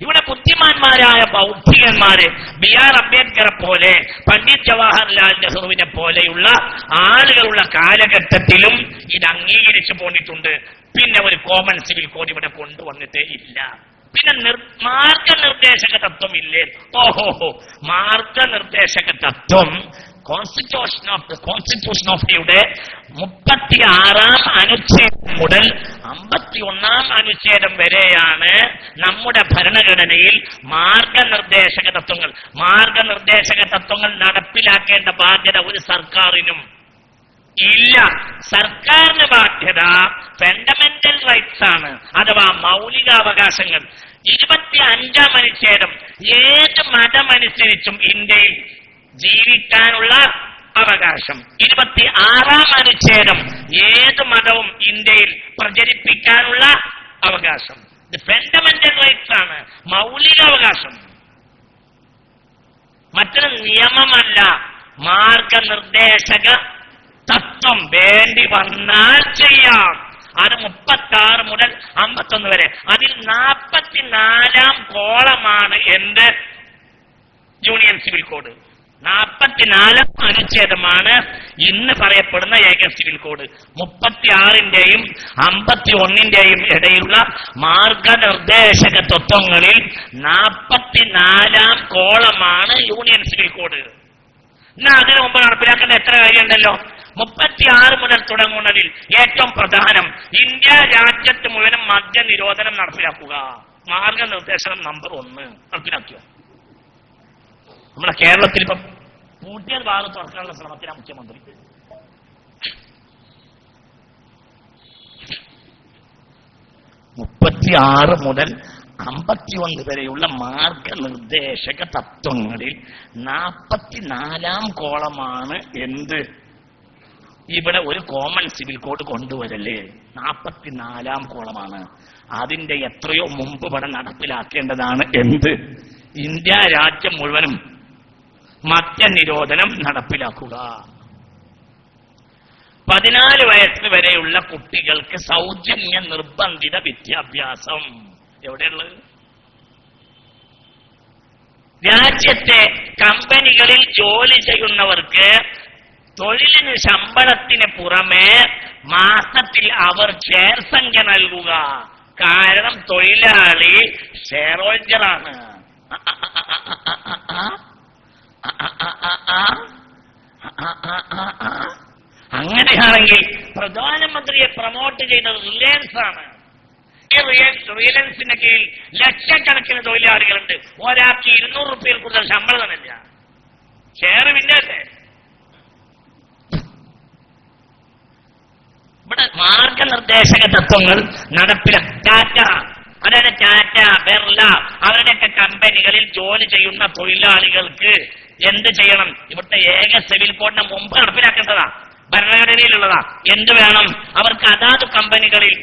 ഇവിടെ ബുദ്ധിമാന്മാരായ ബൗദ്ധികന്മാര് BR അംബേദ്കറെ പോലെ പണ്ഡിറ്റ് ജവഹർലാൽ നെഹ്റുവിനെ പോലെയുള്ള ആളുകളുള്ള കാലഘട്ടത്തിലും ഇത് അംഗീകരിച്ചു പോന്നിട്ടുണ്ട്. പിന്നെ ഒരു കോമൺ സിവിൽ കോഡ് ഇവിടെ കൊണ്ടുവന്നിട്ടേ ഇല്ല. പിന്നെ മാർഗനിർദ്ദേശക തത്വം ഇല്ലേ? ഓഹോഹോ, മാർഗനിർദ്ദേശക തത്വം കോൺസ്റ്റിറ്റ്യൂഷൻ ഓഫ് ഇന്ത്യയുടെ 36-ാം അനുച്ഛേദം മുതൽ 51-ാം അനുച്ഛേദം വരെയാണ് നമ്മുടെ ഭരണഘടനയിൽ മാർഗനിർദ്ദേശക തത്വങ്ങൾ. മാർഗനിർദ്ദേശക തത്വങ്ങൾ നടപ്പിലാക്കേണ്ട ബാധ്യത ഒരു സർക്കാരിനും ഇല്ല. സർക്കാരിന് ബാധ്യത ഫണ്ടമെന്റൽ റൈറ്റ്സ് ആണ്, അഥവാ മൗലികാവകാശങ്ങൾ. 25-ാം അനുച്ഛേദം ഏത് മതമനുസരിച്ചും ഇന്ത്യയിൽ ജീവിക്കാനുള്ള അവകാശം. 26-ാം അനുച്ഛേദം ഏത് മതവും ഇന്ത്യയിൽ പ്രചരിപ്പിക്കാനുള്ള അവകാശം. ഇത് ഫണ്ടമെന്റൽ റൈറ്റ്സ് ആണ്, മൗലികാവകാശം. മറ്റൊരു നിയമമല്ല. മാർഗനിർദ്ദേശക തത്വം വേണ്ടി വന്നാൽ ചെയ്യാം. അത് 36 മുതൽ 51 വരെ. അതിൽ 44-ാം കോളമാണ് എന്ത്? Union civil code. 44-ാം അനുച്ഛേദമാണ് ഇന്ന് പറയപ്പെടുന്ന ഏക സിവിൽ കോഡ്. 36-ന്റെയും 51-ന്റെയും ഇടയിലുള്ള മാർഗനിർദ്ദേശക തത്വങ്ങളിൽ 44-ാം കോളമാണ് യൂണിയൻ സിവിൽ കോഡ്. എന്നാ അതിനു മുമ്പ് നടപ്പിലാക്കേണ്ട എത്ര കാര്യമുണ്ടല്ലോ. 36 മുതൽ തുടങ്ങുന്നതിൽ ഏറ്റവും പ്രധാനം ഇന്ത്യ രാജ്യത്ത് മുഴുവനും മദ്യനിരോധനം നടപ്പിലാക്കുക. മാർഗനിർദ്ദേശം നമ്പർ 1 നടപ്പിലാക്കുക. നമ്മുടെ കേരളത്തിൽ ഇപ്പം പൂട്ടിയത് വാറ് തുറക്കാനുള്ള ശ്രമത്തിലാണ് മുഖ്യമന്ത്രി. ാറ് മുതൽ 51 വരെയുള്ള മാർഗനിർദ്ദേശക തത്വങ്ങളിൽ 44-ാം കോളമാണ് എന്ത്? ഇവിടെ ഒരു കോമൺ സിവിൽ കോഡ് കൊണ്ടുവരല്ലേ. 44-ാം കോളമാണ്. അതിന്റെ എത്രയോ മുമ്പ് ഇവിടെ നടപ്പിലാക്കേണ്ടതാണ് എന്ത്? ഇന്ത്യ രാജ്യം മുഴുവനും മദ്യനിരോധനം നടപ്പിലാക്കുക. 14 വയസ്സ് വരെയുള്ള കുട്ടികൾക്ക് സൗജന്യ നിർബന്ധിത വിദ്യാഭ്യാസം. എവിടെയുള്ളത്? രാജ്യത്തെ കമ്പനികളിൽ ജോലി ചെയ്യുന്നവർക്ക് തൊഴിലിന് ശമ്പളത്തിന് പുറമെ മാസത്തിൽ അവർ ഷെയർ സംഖ്യ നൽകുക. കാരണം തൊഴിലാളി ഷെയർ ഹോൾഡറാണ്. അങ്ങനെയാണെങ്കിൽ പ്രധാനമന്ത്രിയെ പ്രൊമോട്ട് ചെയ്തത് റിലയൻസ് ആണ്. ഈ റിലയൻസിന്റെ കീഴിൽ ലക്ഷക്കണക്കിന് തൊഴിലാളികളുണ്ട്. ഒരാൾക്ക് 200 രൂപയിൽ കൂടുതൽ ശമ്പളം തന്നില്ല. ഷെയർ പിന്നല്ലേ. ഇവിടെ മാർഗനിർദ്ദേശക തത്വങ്ങൾ ടാറ്റ, അതായത് ടാറ്റ, ബിർള അവരുടെയൊക്കെ കമ്പനികളിൽ ജോലി ചെയ്യുന്ന തൊഴിലാളികൾക്ക് എന്ത് ചെയ്യണം? ഇവിടുത്തെ ഏക സിവിൽ കോഡിന് മുമ്പ് നടപ്പിലാക്കേണ്ടതാ, ഭരണഘടനയിലുള്ളതാ. എന്ത് വേണം? അവർക്ക് അതാത് കമ്പനികളിൽ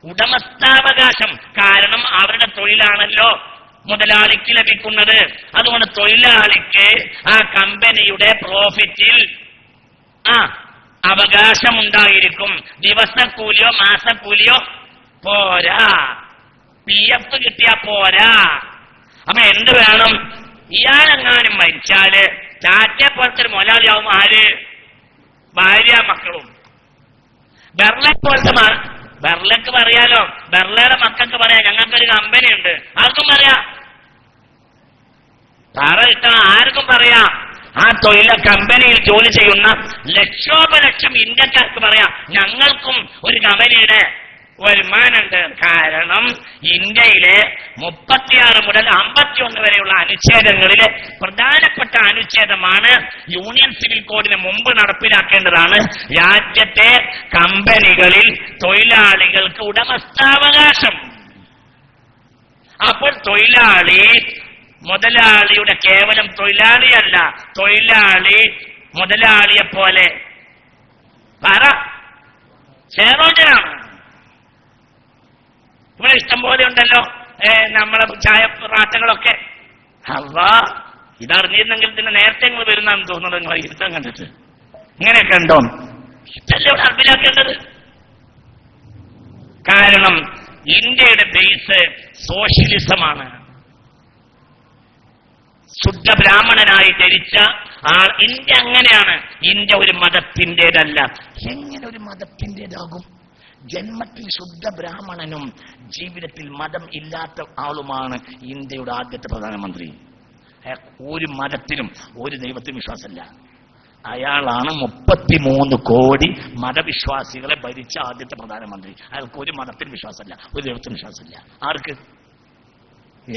ഉടമസ്ഥാവകാശം. കാരണം അവരുടെ തൊഴിലാണല്ലോ മുതലാളിക്ക് ലഭിക്കുന്നത്. അതുകൊണ്ട് തൊഴിലാളിക്ക് ആ കമ്പനിയുടെ പ്രോഫിറ്റിൽ അവകാശമുണ്ടായിരിക്കും. ദിവസക്കൂലിയോ മാസക്കൂലിയോ പോരാ, PF കിട്ടിയാ പോരാ. അപ്പൊ എന്ത് വേണം? ഇയാളെങ്ങാനും മരിച്ചാല് ടാറ്റയെ പോലത്തെ ഒരു മുതലാളിയാവും ആര്? ഭാര്യ മക്കളും. ബെർളെ പോലത്തെ ബെർളക്ക് പറയാലോ, ബെർളയുടെ മക്കൾക്ക് പറയാം ഞങ്ങൾക്കൊരു കമ്പനി ഉണ്ട്, ആർക്കും പറയാം. പറ കിട്ടണം, ആർക്കും പറയാം. ആ കമ്പനിയിൽ ജോലി ചെയ്യുന്ന ലക്ഷോപലക്ഷം ഇന്ത്യക്കാർക്ക് പറയാം ഞങ്ങൾക്കും ഒരു കമ്പനിയുടെ വരുമാനമുണ്ട്. കാരണം ഇന്ത്യയിലെ 36 മുതൽ 51 വരെയുള്ള അനുച്ഛേദങ്ങളിലെ പ്രധാനപ്പെട്ട അനുച്ഛേദമാണ് യൂണിയൻ സിവിൽ കോഡിന് മുമ്പ് നടപ്പിലാക്കേണ്ടതാണ്. രാജ്യത്തെ കമ്പനികളിൽ തൊഴിലാളികൾക്ക് ഉടമസ്ഥാവകാശം. അപ്പോൾ തൊഴിലാളി മുതലാളിയുടെ കേവലം തൊഴിലാളിയല്ല, തൊഴിലാളി മുതലാളിയെ പോലെ ഷെയർഹോൾഡറാണ്. ഇവിടെ ഇഷ്ടംപോലെ ഉണ്ടല്ലോ നമ്മളെ ചായ റാട്ടകളൊക്കെ. അല്ലാ, ഇതറിഞ്ഞിരുന്നെങ്കിൽ പിന്നെ നേരത്തെ നിങ്ങൾ വരുന്നാന്ന് തോന്നുന്നത്. നിങ്ങൾ ഇരുത്തം കണ്ടിട്ട് ഇങ്ങനെയൊക്കെ ഉണ്ടോ? ഇതല്ലേ ഇവിടെ നടപ്പിലാക്കേണ്ടത്. കാരണം ഇന്ത്യയുടെ ബേസ് സോഷ്യലിസമാണ്. ശുദ്ധ ബ്രാഹ്മണനായി ധരിച്ച ഇന്ത്യ അങ്ങനെയാണ്. ഇന്ത്യ ഒരു മതത്തിൻ്റെതല്ല. എങ്ങനെ ഒരു മതത്തിൻ്റെതാകും? ജന്മത്തിൽ ശുദ്ധ ബ്രാഹ്മണനും ജീവിതത്തിൽ മതം ഇല്ലാത്ത ആളുമാണ് ഇന്ത്യയുടെ ആദ്യത്തെ പ്രധാനമന്ത്രി. ഒരു മതത്തിനും ഒരു ദൈവത്തിനും വിശ്വാസമില്ല. അയാളാണ് 33 കോടി മതവിശ്വാസികളെ ഭരിച്ച ആദ്യത്തെ പ്രധാനമന്ത്രി. അയാൾക്ക് ഒരു മതത്തിന് വിശ്വാസമില്ല, ഒരു ദൈവത്തിന് വിശ്വാസമില്ല. ആർക്ക്?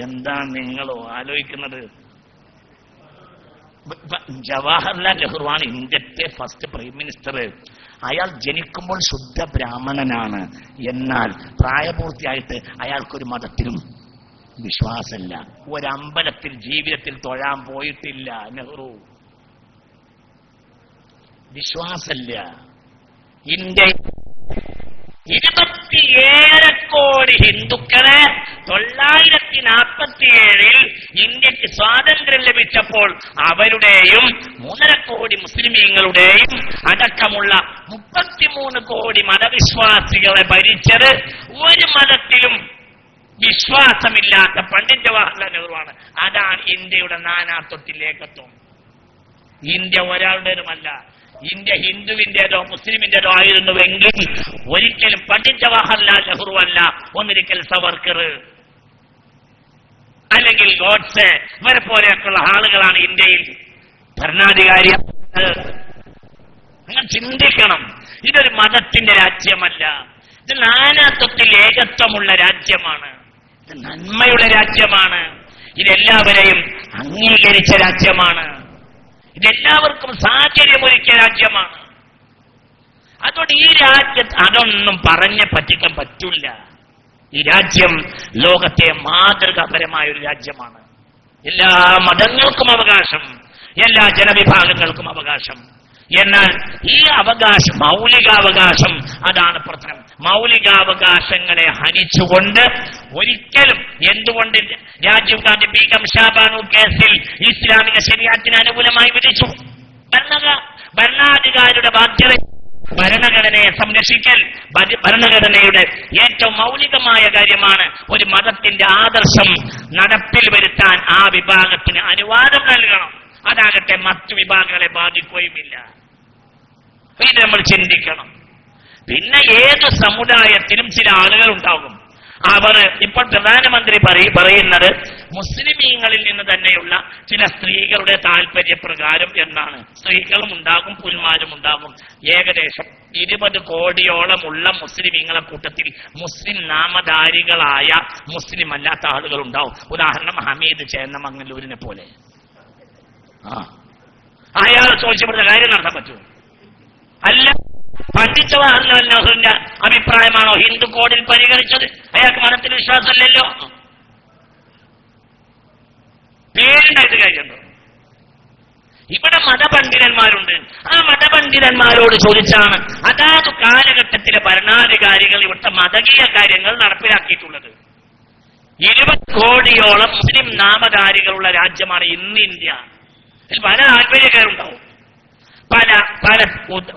എന്താണ് നിങ്ങളോ ആലോചിക്കുന്നത്? ജവഹർലാൽ നെഹ്റുവാണ് ഇന്ത്യത്തെ ഫസ്റ്റ് പ്രൈം മിനിസ്റ്റർ. അയാൾ ജനിക്കുമ്പോൾ ശുദ്ധ ബ്രാഹ്മണനാണ്. എന്നാൽ പ്രായപൂർത്തിയായിട്ട് അയാൾക്കൊരു മതത്തിലും വിശ്വാസമില്ല. ഒരമ്പലത്തിൽ ജീവിതത്തിൽ തൊഴാൻ പോയിട്ടില്ല നെഹ്റു. വിശ്വാസമില്ല. ഇന്ത്യ 27 കോടി ഹിന്ദുക്കളെ 947 ഇന്ത്യക്ക് സ്വാതന്ത്ര്യം ലഭിച്ചപ്പോൾ അവരുടെയും 3.5 കോടി മുസ്ലിമീങ്ങളുടെയും അടക്കമുള്ള 33 കോടി മതവിശ്വാസികളെ ഭരിച്ചത് ഒരു മതത്തിലും വിശ്വാസമില്ലാത്ത പണ്ഡിറ്റ് ജവഹർലാൽ നെഹ്റുവാണ്. അതാണ് ഇന്ത്യയുടെ നാനാത്വത്തിൽ ഏകത്വം. ഇന്ത്യ ഒരാളുടേതുമല്ല. ഇന്ത്യ ഹിന്ദുവിന്റേതോ മുസ്ലിമിന്റേതോ ആയിരുന്നുവെങ്കിൽ ഒരിക്കലും പണ്ഡിറ്റ് ജവഹർലാൽ നെഹ്റു അല്ല, ഒന്നിരിക്കൽ സവർക്കർ അല്ലെങ്കിൽ ഗോഡ്സെ ഇവരെ പോലെയൊക്കെയുള്ള ആളുകളാണ് ഇന്ത്യയിൽ ഭരണാധികാരി. നിങ്ങൾ ചിന്തിക്കണം, ഇതൊരു മതത്തിന്റെ രാജ്യമല്ല. ഇത് നാനാത്വത്തിൽ ഏകത്വമുള്ള രാജ്യമാണ്. ഇത് നന്മയുടെ രാജ്യമാണ്. ഇതെല്ലാവരെയും അംഗീകരിച്ച രാജ്യമാണ്. ഇതെല്ലാവർക്കും സാഹചര്യമൊരുക്കിയ രാജ്യമാണ്. അതുകൊണ്ട് ഈ രാജ്യത്ത് അതൊന്നും പറഞ്ഞ് പറ്റിക്കാൻ പറ്റില്ല. ഈ രാജ്യം ലോകത്തെ മാതൃകാപരമായ ഒരു രാജ്യമാണ്. എല്ലാ മതങ്ങൾക്കും അവകാശം, എല്ലാ ജനവിഭാഗങ്ങൾക്കും അവകാശം. എന്നാൽ ഈ അവകാശം, മൗലികാവകാശം, അതാണ് പ്രധാനം. മൗലികാവകാശങ്ങളെ ഹനിച്ചുകൊണ്ട് ഒരിക്കലും, എന്തുകൊണ്ട് രാജീവ് ഗാന്ധി ബീഗം ഷാബാനു കേസിൽ ഇസ്ലാമിക ശരീഅത്തിന് അനുകൂലമായി വിധിച്ചു? ഭരണാധികാരിയുടെ ബാധ്യത ഭരണഘടനയെ സംരക്ഷിക്കൽ. ഭരണഘടനയുടെ ഏറ്റവും മൗലികമായ കാര്യമാണ് ഒരു മതത്തിന്റെ ആദർശം നടപ്പിൽ വരുത്താൻ ആ വിഭാഗത്തിന് അനുവാദം നൽകണം. അതാകട്ടെ മറ്റു വിഭാഗങ്ങളെ ബാധിക്കുകയുമില്ല. ഇത് നമ്മൾ ചിന്തിക്കണം. പിന്നെ ഏത് സമുദായത്തിലും ചില ആളുകൾ ഉണ്ടാകും. അവർ ഇപ്പോൾ പ്രധാനമന്ത്രി പറയുന്നത് മുസ്ലിമീങ്ങളിൽ നിന്ന് തന്നെയുള്ള ചില സ്ത്രീകളുടെ താല്പര്യപ്രകാരം എന്നാണ്. സ്ത്രീകളും ഉണ്ടാകും, പുൽമാരും ഉണ്ടാകും. ഏകദേശം 20 കോടിയോളമുള്ള മുസ്ലിമീങ്ങളെ കൂട്ടത്തിൽ മുസ്ലിം നാമധാരികളായ മുസ്ലിം അല്ലാത്ത ആളുകൾ ഉണ്ടാവും. ഉദാഹരണം ഹമീദ് ചേന്നമംഗലൂരിനെ പോലെ. അയാൾ ചോദിച്ചപ്പെടുന്ന കാര്യം നടത്താൻ പറ്റുമോ? അല്ല, പണ്ഡിറ്റ് ജവഹർലാൽ നെഹ്റുവിന്റെ അഭിപ്രായമാണോ ഹിന്ദു കോഡിൽ പരിഗണിച്ചത്? അയാൾക്ക് മതത്തിൽ വിശ്വാസമല്ലല്ലോ. പേരുണ്ടായിട്ട് കാര്യമുണ്ടോ? ഇവിടെ മതപണ്ഡിതന്മാരുണ്ട്. ആ മതപണ്ഡിതന്മാരോട് ചോദിച്ചാണ് അതാത് കാലഘട്ടത്തിലെ ഭരണാധികാരികൾ ഇവിടുത്തെ മതകീയ കാര്യങ്ങൾ നടപ്പിലാക്കിയിട്ടുള്ളത്. 20 കോടിയോളം മുസ്ലിം നാമധാരികളുള്ള രാജ്യമാണ് ഇന്ന് ഇന്ത്യ. ഇതിൽ പല താല്പര്യക്കാരുണ്ടാവും, പല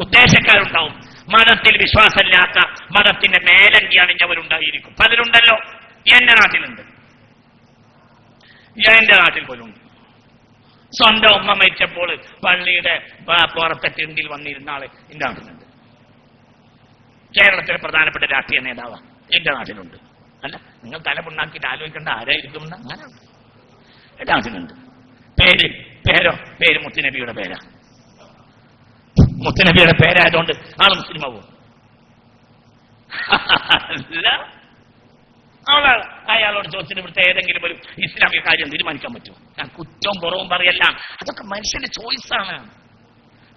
ഉദ്ദേശക്കാരുണ്ടാവും. മതത്തിൽ വിശ്വാസമില്ലാത്ത, മതത്തിന്റെ മേലങ്കി അണിഞ്ഞവരുണ്ടായിരിക്കും. പലരുണ്ടല്ലോ. എന്റെ നാട്ടിലുണ്ട്, എന്റെ നാട്ടിൽ പോലും ഉണ്ട്. സ്വന്തം ഉമ്മ മരിച്ചപ്പോൾ പള്ളിയുടെ പുറത്തെ ടിണ്ടിൽ വന്നിരുന്ന ആള് എന്റെ നാട്ടിലുണ്ട്. കേരളത്തിലെ പ്രധാനപ്പെട്ട രാഷ്ട്രീയ നേതാവ് എന്റെ നാട്ടിലുണ്ട്. അല്ല, നിങ്ങൾ തലമുണ്ടാക്കിയിട്ട് ആലോചിക്കേണ്ട ആരായിരിക്കും എന്ന്. അങ്ങനെ എന്റെ നാട്ടിലുണ്ട്. പേര് മുത്തുനബിയുടെ പേരാ. മുത്തുനബിയുടെ പേരായതുകൊണ്ട് ആള് മുസ്ലിം ആവും? അല്ല. അയാളോട് ചോദിച്ചിട്ട് ഇവിടുത്തെ ഏതെങ്കിലും ഒരു ഇസ്ലാമിക കാര്യം തീരുമാനിക്കാൻ പറ്റുമോ? ഞാൻ കുറ്റവും കുറവും പറയല്ല. അതൊക്കെ മനുഷ്യന്റെ ചോയ്സാണ്.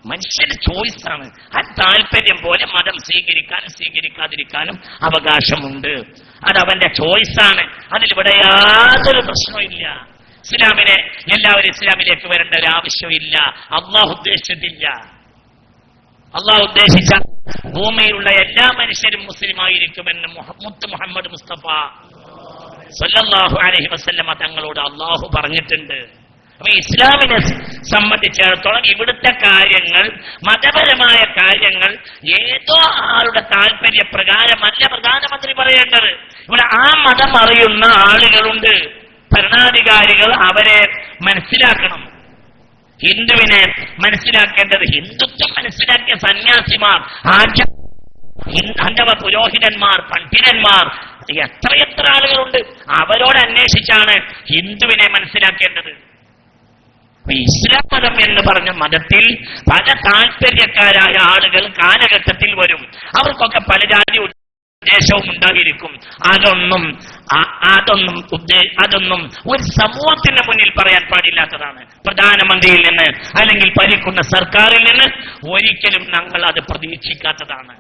മനുഷ്യന്റെ ചോയ്സാണ്. ആ താല്പര്യം പോലെ മതം സ്വീകരിക്കാനും സ്വീകരിക്കാതിരിക്കാനും അവകാശമുണ്ട്. അതവന്റെ ചോയ്സാണ്. അതിലിവിടെ യാതൊരു പ്രശ്നമില്ല. ഇസ്ലാമിനെ എല്ലാവരും ഇസ്ലാമിലേക്ക് വരേണ്ട ഒരു ആവശ്യമില്ല. അള്ളാഹു ഉദ്ദേശിച്ചിട്ടില്ല. അള്ളാഹു ഉദ്ദേശിച്ച ഭൂമിയിലുള്ള എല്ലാ മനുഷ്യരും മുസ്ലിമായിരിക്കുമെന്ന് മുത്ത് മുഹമ്മദ് മുസ്തഫ സല്ലല്ലാഹു അലൈഹി വസല്ലമ തങ്ങളോട് അള്ളാഹു പറഞ്ഞിട്ടുണ്ട്. അപ്പൊ ഇസ്ലാമിനെ സംബന്ധിച്ചിടത്തോളം ഇവിടുത്തെ കാര്യങ്ങൾ, മതപരമായ കാര്യങ്ങൾ ഏതോ ആളുടെ താല്പര്യപ്രകാരമല്ല പ്രധാനമന്ത്രി പറയേണ്ടത്. ഇവിടെ ആ മതം അറിയുന്ന ആളുകളുണ്ട്. ഭരണാധികാരികൾ അവരെ മനസ്സിലാക്കണം. ഹിന്ദുവിനെ മനസ്സിലാക്കേണ്ടത് ഹിന്ദുത്വം മനസ്സിലാക്കിയ സന്യാസിമാർ, ഹൈന്ദവ പുരോഹിതന്മാർ, പണ്ഡിതന്മാർ, എത്രയെത്ര ആളുകളുണ്ട്. അവരോട് അന്വേഷിച്ചാണ് ഹിന്ദുവിനെ മനസ്സിലാക്കേണ്ടത്. ഇസ്ലാം മതം എന്ന് പറഞ്ഞ മതത്തിൽ പല താല്പര്യക്കാരായ ആളുകൾ കാലഘട്ടത്തിൽ വരും. അവർക്കൊക്കെ പല ജാതി ഉദ്ദേശവും ഉണ്ടായിരിക്കും. അതൊന്നും ഒരു സമൂഹത്തിന് മുന്നിൽ പറയാൻ പാടില്ലാത്തതാണ്. പ്രധാനമന്ത്രിയിൽ നിന്ന് അല്ലെങ്കിൽ ഭരിക്കുന്ന സർക്കാരിൽ നിന്ന് ഒരിക്കലും ഞങ്ങൾ അത് പ്രതീക്ഷിക്കാത്തതാണ്.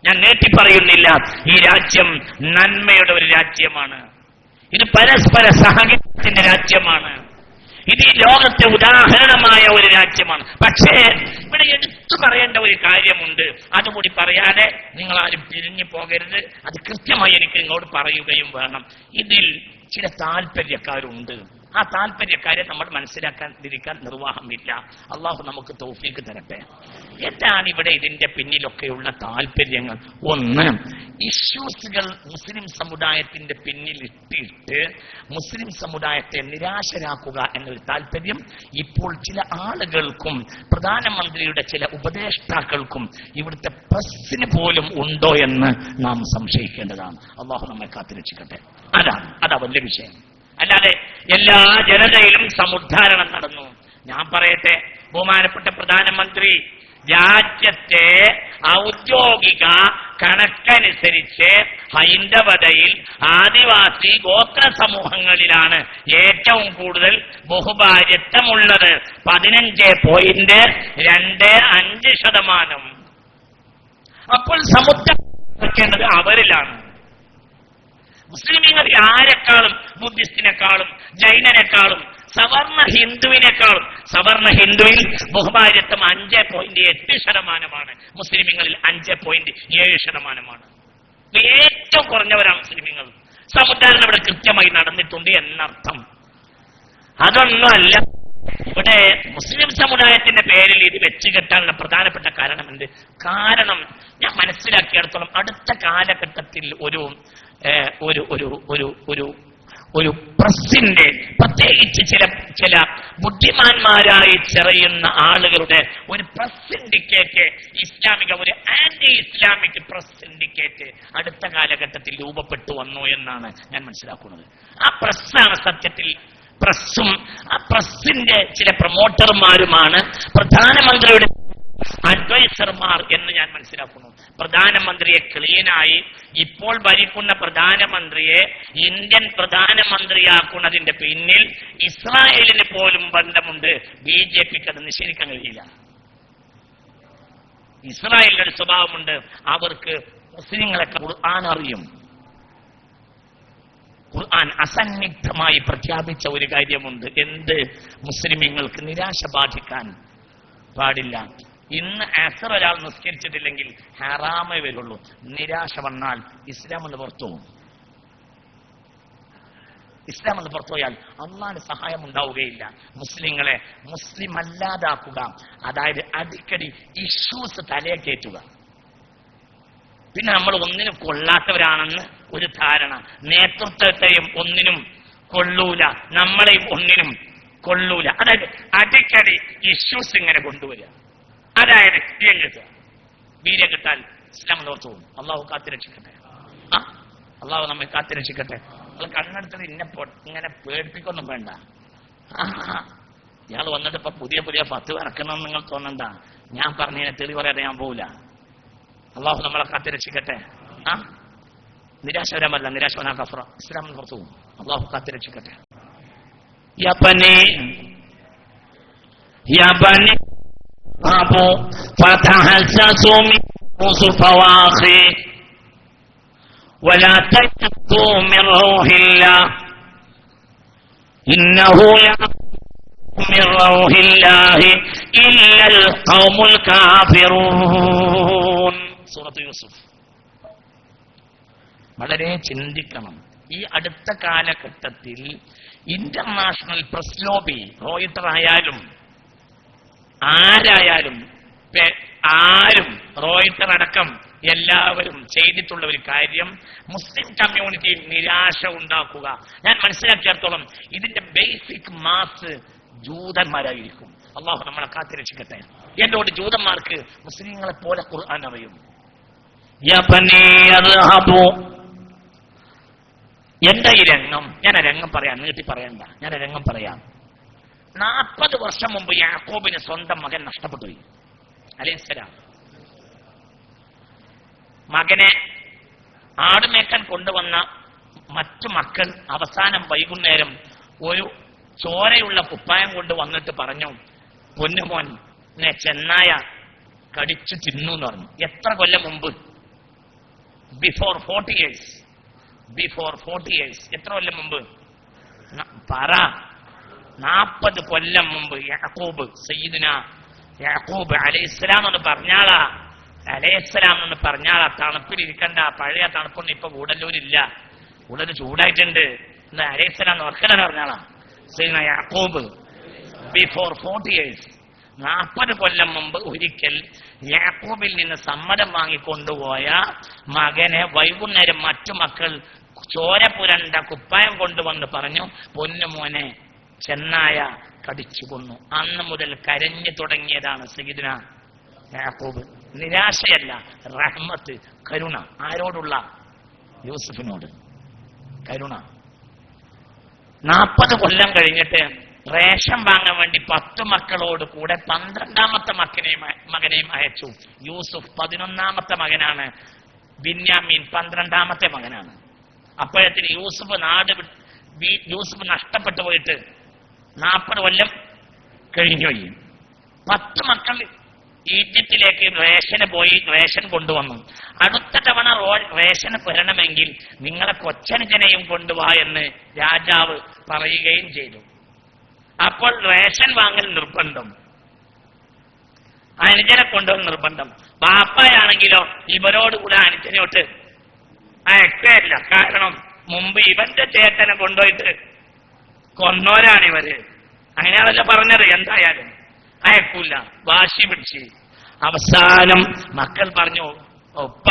ഞാൻ നേട്ടി പറയുന്നില്ല. ഈ രാജ്യം നന്മയുടെ ഒരു രാജ്യമാണ്. ഇത് പരസ്പര സഹകരണത്തിന്റെ രാജ്യമാണ്. ഇത് ഈ ലോകത്തെ ഉദാഹരണമായ ഒരു രാജ്യമാണ്. പക്ഷേ ഇവിടെ എടുത്തു പറയേണ്ട ഒരു കാര്യമുണ്ട്. അതുകൂടി പറയാതെ നിങ്ങൾ ആരും പിരിഞ്ഞു പോകരുത്. അത് കൃത്യമായി എനിക്ക് നിങ്ങളോട് പറയുകയും വേണം. ഇതിൽ ചില താല്പര്യക്കാരുണ്ട്. ആ താല്പര്യക്കാരെ നമ്മൾ മനസ്സിലാക്കാതിരിക്കാൻ നിർവാഹമില്ല. അള്ളാഹു നമുക്ക് തൗഫീഖ് തരട്ടെ. എന്താണ് ഇവിടെ ഇതിന്റെ പിന്നിലൊക്കെയുള്ള താല്പര്യങ്ങൾ? ഒന്ന്, ഇഷ്യൂസുകൾ മുസ്ലിം സമുദായത്തിന്റെ പിന്നിൽ ഇട്ടിട്ട് മുസ്ലിം സമുദായത്തെ നിരാശരാക്കുക എന്നൊരു താല്പര്യം ഇപ്പോൾ ചില ആളുകൾക്കും പ്രധാനമന്ത്രിയുടെ ചില ഉപദേഷ്ടാക്കൾക്കും ഇവിടുത്തെ പ്രസ്സിന് പോലും ഉണ്ടോ എന്ന് നാം സംശയിക്കേണ്ടതാണ്. അള്ളാഹു നമ്മെ കാത്തുരക്ഷിക്കട്ടെ. അതാ വലിയ വിഷയം. അല്ലാതെ എല്ലാ ജനതയിലും സമുദ്ധാരണം നടന്നു. ഞാൻ പറയട്ടെ, ബഹുമാനപ്പെട്ട പ്രധാനമന്ത്രി രാജ്യത്തെ ഔദ്യോഗിക കണക്കനുസരിച്ച് ഹൈന്ദവതയിൽ ആദിവാസി ഗോത്ര സമൂഹങ്ങളിലാണ് ഏറ്റവും കൂടുതൽ ബഹുഭാര്യത്വമുള്ളത്. 15.25%. അപ്പോൾ സമുദ്രം അവരിലാണ്. മുസ്ലിമീങ്ങൾ ആരെക്കാളും, ബുദ്ധിസ്റ്റിനെക്കാളും ജൈനനെക്കാളും സവർണ ഹിന്ദുവിനേക്കാളും, സവർണ ഹിന്ദുവിൽ ബഹുഭാര്യത്വം 5.8%. മുസ്ലിമീങ്ങളിൽ 5.7%. ഏറ്റവും കുറഞ്ഞവരാണ് മുസ്ലിമീങ്ങൾ. സമുദ്ധാരണം ഇവിടെ കൃത്യമായി നടന്നിട്ടുണ്ട് എന്നർത്ഥം. അതൊന്നുമല്ല. ഇവിടെ മുസ്ലിം സമുദായത്തിന്റെ പേരിൽ ഇത് വെച്ച് കെട്ടാനുള്ള പ്രധാനപ്പെട്ട കാരണം എന്ത്? കാരണം ഞാൻ മനസ്സിലാക്കിയിടത്തോളം അടുത്ത കാലഘട്ടത്തിൽ ഒരു പ്രസിന്റെ, പ്രത്യേകിച്ച് ചില ബുദ്ധിമാന്മാരായി ചെറിയുന്ന ആളുകളുടെ ഒരു പ്രസ് സിൻഡിക്കേറ്റ്, ഇസ്ലാമിക ഒരു ആന്റി ഇസ്ലാമിക് പ്രസ് സിൻഡിക്കേറ്റ് അടുത്ത കാലഘട്ടത്തിൽ രൂപപ്പെട്ടു വന്നു എന്നാണ് ഞാൻ മനസ്സിലാക്കുന്നത്. ആ പ്രസ്സാണ് സത്യത്തിൽ പ്രസ്സും ആ പ്രസ്സിന്റെ ചില പ്രൊമോട്ടർമാരുമാണ് പ്രധാനമന്ത്രിയുടെ അഡ്വൈസർമാർ എന്ന് ഞാൻ മനസ്സിലാക്കുന്നു. പ്രധാനമന്ത്രിയെ ക്ലീനായി ഇപ്പോൾ ഭരിക്കുന്ന പ്രധാനമന്ത്രിയെ ഇന്ത്യൻ പ്രധാനമന്ത്രിയാക്കുന്നതിന്റെ പിന്നിൽ ഇസ്രായേലിന് പോലും ബന്ധമുണ്ട്. BJPക്ക് അത് നിഷേധിക്കാൻ കഴിയില്ല. ഇസ്രായേലിന്റെ ഒരു സ്വഭാവമുണ്ട്, അവർക്ക് മുസ്ലിങ്ങളൊക്കെ ഖുർആൻ അറിയും. ഖുർആൻ അസന്നിഗ്ധമായി പ്രഖ്യാപിച്ച ഒരു കാര്യമുണ്ട്, എന്ത്? മുസ്ലിമീങ്ങൾക്ക് നിരാശ ബാധിക്കാൻ പാടില്ല. ഇന്ന് അസർ ഒരാൾ നിസ്കരിച്ചിട്ടില്ലെങ്കിൽ ഹറാമേ വരുള്ളൂ. നിരാശ വന്നാൽ ഇസ്ലാം എന്ന് പുറത്തു പോകും. ഇസ്ലാം എന്ന് പുറത്തുപോയാൽ അള്ളാഹുവിന്റെ സഹായം ഉണ്ടാവുകയില്ല. മുസ്ലിങ്ങളെ മുസ്ലിം അല്ലാതാക്കുക, അതായത് അടിക്കടി ഇഷ്യൂസ് തലയെ കയറ്റുക. പിന്നെ നമ്മൾ ഒന്നിനും കൊള്ളാത്തവരാണെന്ന് ഒരു ധാരണ. നേതൃത്വത്തെയും ഒന്നിനും കൊള്ളൂല, നമ്മളെയും ഒന്നിനും കൊള്ളൂല. അതായത് അടിക്കടി ഇഷ്യൂസ് ഇങ്ങനെ കൊണ്ടുവരിക. അതായത് വീര്യം കിട്ടാൽ ഇസ്ലാം ഓർത്തു പോകും. അള്ളാഹു കാത്തിരക്ഷിക്കട്ടെ. അള്ളാഹു നമ്മെ കാത്തിരക്ഷിക്കട്ടെ. നിങ്ങൾ കണ്ണെടുത്തത് ഇങ്ങനെ പേടിപ്പിക്കൊന്നും വേണ്ട. ഇയാൾ വന്നിട്ട് ഇപ്പൊ പുതിയ പുതിയ ഫത്വ ഇറക്കണമെന്ന് നിങ്ങൾ തോന്നണ്ട. ഞാൻ പറഞ്ഞതിനെ തെളിവ് പറയാതെ ഞാൻ പോവില്ല. അള്ളാഹു നമ്മളെ കാത്തിരക്ഷിക്കട്ടെ. നിരാശപരമല്ല, നിരാശവനാ കഫറ. ഇസ്ലാം പുറത്തു പോകും. അള്ളാഹു കാത്തിരക്ഷിക്കട്ടെ. فتحسسوا من يوسف واخيه ولا تيأسوا من روح الله إنه من روح الله إلا القوم الكافرون. സൂറത്ത് യൂസുഫ്. വളരെ ചിന്തിക്കണം. ഈ അടുത്ത കാലഘട്ടത്തിൽ ഇന്റർനാഷണൽ പ്രസ് ലോബി, റോയിട്ടർ ആയാലും ആരായാലും ആരും, റോയിട്ടർ അടക്കം എല്ലാവരും ചെയ്തിട്ടുള്ള ഒരു കാര്യം മുസ്ലിം കമ്മ്യൂണിറ്റിയിൽ നിരാശ ഉണ്ടാക്കുക. ഞാൻ മനസ്സിലാക്കിയിടത്തോളം ഇതിന്റെ ബേസിക് മാസ് ജൂതന്മാരായിരിക്കും. അള്ളാഹു നമ്മളെ കാത്തിരക്ഷിക്കട്ടെ. എന്നോട് ജൂതന്മാർക്ക് മുസ്ലിങ്ങളെ പോലെ ഖുർആൻ അറിയും. എന്താ ഈ രംഗം? ഞാൻ ആ രംഗം പറയാം, നീട്ടി പറയണ്ട. ഞാൻ ആ രംഗം പറയാം. 40 വർഷം മുമ്പ് യാക്കോബിന് സ്വന്തം മകൻ നഷ്ടപ്പെട്ടുപോയി, അലൈഹിസ്സലാം. മകനെ ആടുമേക്കാൻ കൊണ്ടുവന്ന മറ്റു മക്കൾ അവസാനം വൈകുന്നേരം ഒരു ചോരയുള്ള കുപ്പായം കൊണ്ട് വന്നിട്ട് പറഞ്ഞു, പൊന്നുമോനെ ചെന്നായ കടിച്ചു തിന്നു എന്ന് പറഞ്ഞു. എത്ര കൊല്ലം മുമ്പ്? Before 40 years. എത്ര കൊല്ലം മുമ്പ് പറ? 40 കൊല്ലം മുമ്പ് യാക്കൂബ്, സയ്യിദുനാ യാക്കൂബ് അലൈഹിസ്സലാം എന്ന് പറഞ്ഞാളാ. അലൈഹിസ്സലാം എന്ന് പറഞ്ഞാളാ. തണുപ്പിലിരിക്കണ്ട, പഴയ തണുപ്പൊന്നും ഇപ്പൊ കൂടല്ലൂരില്ല, കൂടുതൽ ചൂടായിട്ടുണ്ട്. എന്ന് അലൈഹിസ്സലാം ഓർക്കലെന്ന് പറഞ്ഞാളാ സയ്യിദുനാ യാക്കൂബ്. ബിഫോർ 40 years, 40 കൊല്ലം മുമ്പ് ഒരിക്കൽ യാക്കൂബിൽ നിന്ന് സമ്മതം വാങ്ങിക്കൊണ്ടുപോയ മകനെ വൈകുന്നേരം മറ്റു മക്കൾ ചോര പുരണ്ട കുപ്പായം കൊണ്ടുവന്ന് പറഞ്ഞു, പൊന്നുമോനെ ചെന്നായ കടിച്ചു കൊന്നു. അന്ന് മുതൽ കരഞ്ഞു തുടങ്ങിയതാണ് സയ്യിദുനാ യാക്കൂബ്. നിരാശയല്ല, റഹ്മത്ത്, കരുണ. ആരോടുള്ള? യൂസുഫിനോട് കരുണ. 40 കൊല്ലം കഴിഞ്ഞിട്ട് റേഷൻ വാങ്ങാൻ വേണ്ടി 10 മക്കളോട് കൂടെ 12ാമത്തെ മകനെയും അയച്ചു. യൂസുഫ് 11ാമത്തെ മകനാണ്, ബിന്യാമീൻ 12ാമത്തെ മകനാണ്. അപ്പോഴത്തിന് യൂസുഫ് നഷ്ടപ്പെട്ടു പോയിട്ട് 40 കൊല്ലം കഴിഞ്ഞുപോയി. 10 മക്കൾ ഈജിപ്തിലേക്ക് റേഷന് പോയി റേഷൻ കൊണ്ടുവന്നു. അടുത്ത തവണ റേഷന് വരണമെങ്കിൽ നിങ്ങളെ കൊച്ചനുജനെയും കൊണ്ടുപോവാ എന്ന് രാജാവ് പറയുകയും ചെയ്തു. അപ്പോൾ റേഷൻ വാങ്ങൽ നിർബന്ധം, അനുജനെ കൊണ്ടുവന്ന് നിർബന്ധം. ബാപ്പയാണെങ്കിലോ ഇവരോടുകൂടെ അനുജനോട്ട് അയക്കുകയില്ല. കാരണം മുമ്പ് ഇവന്റെ ചേട്ടനെ കൊണ്ടുപോയിട്ട് കൊന്നോരാണിവര്. അങ്ങനെയാണല്ലോ പറഞ്ഞത്. എന്തായാലും അയക്കൂല, വാശി പിടിച്ച്. അവസാനം മക്കൾ പറഞ്ഞു, ഒപ്പ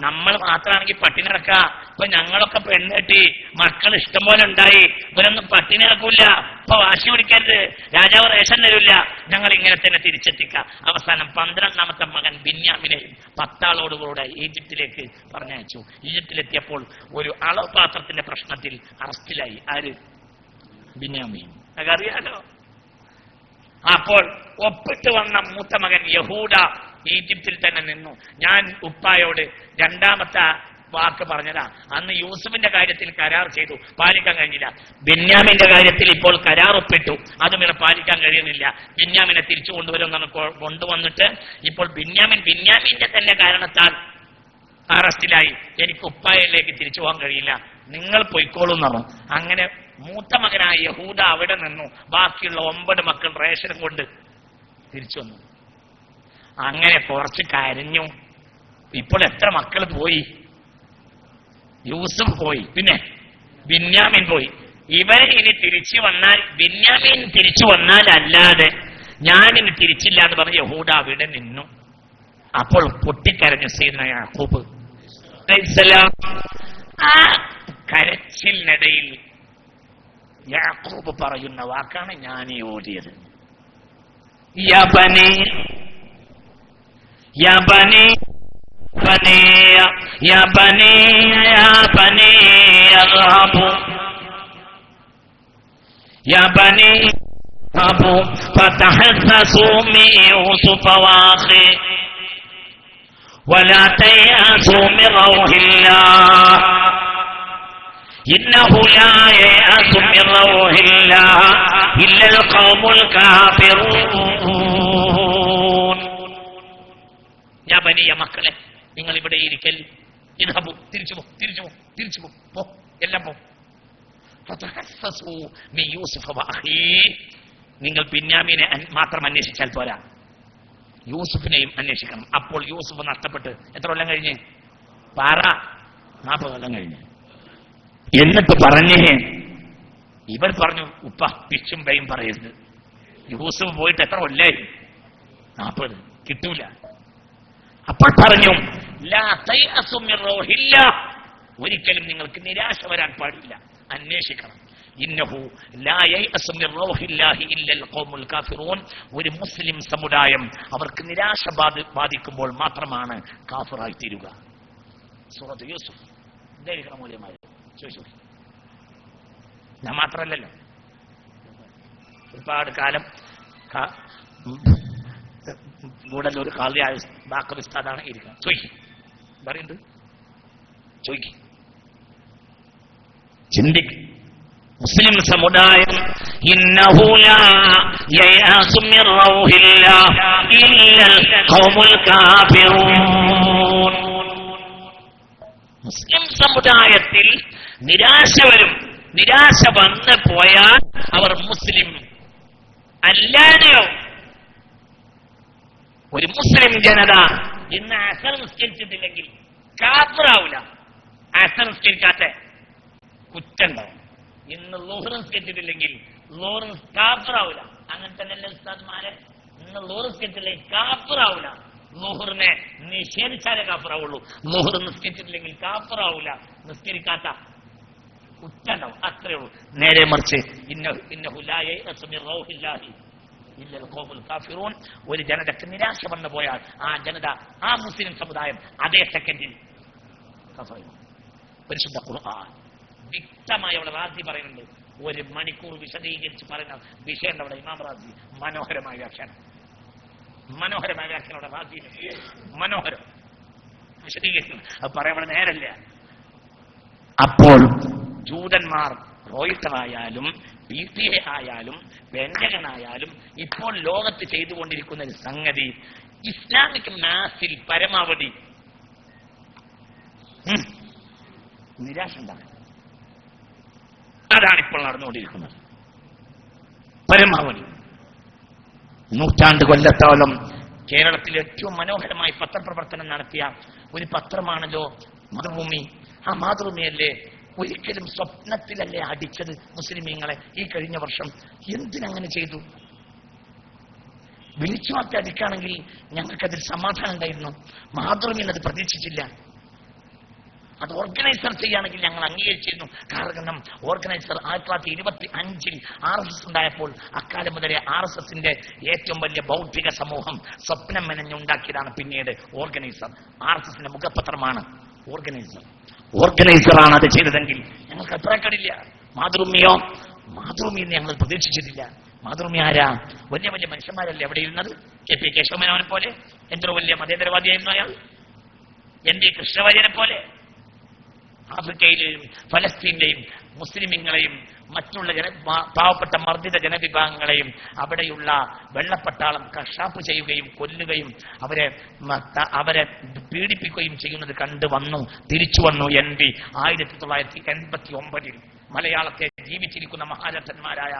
നമ്മൾ മാത്രമാണെങ്കിൽ പട്ടിണി നടക്കാം, ഇപ്പൊ ഞങ്ങളൊക്കെ പെണ്ണെട്ടി മക്കൾ ഇഷ്ടംപോലെ ഉണ്ടായി, ഇവരൊന്നും പട്ടിണി നടക്കൂല, ഇപ്പൊ വാശി പിടിക്കരുത്, രാജാവ് റേഷൻ തരില്ല, ഞങ്ങൾ ഇങ്ങനെ തന്നെ തിരിച്ചെത്തിക്കാം. അവസാനം 12ാമത്തെ മകൻ ബിന്യാമിനെയും 10 ആളോടുകൂടെ ഈജിപ്തിലേക്ക് പറഞ്ഞയച്ചു. ഈജിപ്തിലെത്തിയപ്പോൾ ഒരു അളവ് പാത്രത്തിന്റെ പ്രശ്നത്തിൽ അറസ്റ്റിലായി. ആര്? ബിന്യാമീൻ. അറിയാലോ. അപ്പോൾ ഒപ്പിട്ട് വന്ന മൂത്ത മകൻ യഹൂദ ഈജിപ്തിൽ തന്നെ നിന്നു. ഞാൻ ഉപ്പായോട് രണ്ടാമത്തെ വാക്ക് പറഞ്ഞതാ. അന്ന് യൂസുഫിന്റെ കാര്യത്തിൽ കരാർ ചെയ്തു, പാലിക്കാൻ കഴിഞ്ഞില്ല. ബെന്യാമിന്റെ കാര്യത്തിൽ ഇപ്പോൾ കരാർ ഒപ്പിട്ടു, അതും ഇവിടെ പാലിക്കാൻ കഴിയുന്നില്ല. ബെന്യാമിനെ തിരിച്ചു കൊണ്ടുവരുമെന്നാണ് കൊണ്ടുവന്നിട്ട് ഇപ്പോൾ ബെന്യാമിന്റെ തന്നെ കാരണത്താൽ അറസ്റ്റിലായി. എനിക്ക് ഉപ്പായയിലേക്ക് തിരിച്ചു പോകാൻ കഴിയില്ല, നിങ്ങൾ പൊയ്ക്കോളൂ എന്നാണ്. അങ്ങനെ മൂത്ത മകനായ യഹൂദ അവിടെ നിന്നു. ബാക്കിയുള്ള 9 മക്കൾ റേഷനും കൊണ്ട് തിരിച്ചു വന്നു. അങ്ങനെ കുറച്ച് കരഞ്ഞു. ഇപ്പോൾ എത്ര മക്കൾ പോയി? യൂസുഫ് പോയി, പിന്നെ ബിന്യാമിൻ പോയി. ഇവരെ ഇനി തിരിച്ചു വന്നാൽ, ബിന്യാമിൻ തിരിച്ചു വന്നാൽ അല്ലാതെ ഞാനിനി തിരിച്ചില്ല എന്ന് പറഞ്ഞ് യഹൂദ അവിടെ നിന്നു. അപ്പോൾ പൊട്ടിക്കരഞ്ഞു സയ്യിദുനാ യാക്കൂബ് അലൈഹിസ്സലാം. ആ കരച്ചിലിനിടയിൽ യാക്കൂബ് പറയുന്ന വാക്കാണ് ഞാൻ ഈ ഓടിയത്. യാ ബനീ യാ ബനീ ബനീ യാ ബനീ യാ ബനീ അദ്ഹബു യാ ബനീ അദ്ഹബു ഫതഹസ്സസൂ മിൻ യൂസുഫ വഅഖി വലാ തയഅസൂ മിൻ റൗഹില്ലാഹ് ഇന്നഹു ലാ യയഅസു മിൻ റൗഹില്ലാഹ് ഇല്ലൽ ഖൗമുൽ കാഫിറൂൻ. യാ ബനിയ, മക്കളെ നിങ്ങൾ ഇവിടെ ഇരിക്കൽ. ഇദ്ഹബു, തിരിച്ചു പോ, എല്ലാം പോ. ഫതഹസ്സസൂ മിൻ യൂസുഫ വഅഖീ, നിങ്ങൾ ബിന്യാമീനെ മാത്രം അന്വേഷിച്ചാൽ പോരാ, യൂസുഫിനെയും അന്വേഷിക്കണം. അപ്പോൾ യൂസുഫ് നഷ്ടപ്പെട്ട് എത്ര കൊല്ലം കഴിഞ്ഞ്? 40 കൊല്ലം കഴിഞ്ഞ്. എന്നിട്ട് പറഞ്ഞേ, ഇവർ പറഞ്ഞു, ഉപ്പ പിച്ചും പയും പറയരുത്. യൂസുഫ് പോയിട്ട് എത്ര കൊല്ലായി? 40. കിട്ടൂല. അപ്പോൾ പറഞ്ഞു, ലാ തയഅസു മിൻ റൗഹില്ലാഹ്, ഒരിക്കലും നിങ്ങൾക്ക് നിരാശ വരാൻ പാടില്ല, അന്വേഷിക്കണം. ഇന്നഹു ലാ യയഅസു മിൻ റൗഹില്ലാഹി ഇല്ലൽ ഖൗമുൽ കാഫിറൂൻ. ഒരു മുസ്ലിം സമുദായം അവർക്ക് നിരാശ ബാധിക്കുമ്പോൾ മാത്രമാണ് കാഫിറായി തീരുക. സൂറത്ത് യൂസുഫ്. ഇതായിരിക്കണം മൂല്യമായി ചോദിച്ചു. ഞാൻ മാത്രമല്ലല്ലോ, ഒരുപാട് കാലം ഗൂഢല്ലൂർ ഖാദിയായ ബാക്കർ ഉസ്താദാണ് ഇരിക്കുന്നത്. പറയുന്നുണ്ട്, ചിന്തിക്ക്. മുസ്ലിം സമുദായം ഇന്നഹു ലാ യയഅസു മിൻ റൗഹില്ലാഹി ഇല്ലൽ ഖൗമുൽ കാഫിറൂൻ. മുസ്ലിം സമുദായത്തിൽ നിരാശ വരും. നിരാശ വന്ന് പോയാൽ അവർ മുസ്ലിം അല്ലാതെയോ. ഒരു മുസ്ലിം ജനത ഇന്ന് അസർ നിസ്കരിച്ചിട്ടില്ലെങ്കിൽ കാഫിറാവൂല. അസർ നിസ്കരിക്കാത്ത കുറ്റുണ്ടാവും. ഇന്ന് ളുഹർ നിസ്കരിച്ചിട്ടില്ലെങ്കിൽ ളുഹർ കാഫിറാവൂല. അങ്ങനെ തന്നെയല്ലേ ഉസ്താദ്മാരെ? ഇന്ന് ളുഹർ നിസ്കരിച്ചിട്ടില്ലെങ്കിൽ കാഫിറാവൂല. ളുഹറിനെ നിഷേധിച്ചാലേ കാഫിറാവുള്ളൂ. ളുഹർ നിസ്കരിച്ചിട്ടില്ലെങ്കിൽ കാഫിറാവൂല. നിസ്കരിക്കാത്ത കുറ്റുണ്ടാവും, അത്രയേ ഉള്ളൂ. നേരെ മറിച്ച് ഇന്നഹു ലാ യയഅസു മിൻ റൗഹില്ലാഹി ഇല്ലൽ ഖൗമുൽ കാഫിറൂൻ. ഒരു ജനതയ്ക്ക് നിരാശ വന്നു പോയാൽ ആ ജനത, ആ മുസ്ലിം സമുദായം അതേ സെക്കൻഡിൽ കാഫിറാവും. പരിശുദ്ധ ഖുർആൻ വ്യക്തമായി അവിടെ റാസി പറയുന്നുണ്ട്. 1 മണിക്കൂർ വിശദീകരിച്ച് പറയുന്ന വിഷയം അവിടെ ഇമാം റാസി മനോഹരമായ വ്യാഖ്യാനം അവിടെ റാസി മനോഹരം വിശദീകരിക്കുന്നു. അത് പറയാൻ നേരല്ല. അപ്പോൾ ജൂതന്മാർ റോയിട്ടറായാലും PTA ആയാലും പെൻഡഗനായാലും ഇപ്പോൾ ലോകത്ത് ചെയ്തുകൊണ്ടിരിക്കുന്ന ഒരു സംഗതി, ഇസ്ലാമിക് മാസിൽ പരമാവധി നിരാശ ഉണ്ടാകും. അതാണിപ്പോൾ നടന്നുകൊണ്ടിരിക്കുന്നത്. പരമാവധി 100 കൊല്ലത്തോളം കേരളത്തിൽ ഏറ്റവും മനോഹരമായി പത്രപ്രവർത്തനം നടത്തിയ ഒരു പത്രമാണല്ലോ മാതൃഭൂമി. ആ മാതൃഭൂമിയല്ലേ ഒരിക്കലും സ്വപ്നത്തിലല്ലേ അടിച്ചത് മുസ്ലിമീങ്ങളെ ഈ കഴിഞ്ഞ വർഷം? എന്തിനങ്ങനെ ചെയ്തു? വിളിച്ചു മാറ്റി അടിക്കുകയാണെങ്കിൽ ഞങ്ങൾക്കതിൽ സമാധാനം ഉണ്ടായിരുന്നു. മാതൃഭൂമി അത് പ്രതീക്ഷിച്ചില്ല. അത് ഓർഗനൈസർ ചെയ്യുകയാണെങ്കിൽ ഞങ്ങൾ അംഗീകരിച്ചിരുന്നു. കാരണം ഓർഗനൈസർ 1925 RSS ഉണ്ടായപ്പോൾ അക്കാലം മുതലേ RSSന്റെ ഏറ്റവും വലിയ ബൗദ്ധിക സമൂഹം സ്വപ്നം മെനഞ്ഞുണ്ടാക്കിയതാണ് പിന്നീട് ഓർഗനൈസർ. RSSന്റെ മുഖപത്രമാണ് ഓർഗനൈസറാണ് അത് ചെയ്തതെങ്കിൽ ഞങ്ങൾക്ക് അഭിപ്രായക്കാരില്ല. മാതൃഭൂമിയോ മാതൃഭൂമിയിൽ ഞങ്ങൾ പ്രതീക്ഷിച്ചിട്ടില്ല. മാതൃഭൂമി ആരാ? വലിയ വലിയ മനുഷ്യന്മാരല്ലേ അവിടെ ഇരുന്നത്? കെ പി കേശവമേനോനെ പോലെ എന്തോ വലിയ മതേതരവാദിയായിരുന്നു അയാൾ. ND കൃഷ്ണവാര്യനെ പോലെ. ആഫ്രിക്കയിലെയും ഫലസ്തീനിലെയും മുസ്ലിമീങ്ങളെയും മറ്റുള്ള പാവപ്പെട്ട മർദ്ദിത ജനവിഭാഗങ്ങളെയും അവിടെയുള്ള വെള്ളപ്പട്ടാളം കശാപ്പ് ചെയ്യുകയും കൊല്ലുകയും അവരെ പീഡിപ്പിക്കുകയും ചെയ്യുന്നത് കണ്ടു വന്നു, തിരിച്ചു വന്നു. NB 1989 മലയാളത്തെ ജീവിച്ചിരിക്കുന്ന മഹാരഥന്മാരായ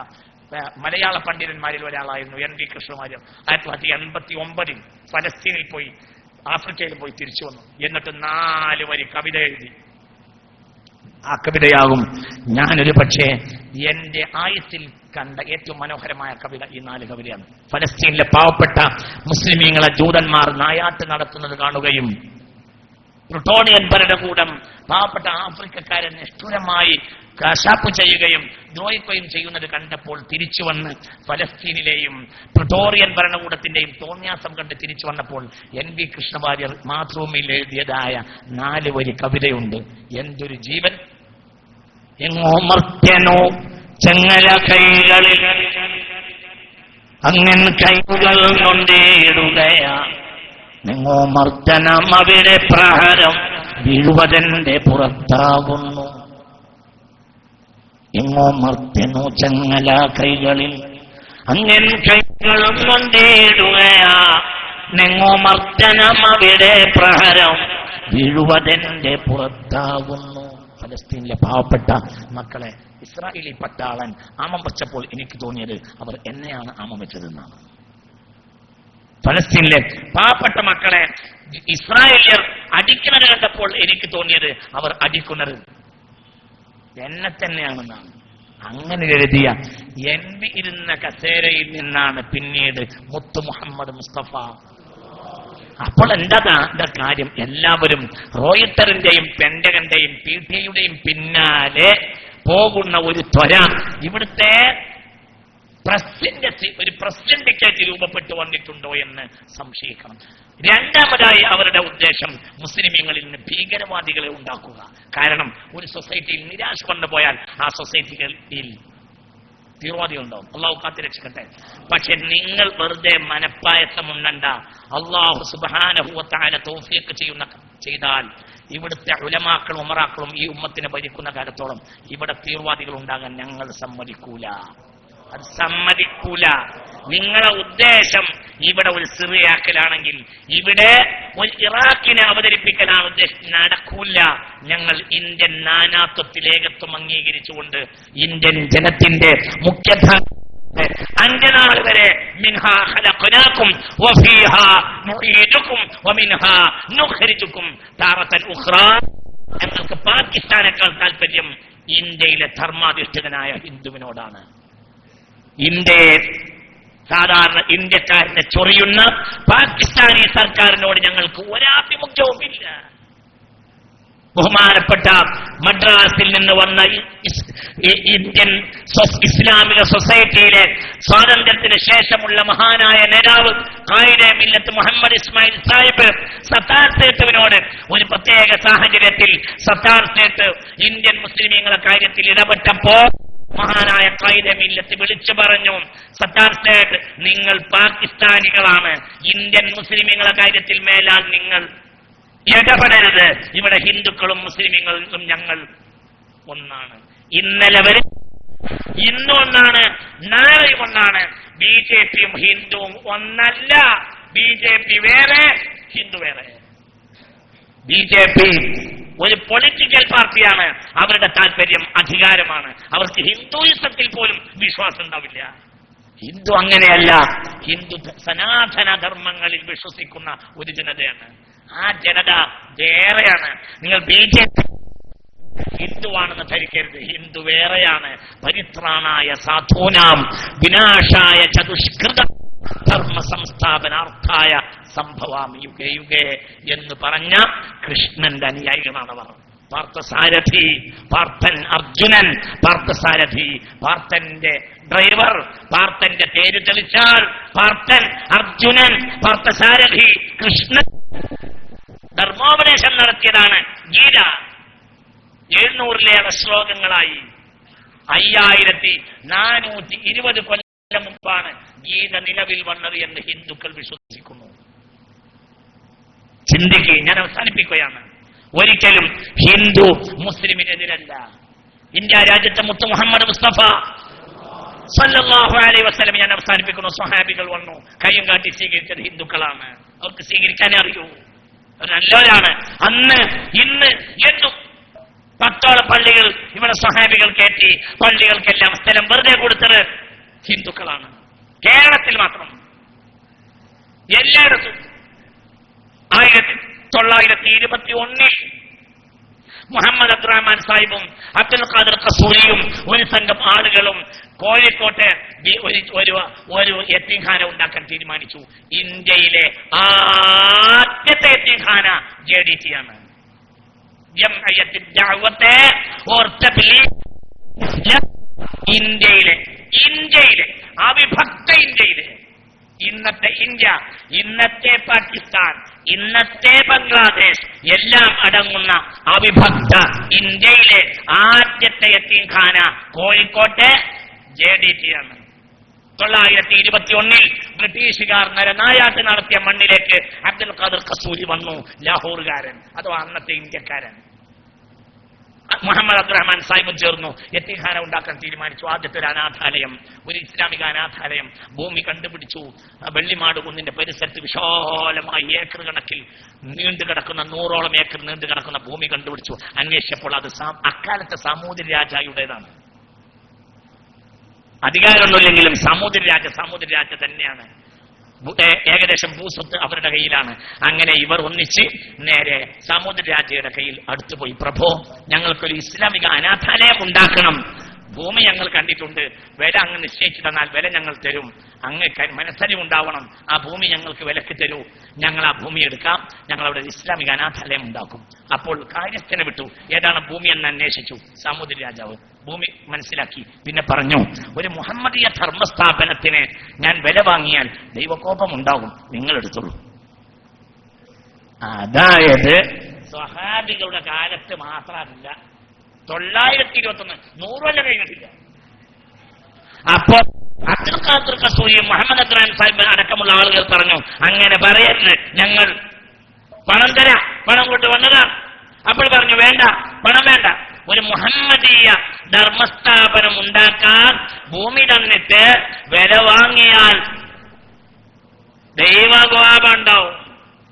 മലയാള പണ്ഡിതന്മാരിൽ ഒരാളായിരുന്നു ND കൃഷ്ണവാര്യർ. 1989 ഫലസ്തീനിൽ പോയി, ആഫ്രിക്കയിൽ പോയി തിരിച്ചു വന്നു. എന്നിട്ട് 4 വരി കവിത എഴുതി. ആ കവിതയാകും ഞാനൊരു പക്ഷേ എന്റെ ആയുസ്സിൽ കണ്ട ഏറ്റവും മനോഹരമായ കവിത. ഈ 4 കവിതയാണ്. ഫലസ്തീനിലെ പാവപ്പെട്ട മുസ്ലിമീങ്ങളെ ജൂതന്മാർ നായാട്ട് നടത്തുന്നത് കാണുകയും പ്ലുട്ടോണിയൻ ഭരണകൂടം പാവപ്പെട്ട ആഫ്രിക്കക്കാരെ നിഷ്ഠുരമായി കശാപ്പ് ചെയ്യുകയും ദ്രോഹിക്കുകയും ചെയ്യുന്നത് കണ്ടപ്പോൾ തിരിച്ചു വന്ന് ഫലസ്തീനിലെയും പ്ലുട്ടോറിയൻ ഭരണകൂടത്തിന്റെയും തോന്യാസം കണ്ട് തിരിച്ചു വന്നപ്പോൾ NB കൃഷ്ണവാര്യർ മാതൃഭൂമിയിൽ എഴുതിയതായ 4 വരി കവിതയുണ്ട്. എന്തൊരു ജീവൻ! എങ്ങോ മർത്യനോ ചെങ്ങല കൈകളിൽ അങ്ങൻ കൈകൾ കൊണ്ടേടുകയാ, നിങ്ങോ മർദ്ദനം അവിടെ പ്രഹരം വീഴുവതെന്റെ പുറത്താകുന്നു. എങ്ങോ മർദ്ദനോ ചെങ്ങല കൈകളിൽ അങ്ങൻ കൈകളും കൊണ്ടേടുകയാ, നിങ്ങോ മർദ്ദനം അവിടെ പ്രഹരം വീഴുവതെന്റെ പുറത്താകുന്നു. ഫലസ്തീനിലെ പാവപ്പെട്ട മക്കളെ ഇസ്രായേലി പട്ടാളൻ ആമം വെച്ചപ്പോൾ എനിക്ക് തോന്നിയത് അവർ എന്നെയാണ് ആമം വെച്ചതെന്നാണ്. ഫലസ്തീനിലെ പാവപ്പെട്ട മക്കളെ ഇസ്രായേലിയർ അടിക്കുന്നത് കണ്ടപ്പോൾ എനിക്ക് തോന്നിയത് അവർ അടിക്കുന്നത് എന്നെ തന്നെയാണെന്നാണ്. അങ്ങനെ എഴുതിയ NB ഇരുന്ന കസേരയിൽ നിന്നാണ് പിന്നീട് മുത്തു മുഹമ്മദ് മുസ്തഫ. അപ്പോൾ എന്താ കാര്യം? എല്ലാവരും റോയിട്ടറിന്റെയും പെന്റഗന്റെയും PTIയുടെയും പിന്നാലെ പോകുന്ന ഒരു ത്വര ഇവിടുത്തെ ഒരു പ്രസ് സിൻഡിക്കേറ്റ് രൂപപ്പെട്ടു വന്നിട്ടുണ്ടോ എന്ന് സംശയിക്കണം. രണ്ടാമതായി അവരുടെ ഉദ്ദേശം മുസ്ലിമീങ്ങളിൽ നിന്ന് ഭീകരവാദികളെ ഉണ്ടാക്കുക. കാരണം ഒരു സൊസൈറ്റിയിൽ നിരാശ കൊണ്ടുപോയാൽ ആ സൊസൈറ്റികളിൽ തീവ്രവാദികളുണ്ടാവും. അള്ളാഹു കാത്തിരക്ഷിക്കട്ടെ. പക്ഷെ നിങ്ങൾ വെറുതെ മനപ്പായസം ഉണ്ണണ്ട. അള്ളാഹു സുബ്ഹാനഹു വ തആല തൗഫീഖ് ചെയ്താൽ ഇവിടുത്തെ ഉലമാക്കളും ഉമറാക്കളും ഈ ഉമ്മത്തിനെ ഭരിക്കുന്ന കാലത്തോളം ഇവിടെ തീവ്രവാദികൾ ഉണ്ടാകാൻ ഞങ്ങൾ സമ്മതിക്കൂല. അത് സമ്മതിക്കൂല. നിങ്ങളെ ഉദ്ദേശം ഇവിടെ ഒരു സിറിയാക്കലാണെങ്കിൽ ഇവിടെ ഒരു ഇറാഖിനെ അവതരിപ്പിക്കലാണ് ഉദ്ദേശം. നടക്കൂല. ഞങ്ങൾ ഇന്ത്യൻ നാനാത്വത്തിൽ ഏകത്വം അംഗീകരിച്ചുകൊണ്ട് ഇന്ത്യൻ ജനത്തിന്റെ മുഖ്യധാര അന്ത്യനാൾ വരെ മിൻഹാ ഖലഖനാകും വഫീഹാ നുഈദുകും വമിൻഹാ നുഖ്രിജുകും താറത്തൻ ഉഖ്റാ. ഞങ്ങൾക്ക് പാകിസ്ഥാനേക്കാൾ താല്പര്യം ഇന്ത്യയിലെ ധർമാധിഷ്ഠിതനായ ഹിന്ദുവിനോടാണ്. ഇന്ത്യയെ സാധാരണ ഇന്ത്യക്കാരനെ ചൊറിയുന്ന പാകിസ്ഥാനി സർക്കാരിനോട് ഞങ്ങൾക്ക് ഒരാഭിമുഖ്യവുമില്ല. ബഹുമാനപ്പെട്ട മദ്രാസിൽ നിന്ന് വന്ന ഇന്ത്യൻ ഇസ്ലാമിക സൊസൈറ്റിയിലെ സ്വാതന്ത്ര്യത്തിന് ശേഷമുള്ള മഹാനായ നേതാവ് ഖായിദെ മില്ലത്ത് മുഹമ്മദ് ഇസ്മായിൽ സാഹിബ് സത്താർ സേട്ടുവിനോട് ഒരു പ്രത്യേക സാഹചര്യത്തിൽ സത്താർ സേട്ട് ഇന്ത്യൻ മുസ്ലിമീങ്ങളുടെ കാര്യത്തിൽ ഇടപെട്ടപ്പോ മഹാനായ ഖായിദെ മില്ലത്ത് വിളിച്ചു പറഞ്ഞു, സത്താർ സേട്ട് നിങ്ങൾ പാകിസ്ഥാനികളാണ്, ഇന്ത്യൻ മുസ്ലിമീങ്ങളുടെ കാര്യത്തിൽ മേലാൽ നിങ്ങൾ ഇടപെടരുത്. ഇവിടെ ഹിന്ദുക്കളും മുസ്ലിമീങ്ങളും ഞങ്ങൾ ഒന്നാണ്. ഇന്നലെ വരെ ഇന്നും ഒന്നാണ്, നാളെയും ഒന്നാണ്. BJPയും ഹിന്ദുവും ഒന്നല്ല. BJP വേറെ, ഹിന്ദു വേറെ. BJP ഒരു പൊളിറ്റിക്കൽ പാർട്ടിയാണ്. അവരുടെ താല്പര്യം അധികാരമാണ്. അവർക്ക് ഹിന്ദുയിസത്തിൽ പോലും വിശ്വാസം ഉണ്ടാവില്ല. ഹിന്ദു അങ്ങനെയല്ല. ഹിന്ദു സനാതന ധർമ്മങ്ങളിൽ വിശ്വസിക്കുന്ന ഒരു ജനതയാണ്. ആ ജനത വേറെയാണ്. നിങ്ങൾ BJP ഹിന്ദുവാണെന്ന് ധരിക്കരുത്. ഹിന്ദു വേറെയാണ്. പരിത്രാണായ സാധൂനാം വിനാശായ ചതുഷ്കൃത ധർമ്മ സംസ്ഥാപനാർത്ഥായ സംഭവാമി യുഗേ യുഗേ എന്ന് പറഞ്ഞ കൃഷ്ണന്റെ അനുയായികളാണവർ. പാർത്ഥസാരഥി, പാർത്ഥൻ അർജുനൻ, പാർത്ഥസാരഥി പാർത്ഥന്റെ ഡ്രൈവർ, പാർത്ഥന്റെ പേര് തെളിച്ചാൽ പാർത്ഥൻ അർജുനൻ, പാർത്ഥസാരഥി കൃഷ്ണൻ. ധർമ്മോപദേശം നടത്തിയതാണ് ഗീത. 700-ലേറെ ശ്ലോകങ്ങളായി 5420 കൊല്ലം മുമ്പാണ് ഗീത നിലവിൽ വന്നത് എന്ന് ഹിന്ദുക്കൾ വിശ്വസിക്കുന്നു. ചിന്തിക്ക്, ഞാൻ അവസാനിപ്പിക്കുകയാണ്. ഒരിക്കലും ഹിന്ദു മുസ്ലിമിനെതിരല്ല. ഇന്ത്യ രാജ്യത്തെ മുത്ത് മുഹമ്മദ് മുസ്തഫ സല്ലല്ലാഹു അലൈഹി വസല്ലം, ഞാൻ അവസാനിപ്പിക്കുന്നു, സ്വഹാബികൾ വന്നു കയ്യും കാട്ടി സ്വീകരിച്ചത് ഹിന്ദുക്കളാണ്. അവർക്ക് സ്വീകരിക്കാനേ അറിയൂ, നല്ലവരാണ്. അന്ന് ഇന്ന് എന്നും 10 പള്ളികൾ ഇവിടെ സ്വഹാബികൾ കയറ്റി, പള്ളികൾക്കെല്ലാം സ്ഥലം വെറുതെ കൊടുത്തത് ഹിന്ദുക്കളാണ്. കേരളത്തിൽ മാത്രം എല്ലായിടത്തും 1921 മുഹമ്മദ് അബ്ദുറഹ്മാൻ സാഹിബും അബ്ദുൽ ഖാദർ ഖസൂരിയും ഒരു സംഘം ആളുകളും കോഴിക്കോട്ട് ഒരു യത്തീംഖാന ഉണ്ടാക്കാൻ തീരുമാനിച്ചു. ഇന്ത്യയിലെ ആദ്യത്തെ യത്തീംഖാന JDT ആണ്. ഇന്ത്യയിലെ അവിഭക്ത ഇന്ത്യയിലെ ഇന്നത്തെ ഇന്ത്യ, ഇന്നത്തെ പാകിസ്ഥാൻ, ഇന്നത്തെ ബംഗ്ലാദേശ് എല്ലാം അടങ്ങുന്ന അവിഭക്ത ഇന്ത്യയിലെ ആദ്യത്തെ യത്തീംഖാന കോഴിക്കോട്ടെ JDT ആണ്. 1921 ബ്രിട്ടീഷുകാർ നരനായാട്ട് നടത്തിയ മണ്ണിലേക്ക് അബ്ദുൽ ഖാദർ ഖസൂരി വന്നു, ലാഹോറുകാരൻ അഥവാ അന്നത്തെ ഇന്ത്യക്കാരൻ. മുഹമ്മദ് അബ്ദുറഹ്മാൻ സാഹിബും ചേർന്നു യത്തീംഖാന ഉണ്ടാക്കാൻ തീരുമാനിച്ചു. ആദ്യത്തെ ഒരു അനാഥാലയം, ഒരു ഇസ്ലാമിക അനാഥാലയം ഭൂമി കണ്ടുപിടിച്ചു. വെള്ളിമാട് കുന്നിന്റെ പരിസരത്ത് വിശാലമായി ഏക്കർ കണക്കിൽ നീണ്ടു കിടക്കുന്ന 100ഓളം ഏക്കർ നീണ്ടു കിടക്കുന്ന ഭൂമി കണ്ടുപിടിച്ചു. അന്വേഷിച്ചപ്പോൾ അത് അക്കാലത്തെ സാമൂതിരി രാജായുടേതാണ്. അധികാരമൊന്നുമില്ലെങ്കിലും സാമൂതിരി രാജ തന്നെയാണ്. ഏകദേശം ഭൂസ്വത്ത് അവരുടെ കയ്യിലാണ്. അങ്ങനെ ഇവർ ഒന്നിച്ച് നേരെ സാമൂതിരി രാജയുടെ കയ്യിൽ അടുത്തുപോയി. പ്രഭോ, ഞങ്ങൾക്കൊരു ഇസ്ലാമിക അനാഥാലയം ഉണ്ടാക്കണം. ഭൂമി ഞങ്ങൾ കണ്ടിട്ടുണ്ട്, വില അങ്ങ് നിശ്ചയിച്ചു തന്നാൽ വില ഞങ്ങൾ തരും. അങ്ങ് മനസ്സരിവുണ്ടാവണം, ആ ഭൂമി ഞങ്ങൾക്ക് വിലക്ക് തരൂ, ഞങ്ങൾ ആ ഭൂമി എടുക്കാം, ഞങ്ങൾ അവിടെ ഇസ്ലാമിക അനാഥാലയം ഉണ്ടാക്കും. അപ്പോൾ കാര്യസ്ഥനെ വിട്ടു. ഏതാണ് ഭൂമി എന്ന് അന്വേഷിച്ചു. സാമൂതിരി രാജാവ് ഭൂമി മനസ്സിലാക്കി. പിന്നെ പറഞ്ഞു, ഒരു മുഹമ്മദീയ ധർമ്മസ്ഥാപനത്തിന് ഞാൻ വില വാങ്ങിയാൽ ദൈവകോപം ഉണ്ടാകും, നിങ്ങൾ എടുത്തോളൂ. അതായത് സ്വഹാബികളുടെ കാലത്ത് മാത്രമല്ല, 921 100 കൊല്ലം കഴിഞ്ഞിട്ടില്ല. അപ്പോ അബ്ദുൽ ഖാദർ ഖസൂരിയും മുഹമ്മദ് അബ്ദുറഹ്മാൻ സാഹിബ് അടക്കമുള്ള ആളുകൾ പറഞ്ഞു, അങ്ങനെ പറയരുത്, ഞങ്ങൾ പണം തരാം, പണം കൊണ്ട് വന്നതാണ്. അപ്പോൾ പറഞ്ഞു, വേണ്ട, പണം വേണ്ട, ഒരു മുഹമ്മദീയ ധർമ്മസ്ഥാപനം ഉണ്ടാക്കാൻ ഭൂമി തന്നിട്ട് വില വാങ്ങിയാൽ ദൈവകോപം ഉണ്ടാവും.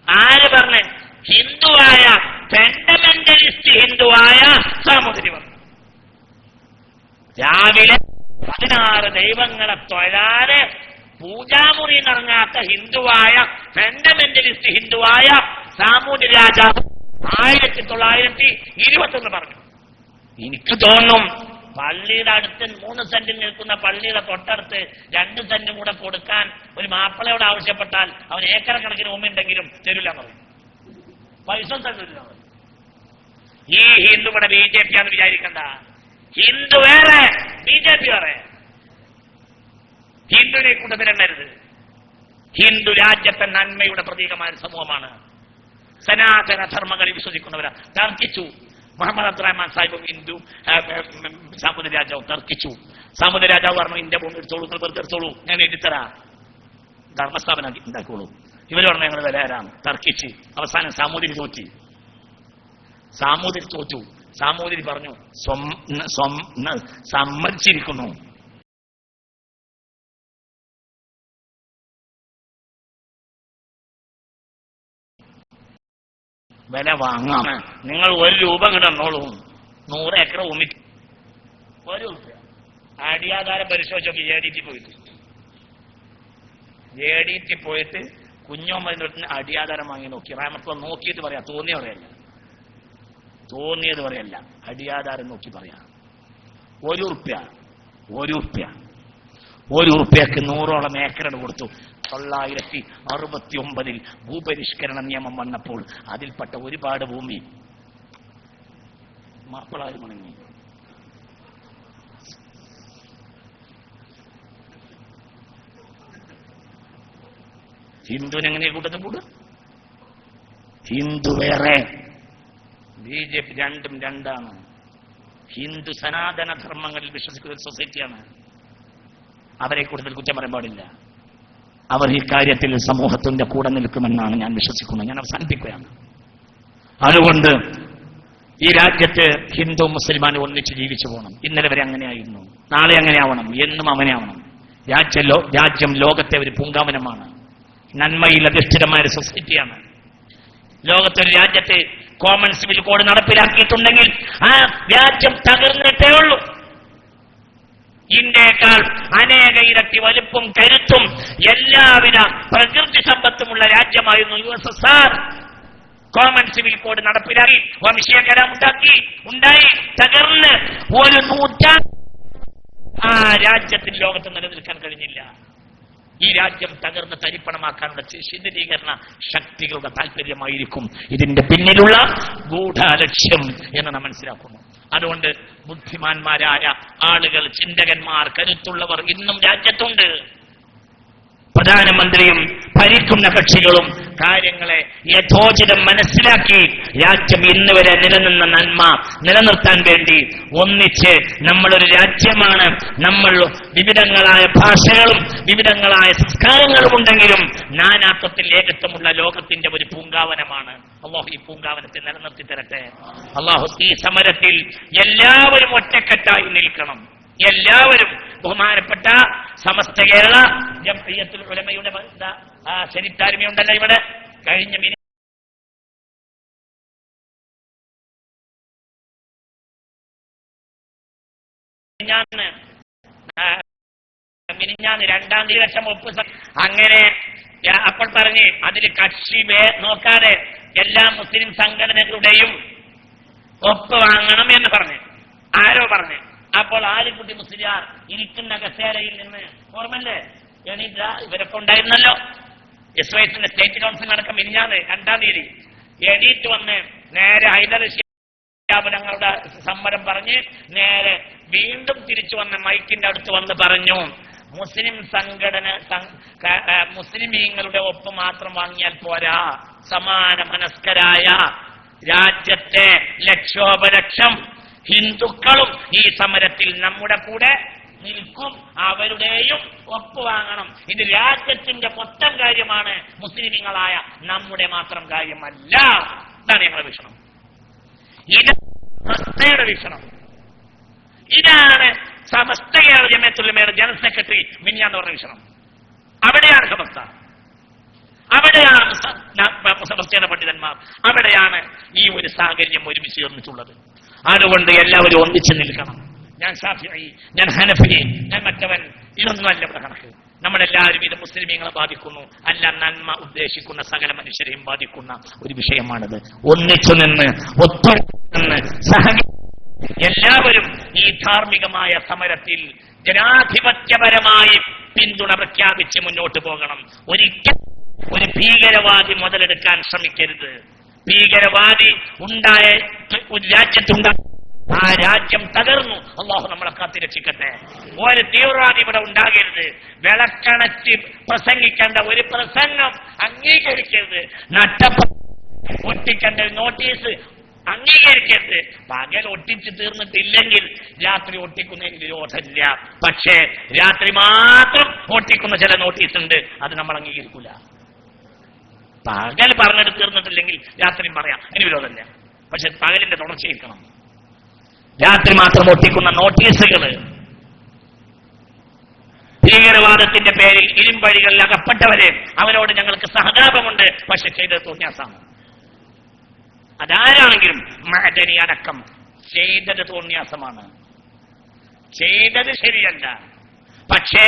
ആര് പറഞ്ഞ്? ഹിന്ദുവായ ഫണ്ടമെന്റലിസ്റ്റ് ഹിന്ദുവായ സാമൂതിരി പറഞ്ഞു. രാവിലെ 16 ദൈവങ്ങളെ തൊഴാതെ പൂജാമുറി നിറങ്ങാത്ത ഹിന്ദുവായ ഫണ്ടമെന്റലിസ്റ്റ് ഹിന്ദുവായ സാമൂതിരി രാജാവ് 1921 പറഞ്ഞു. എനിക്ക് തോന്നും പള്ളിയുടെ അടുത്ത് 3 സെന്റിൽ നിൽക്കുന്ന പള്ളിയുടെ തൊട്ടടുത്ത് 2 സെന്റും കൂടെ കൊടുക്കാൻ ഒരു മാപ്പിളയോട് ആവശ്യപ്പെട്ടാൽ അവൻ ഏക്കർ കണക്കിന് ഭൂമിയുണ്ടെങ്കിലും തരില്ല പറയും, പൈസ തരില്ല. ഈ ഹിന്ദു ഇവിടെ BJP ആണെന്ന് വിചാരിക്കണ്ട. ഹിന്ദു വേറെ, BJP വേറെ. ഹിന്ദുവിനെ കൂട്ടത്തിലെണ്ണരുത്. ഹിന്ദു രാജ്യത്തെ നന്മയുടെ പ്രതീകമായ സമൂഹമാണ്. സനാതന ധർമ്മങ്ങളിൽ വിശ്വസിക്കുന്നവരാ. തർക്കിച്ചു. മുഹമ്മദ് അബ്ദുറഹ്മാൻ സാഹിബും ഹിന്ദു സാമൂതിരി രാജാവും തർക്കിച്ചു. സാമൂതിരി രാജാവ് പറഞ്ഞു, ഇന്ത്യ ഭൂമി എടുത്തോളൂ, വെറുതെ എടുത്തോളൂ, ഞാൻ എഴുതിത്തരാ, ധർമ്മസ്ഥാപനം ഉണ്ടാക്കുള്ളൂ. ഇവർ പറഞ്ഞു, ഞങ്ങൾ വില തരാം. തർക്കിച്ച് അവസാനം സാമൂതിരി തോറ്റു. സാമൂതിരി പറഞ്ഞു, സമ്മതിച്ചിരിക്കുന്നു. വില വാങ്ങാം, നിങ്ങൾ 1 രൂപ കിടന്നോളൂ, 100 ഏക്കർ ഭൂമി 1 രൂപ. അടിയാധാരം പരിശോധിച്ചൊക്കെ JDT പോയിട്ട് കുഞ്ഞോമ്മതിന്റെ അടിയാധാരം വാങ്ങി നോക്കി. റാമത്ത് നോക്കിയിട്ട് പറയാ, തോന്നിയത് പറയല്ല, അടിയാധാരം നോക്കി പറയാ. 1 ഉറുപ്പ്യക്ക് 100ഓളം ഏക്കറിന് കൊടുത്തു. 1969 ഭൂപരിഷ്കരണ നിയമം വന്നപ്പോൾ അതിൽപ്പെട്ട ഒരുപാട് ഭൂമി മാപ്പിളാർ മുണങ്ങി. ഹിന്ദുവിനെങ്ങനെ കൂട്ടത്തിൽ കൂടുക? ഹിന്ദു വേറെ, BJP രണ്ടും രണ്ടാണ്. ഹിന്ദു സനാതന ധർമ്മങ്ങളിൽ വിശ്വസിക്കുന്ന ഒരു സൊസൈറ്റിയാണ്. അവരെ കൂടുതൽ കുറ്റം പറയാൻ പാടില്ല. അവർ ഈ കാര്യത്തിൽ സമൂഹത്തിന്റെ കൂടെ നിൽക്കുമെന്നാണ് ഞാൻ വിശ്വസിക്കുന്നത്. ഞാൻ അവസാനിപ്പിക്കുകയാണ്. അതുകൊണ്ട് ഈ രാജ്യത്ത് ഹിന്ദു മുസ്ലിമാനും ഒന്നിച്ച് ജീവിച്ചു പോകണം. ഇന്നലെ വരെ അങ്ങനെയായിരുന്നു, നാളെ അങ്ങനെയാവണം, എന്നും അങ്ങനെയാവണം. രാജ്യം ലോകത്തെ ഒരു പൂങ്കാവനമാണ്, നന്മയിൽ അധിഷ്ഠിതമായ ഒരു സൊസൈറ്റിയാണ്. ലോകത്തെ ഒരു രാജ്യത്ത് കോമൺ സിവിൽ കോഡ് നടപ്പിലാക്കിയിട്ടുണ്ടെങ്കിൽ ആ രാജ്യം തകർന്നിട്ടേ ഉള്ളൂ. ഇന്ത്യയേക്കാൾ അനേക ഇരട്ടി വലുപ്പും കരുത്തും എല്ലാവിധ പ്രകൃതി സമ്പത്തുമുള്ള രാജ്യമായിരുന്നു USSR. കോമൺ സിവിൽ കോഡ് നടപ്പിലാക്കി, വംശീയ കലം ഉണ്ടായി, തകർന്ന് ഒരു നൂറ്റാണ്ട് ആ രാജ്യത്തിന് ലോകത്ത് നിലനിൽക്കാൻ കഴിഞ്ഞില്ല. ഈ രാജ്യം തകർന്ന് തരിപ്പണമാക്കാനുള്ള ശിഥിലീകരണ ശക്തികളുടെ താല്പര്യമായിരിക്കും ഇതിന്റെ പിന്നിലുള്ള ഗൂഢലക്ഷ്യം എന്ന് നാം മനസ്സിലാക്കുന്നു. അതുകൊണ്ട് ബുദ്ധിമാന്മാരായ ആളുകൾ, ചിന്തകന്മാർ, കരുത്തുള്ളവർ ഇന്നും രാജ്യത്തുണ്ട്. പ്രധാനമന്ത്രിയും ഭരിക്കുന്ന കക്ഷികളും കാര്യങ്ങളെ യഥോചിതം മനസ്സിലാക്കി രാജ്യം ഇന്ന് വരെ നിലനിന്ന നന്മ നിലനിർത്താൻ വേണ്ടി ഒന്നിച്ച് നമ്മളൊരു രാജ്യമാണ്, നമ്മൾ വിവിധങ്ങളായ ഭാഷകളും വിവിധങ്ങളായ സംസ്കാരങ്ങളും ഉണ്ടെങ്കിലും നാനാത്വത്തിൽ ഏകത്വമുള്ള ലോകത്തിന്റെ ഒരു പൂങ്കാവനമാണ്. അള്ളാഹു ഈ പൂങ്കാവനത്തെ നിലനിർത്തി തരട്ടെ. അള്ളാഹു ഈ സമരത്തിൽ എല്ലാവരും ഒറ്റക്കെട്ടായി നിൽക്കണം. എല്ലാവരും ബഹുമാനപ്പെട്ട സമസ്ത കേരള ജംഇയ്യത്തുൽ ഉലമയുടെ ശരിത്താരുമയുണ്ടല്ലോ ഇവിടെ കഴിഞ്ഞ മിനിഞ്ഞാന്ന് 2-ാം തീയതി ലക്ഷം ഒപ്പ്. അങ്ങനെ അപ്പോൾ പറഞ്ഞ് അതിൽ കക്ഷി നോക്കാതെ എല്ലാ മുസ്ലിം സംഘടനകളുടെയും ഒപ്പ് വാങ്ങണം എന്ന് പറഞ്ഞു. ആരോ പറഞ്ഞു. അപ്പോൾ ആലിക്കുട്ടി മുസ്ലിയാർ ഇരിക്കുന്ന കസേരയിൽ നിന്ന്, ഓർമ്മല്ലേ, എണീറ്റ ഇവരൊക്കെ ഉണ്ടായിരുന്നല്ലോ, SYSന്റെ സ്റ്റേറ്റ് കൗൺസിൽ അടക്കം മിനിഞ്ഞാന്ന് 2-ാം തീയതി എണീറ്റ് വന്ന് നേരെ ഹൈദർ ഞങ്ങളുടെ സമരം പറഞ്ഞ് നേരെ വീണ്ടും തിരിച്ചു വന്ന് മൈക്കിന്റെ അടുത്ത് വന്ന് പറഞ്ഞു, മുസ്ലിം സംഘടന മുസ്ലിമീങ്ങളുടെ ഒപ്പ് മാത്രം വാങ്ങിയാൽ പോരാ, സമാന മനസ്കരായ രാജ്യത്തെ ലക്ഷോപലക്ഷം ഹിന്ദുക്കളും ഈ സമരത്തിൽ നമ്മുടെ കൂടെ നിൽക്കും, അവരുടെയും ഒപ്പ് വാങ്ങണം. ഇത് രാജ്യത്തിന്റെ മൊത്തം കാര്യമാണ്, മുസ്ലിമീങ്ങളായ നമ്മുടെ മാത്രം കാര്യമല്ല. ഇതാണ് ഞങ്ങളുടെ വീക്ഷണം. ഇത് സമസ്തയുടെ വീക്ഷണം. ഇതാണ് സമസ്ത ജമിഅത്തുൽ ഉലമയുടെ ജനറൽ സെക്രട്ടറി മിനിഞ്ഞാന്ന് പറഞ്ഞ വീക്ഷണം. അവിടെയാണ് സമസ്ത, അവിടെയാണ് സമസ്തയുടെ പണ്ഡിതന്മാർ, അവിടെയാണ് ഈ ഒരു സാഹചര്യം ഒരുമിച്ച് ചേർന്നിട്ടുള്ളത്. അതുകൊണ്ട് എല്ലാവരും ഒന്നിച്ചു നിൽക്കണം. ഞാൻ ശാഫിഈ, ഞാൻ ഹനഫി, ഞാൻ മറ്റവൻ, ഇതൊന്നുമല്ല ഇവിടെ കണക്ക്. നമ്മളെല്ലാവരും ഇത് മുസ്ലിമീങ്ങളെ ബാധിക്കുന്നു, അല്ല നന്മ ഉദ്ദേശിക്കുന്ന സകല മനുഷ്യരെയും ബാധിക്കുന്ന ഒരു വിഷയമാണിത്. ഒന്നിച്ചു നിന്ന് ഒത്തുനിന്ന് എല്ലാവരും ഈ ധാർമ്മികമായ സമരത്തിൽ ജനാധിപത്യപരമായി പിന്തുണ പ്രഖ്യാപിച്ച് മുന്നോട്ട് പോകണം. ഒരിക്കൽ ഒരു ഭീകരവാദി മുതലെടുക്കാൻ ശ്രമിക്കരുത്. ഭീകരവാദി ഉണ്ടായ ഒരു രാജ്യത്തുണ്ടായ ആ രാജ്യം തകർന്നു. അള്ളാഹു നമ്മളെ കാത്തിരക്ഷിക്കട്ടെ. ഒരു തീവ്രവാദി ഇവിടെ ഉണ്ടാകരുത്. വിളക്കണച്ച് പ്രസംഗിക്കേണ്ട ഒരു പ്രസംഗം അംഗീകരിക്കരുത്. ഒട്ടിക്കേണ്ട ഒരു നോട്ടീസ് അംഗീകരിക്കരുത്. പകൽ ഒട്ടിച്ച് തീർന്നിട്ടില്ലെങ്കിൽ രാത്രി ഒട്ടിക്കുന്നതിന് വിരോധമില്ല. പക്ഷേ രാത്രി മാത്രം ഒട്ടിക്കുന്ന ചില നോട്ടീസ് ഉണ്ട്, അത് നമ്മൾ അംഗീകരിക്കൂല. പകൽ പറഞ്ഞിട്ട് തീർന്നിട്ടില്ലെങ്കിൽ രാത്രിയും പറയാം, അതിന് വിരോധമില്ല. പക്ഷെ പകലിന്റെ തുടർച്ചയിരിക്കണം. രാത്രി മാത്രം ഒട്ടിക്കുന്ന നോട്ടീസുകൾ ഭീകരവാദത്തിന്റെ പേരിൽ ഇരുമ്പഴികളിൽ അകപ്പെട്ടവരെ അവരോട് ഞങ്ങൾക്ക് സഹതാപമുണ്ട്, പക്ഷെ ചെയ്തത് തോന്നിയാസാണ്. അതാരാണെങ്കിലും മഅദനി അടക്കം ചെയ്തത് തോന്നിയാസമാണ്, ചെയ്തത് ശരിയല്ല. പക്ഷേ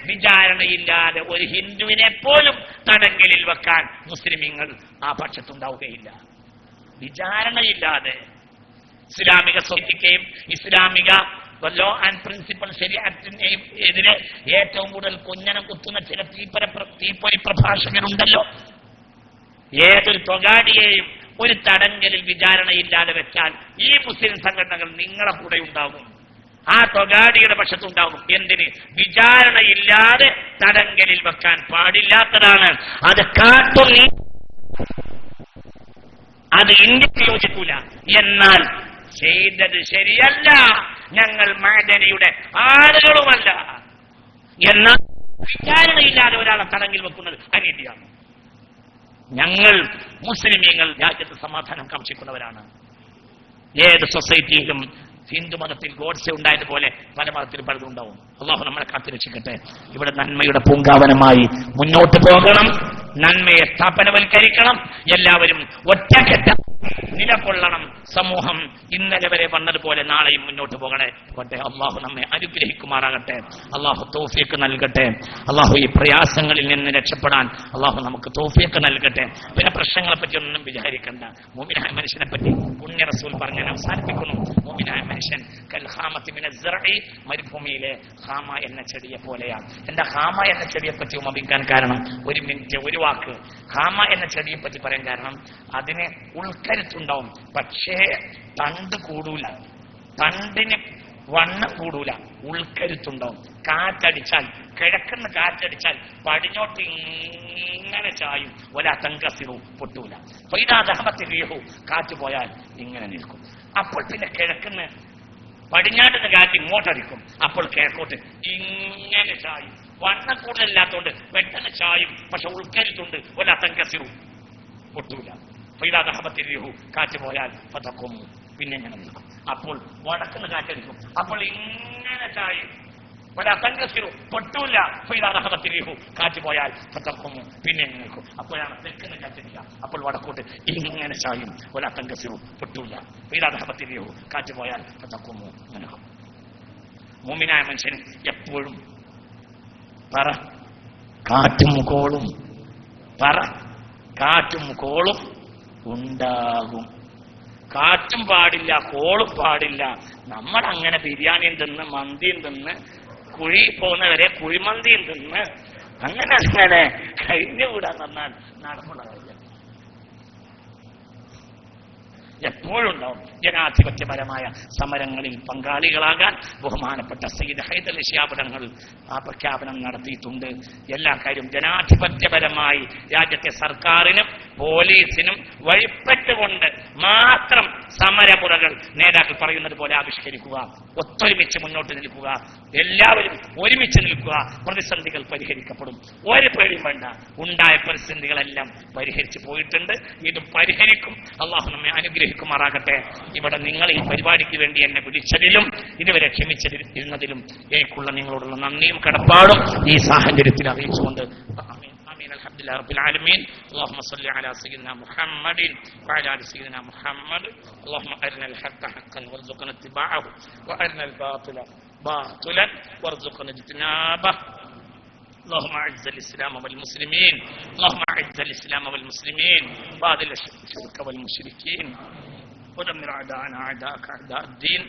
വിചാരണയില്ലാതെ ഒരു ഹിന്ദുവിനെ പോലും തടങ്കലിൽ വെക്കാൻ മുസ്ലിമീങ്ങൾ ആ പക്ഷത്തുണ്ടാവുകയില്ല. വിചാരണയില്ലാതെ ഇസ്ലാമിക സൊസൈറ്റിക്കെയും ഇസ്ലാമിക ലോ ആൻഡ് പ്രിൻസിപ്പൽ ശരീഅത്തിനെയും എതിരെ ഏറ്റവും കൂടുതൽ കൊഞ്ഞനം കുത്തുന്ന ചില തീപ്പൊരി പ്രഭാഷകരുണ്ടല്ലോ. ഏതൊരു തൊഗാടിയെയും ഒരു തടങ്കലിൽ വിചാരണയില്ലാതെ വെച്ചാൽ ഈ മുസ്ലിം സംഘടനകൾ നിങ്ങളെ കൂടെ ഉണ്ടാകും, ആ തൊഗാടിയുടെ പക്ഷത്തുണ്ടാകും. എന്തിന്? വിചാരണയില്ലാതെ തടങ്കലിൽ വെക്കാൻ പാടില്ലാത്തതാണ്. അത് അത് ഇന്ത്യക്ക് യോജിക്കൂല. എന്നാൽ ചെയ്തത് ശരിയല്ല, ഞങ്ങൾ മഅദനിയുടെ ആളുകളുമല്ല എന്ന വിചാരണയില്ലാതെ ഒരാളെ തടങ്കിൽ വെക്കുന്നത് അനീതിയാണ്. ഞങ്ങൾ മുസ്ലിമീങ്ങൾ രാജ്യത്ത് സമാധാനം കാക്ഷിക്കുന്നവരാണ്. ഏത് സൊസൈറ്റിയിലും ഹിന്ദു മതത്തിൽ ഗോഡ്സെ ഉണ്ടായതുപോലെ പല മതത്തിലും പലതും ഉണ്ടാവും. അള്ളാഹു നമ്മളെ കാത്തുരക്ഷിക്കട്ടെ. ഇവിടെ നന്മയുടെ പൂങ്കാവനമായി മുന്നോട്ട് പോകണം, നന്മയെ സ്ഥാപനവൽക്കരിക്കണം, എല്ലാവരും ഒറ്റക്കെട്ട നിലകൊള്ളണം. സമൂഹം ഇന്നലെ വരെ വന്നതുപോലെ നാളെയും മുന്നോട്ട് പോകണേ. അള്ളാഹു നമ്മെ അനുഗ്രഹിക്കുമാറാകട്ടെ. അള്ളാഹു തൗഫീഖ് നൽകട്ടെ. അള്ളാഹു ഈ പ്രയാസങ്ങളിൽ നിന്ന് രക്ഷപ്പെടാൻ അള്ളാഹു നമുക്ക് തൗഫീഖ് നൽകട്ടെ. പിന്നെ പ്രശ്നങ്ങളെ പറ്റി ഒന്നും വിചാരിക്കണ്ട. മുഅ്മിനായ മനുഷ്യനെ പറ്റി പുണ്യ റസൂൽ പറഞ്ഞാൽ അവസാനിപ്പിക്കുന്നു. മുഅ്മിനായ മനുഷ്യൻ കൽഹാമത്തി മിനസ് സർഇ, മരുഭൂമിയിലെ ഹാമ എന്ന ചെടിയെ പോലെയാണ്. എന്താ ഹാമ എന്ന ചെടിയെ പറ്റി ഉപമിക്കാൻ കാരണം? ഒരു മിനിറ്റ്, ഒരു വാക്ക്. ഹാമ എന്ന ചെടിയെ പറ്റി പറയാൻ കാരണം അതിന് ഉൾക്കരുത്തുണ്ടാവും, പക്ഷേ തണ്ട് കൂടൂല, തണ്ടിന് വണ്ണം കൂടൂല, ഉൾക്കരുത്തുണ്ടാവും. കാറ്റടിച്ചാൽ, കിഴക്കുന്ന കാറ്റടിച്ചാൽ പടിഞ്ഞോട്ട് ഇങ്ങനെ ചായും, ഒല തങ്കസിറു പൊട്ടൂല. പൈതാദഹമത്തിരിയഹു, കാറ്റ് പോയാൽ ഇങ്ങനെ നിൽക്കും. അപ്പോൾ പിന്നെ കിഴക്കുന്ന പടിഞ്ഞാട്ടിന്റെ കാറ്റ് ഇങ്ങോട്ടടിക്കും, അപ്പോൾ കിഴക്കോട്ട് ഇങ്ങനെ ചായും. വണ്ണം കൂടുതലില്ലാത്തതുകൊണ്ട് പെട്ടെന്ന് ചായും, പക്ഷെ ഉൾക്കരുത്തുണ്ട്, ഒല തങ്കസിറു പൊട്ടൂല. ഫൈദാദഹബത്തിരിഹു, കാറ്റ് പോയാൽ ഫതഖും, പിന്നെ ഇങ്ങനെ നിൽക്കും. അപ്പോൾ വടക്കുന്ന കാറ്റടിക്കും, അപ്പോൾ ഇങ്ങനെ ചായും, വല തങ്കസിറു പൊട്ടൂല. ഫൈദാദഹബത്തിരിഹു, കാറ്റ് പോയാൽ ഫതഖും, പിന്നെ ഇങ്ങനെ നിൽക്കും. അപ്പോഴാണ് തെക്കുന്ന കാറ്റടിക്കുക, അപ്പോൾ വടക്കോട്ട് ഇങ്ങനെ ചായും, വല തങ്കസിറു പൊട്ടൂല. ഫൈദാദഹബത്തിരിഹു, കാറ്റ് പോയാൽ ഫതഖും, ഇങ്ങനെ. മുഅ്മിനായ മനുഷ്യന് എപ്പോഴും പറ കാറ്റും കോളും, പറ കാറ്റും കോളും ഉണ്ടാകും. കാറ്റും പാടില്ല, കോളും പാടില്ല. നമ്മളങ്ങനെ ബിരിയാണിയും തിന്ന്, മന്തിയും തിന്ന്, കുഴി പോകുന്നവരെ കുഴിമന്തിയും തിന്ന് അങ്ങനെ കഴിഞ്ഞുകൂടാൻ തന്നാൽ നടപ്പുള്ള കാര്യം. എപ്പോഴും ഉണ്ടാവും. ജനാധിപത്യപരമായ സമരങ്ങളിൽ പങ്കാളികളാകാൻ ബഹുമാനപ്പെട്ട സയ്യിദ് ഹൈദർ ശിഹാബ് ആ പ്രഖ്യാപനം നടത്തിയിട്ടുണ്ട്. എല്ലാ കാര്യവും ജനാധിപത്യപരമായി രാജ്യത്തെ സർക്കാരിനും പോലീസിനും വഴിപ്പെട്ടുകൊണ്ട് മാത്രം സമരമുറകൾ നേതാക്കൾ പറയുന്നത് പോലെ ആവിഷ്കരിക്കുക, ഒത്തൊരുമിച്ച് മുന്നോട്ട് നിൽക്കുക, എല്ലാവരും ഒരുമിച്ച് നിൽക്കുക. പ്രതിസന്ധികൾ പരിഹരിക്കപ്പെടും, ഒരു പേടിയും വേണ്ട. ഉണ്ടായ പ്രതിസന്ധികളെല്ലാം പരിഹരിച്ചു പോയിട്ടുണ്ട്, ഇത് പരിഹരിക്കും. അള്ളാഹു നമ്മെ അനുഗ്രഹിക്കുമാറാകട്ടെ. ഇവിടെ നിങ്ങൾ ഈ പരിപാടിക്ക് വേണ്ടി എന്നെ വിളിച്ചതിലും ഇതുവരെ ക്ഷമിച്ചിരുന്നതിലും എനിക്കുള്ള നിങ്ങളോടുള്ള നന്ദിയും കടപ്പാടും ഈ സാഹചര്യത്തിൽ അറിയിച്ചുകൊണ്ട് آمين الحمد لله رب العالمين. اللهم صل على سيدنا محمد وعلى آل سيدنا محمد. اللهم أرنا الحق حقا وارزقنا اتباعه وأرنا الباطل باطلا وارزقنا اجتنابه. اللهم أعز الإسلام والمسلمين، اللهم أعز الإسلام والمسلمين، وأذل الشرك والمشركين، ودمر أعداءنا أعداءك أعداء الدين.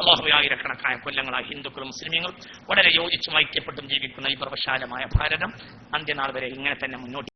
അള്ളാഹു ആയിരക്കണക്കായ കൊല്ലങ്ങളായി ഹിന്ദുക്കളും മുസ്ലിമീങ്ങളും വളരെ യോജിച്ചും ഐക്യപ്പെട്ടും ജീവിക്കുന്ന ഈ പ്രവശാലമായ ഭാരതം അന്ത്യനാൾ വരെ ഇങ്ങനെ തന്നെ മുന്നോട്ട്